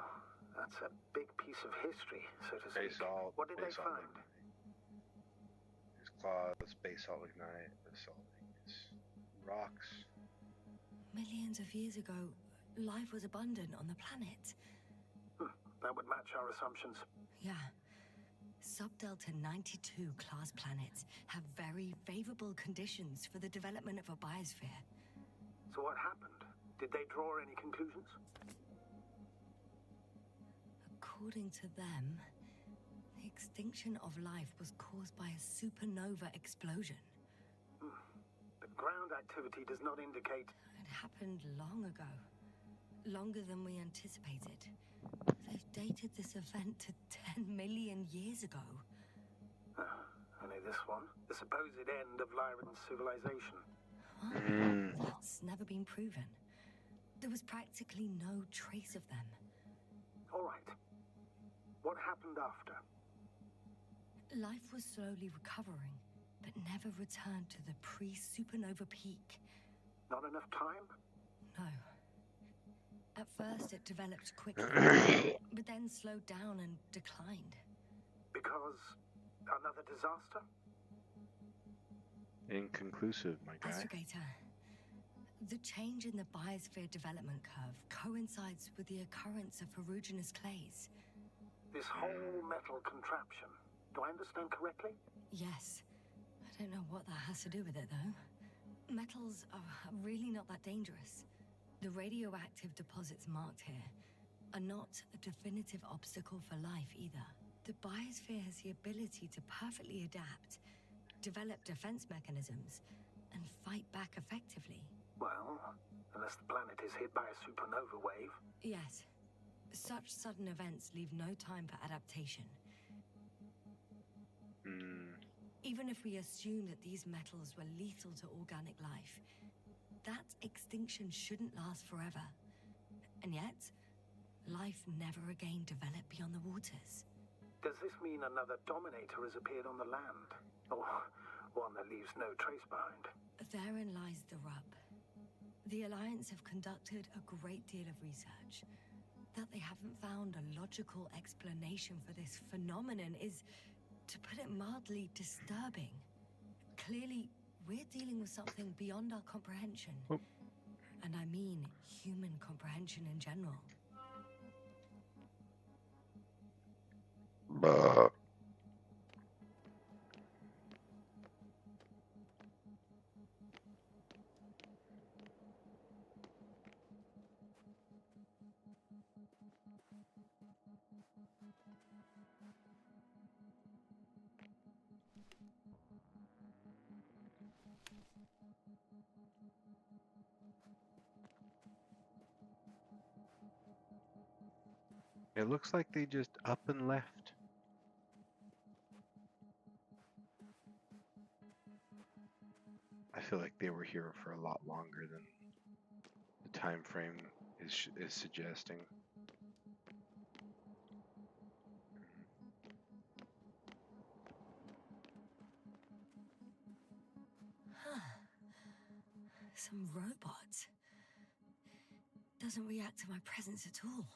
that's a big piece of history, so to speak. Basalt. What did they basalt find? lignite. There's claws, basalt lignite, basalt igneous rocks. Millions of years ago, life was abundant on the planet. That would match our assumptions. Yeah. Subdelta 92 class planets have very favorable conditions for the development of a biosphere. So what happened? Did they draw any conclusions? According to them, the extinction of life was caused by a supernova explosion. The ground activity does not indicate... It happened long ago. Longer than we anticipated. They've dated this event to 10 million years ago. Only this one? The supposed end of Lyran's civilization. Well, that's never been proven. There was practically no trace of them. All right. What happened after? Life was slowly recovering, but never returned to the pre-supernova peak. Not enough time? No. At first, it developed quickly, but then slowed down and declined. Because another disaster? Inconclusive, my guy. Astrogator, the change in the biosphere development curve coincides with the occurrence of ferruginous clays. This whole metal contraption. Do I understand correctly? Yes. I don't know what that has to do with it, though. Metals are really not that dangerous. The radioactive deposits marked here are not a definitive obstacle for life either. The biosphere has the ability to perfectly adapt, develop defense mechanisms, and fight back effectively. Well, unless the planet is hit by a supernova wave. Yes. Such sudden events leave no time for adaptation. Even if we assume that these metals were lethal to organic life, that extinction shouldn't last forever. And yet, life never again developed beyond the waters. Does this mean another Dominator has appeared on the land? Or one that leaves no trace behind? Therein lies the rub. The Alliance have conducted a great deal of research. That they haven't found a logical explanation for this phenomenon is, to put it mildly, disturbing. Clearly, we're dealing with something beyond our comprehension. Oh. And I mean human comprehension in general. It looks like they just up and left. I feel like they were here for a lot longer than the time frame is suggesting. Huh. Some robot. Doesn't react to my presence at all.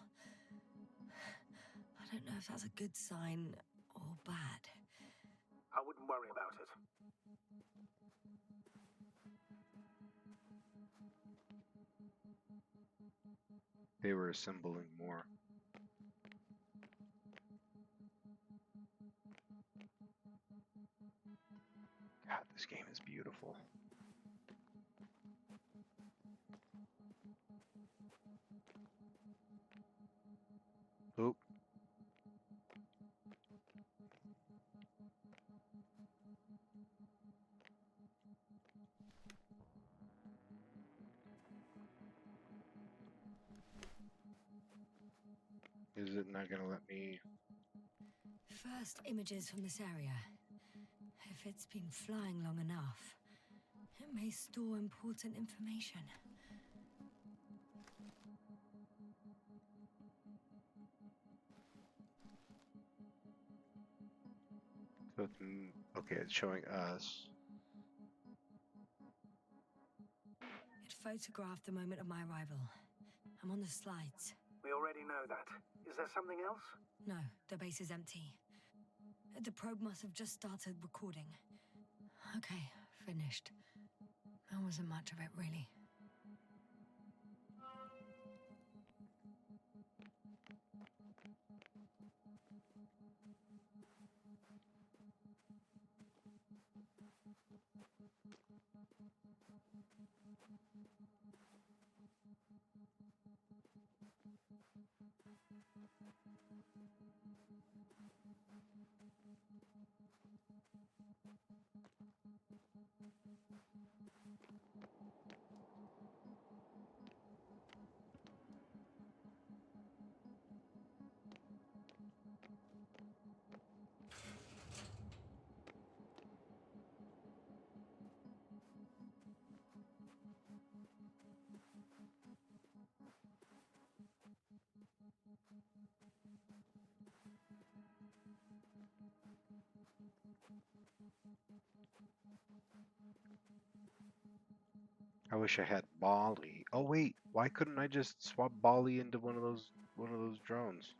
I don't know if that's a good sign or bad. I wouldn't worry about it. They were assembling more. God, this game is beautiful. Oop. Is it not gonna let me? First images from this area. If it's been flying long enough, it may store important information. So it's okay. It's showing us. It photographed the moment of my arrival. I'm on the slides. We already know that. Is there something else? No, the base is empty. The probe must have just started recording. Okay, finished. There wasn't much of it, really. I wish I had Bali. Oh wait, why couldn't I just swap Bali into one of those drones?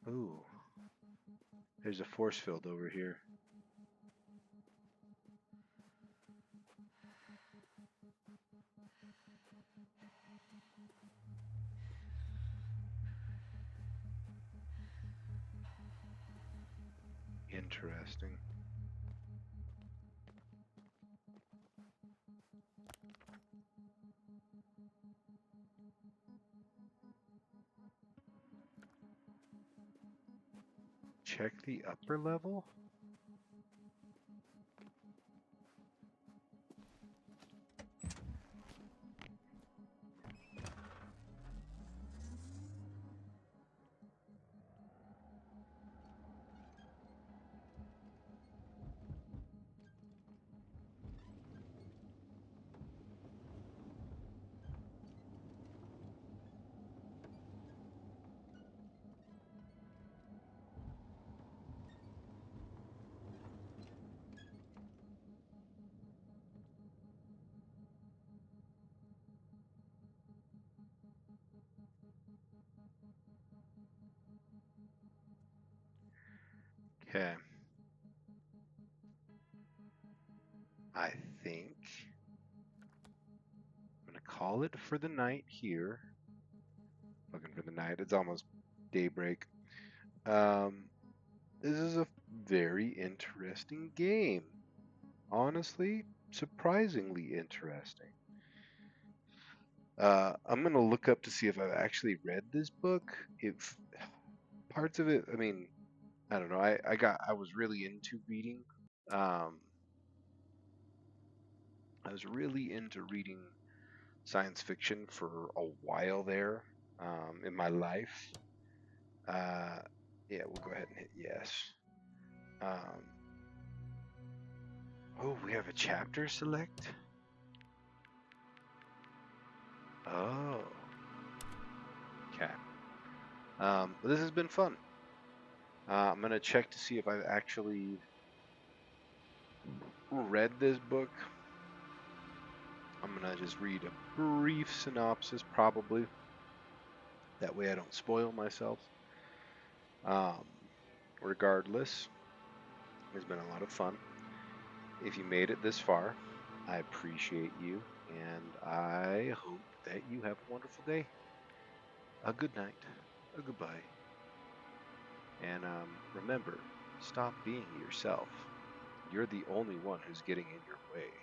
Ooh, there's a force field over here. Interesting. Check the upper level? Okay. I think I'm gonna call it for the night here. Looking for the night. It's almost daybreak. Um, this is a very interesting game. Honestly, surprisingly interesting. I'm gonna look up to see if I've actually read this book. If parts of it, I mean, I don't know. I was really into reading. Um, I was really into reading science fiction for a while there in my life. Yeah, we'll go ahead and hit yes. Um, oh, we have a chapter select. But this has been fun. I'm gonna check to see if I've actually read this book. I'm gonna just read a brief synopsis, probably. That way I don't spoil myself. Um, Regardless, it's been a lot of fun. If you made it this far, I appreciate you, and I hope that you have a wonderful day, a good night, a goodbye, and remember, stop being yourself. You're the only one who's getting in your way.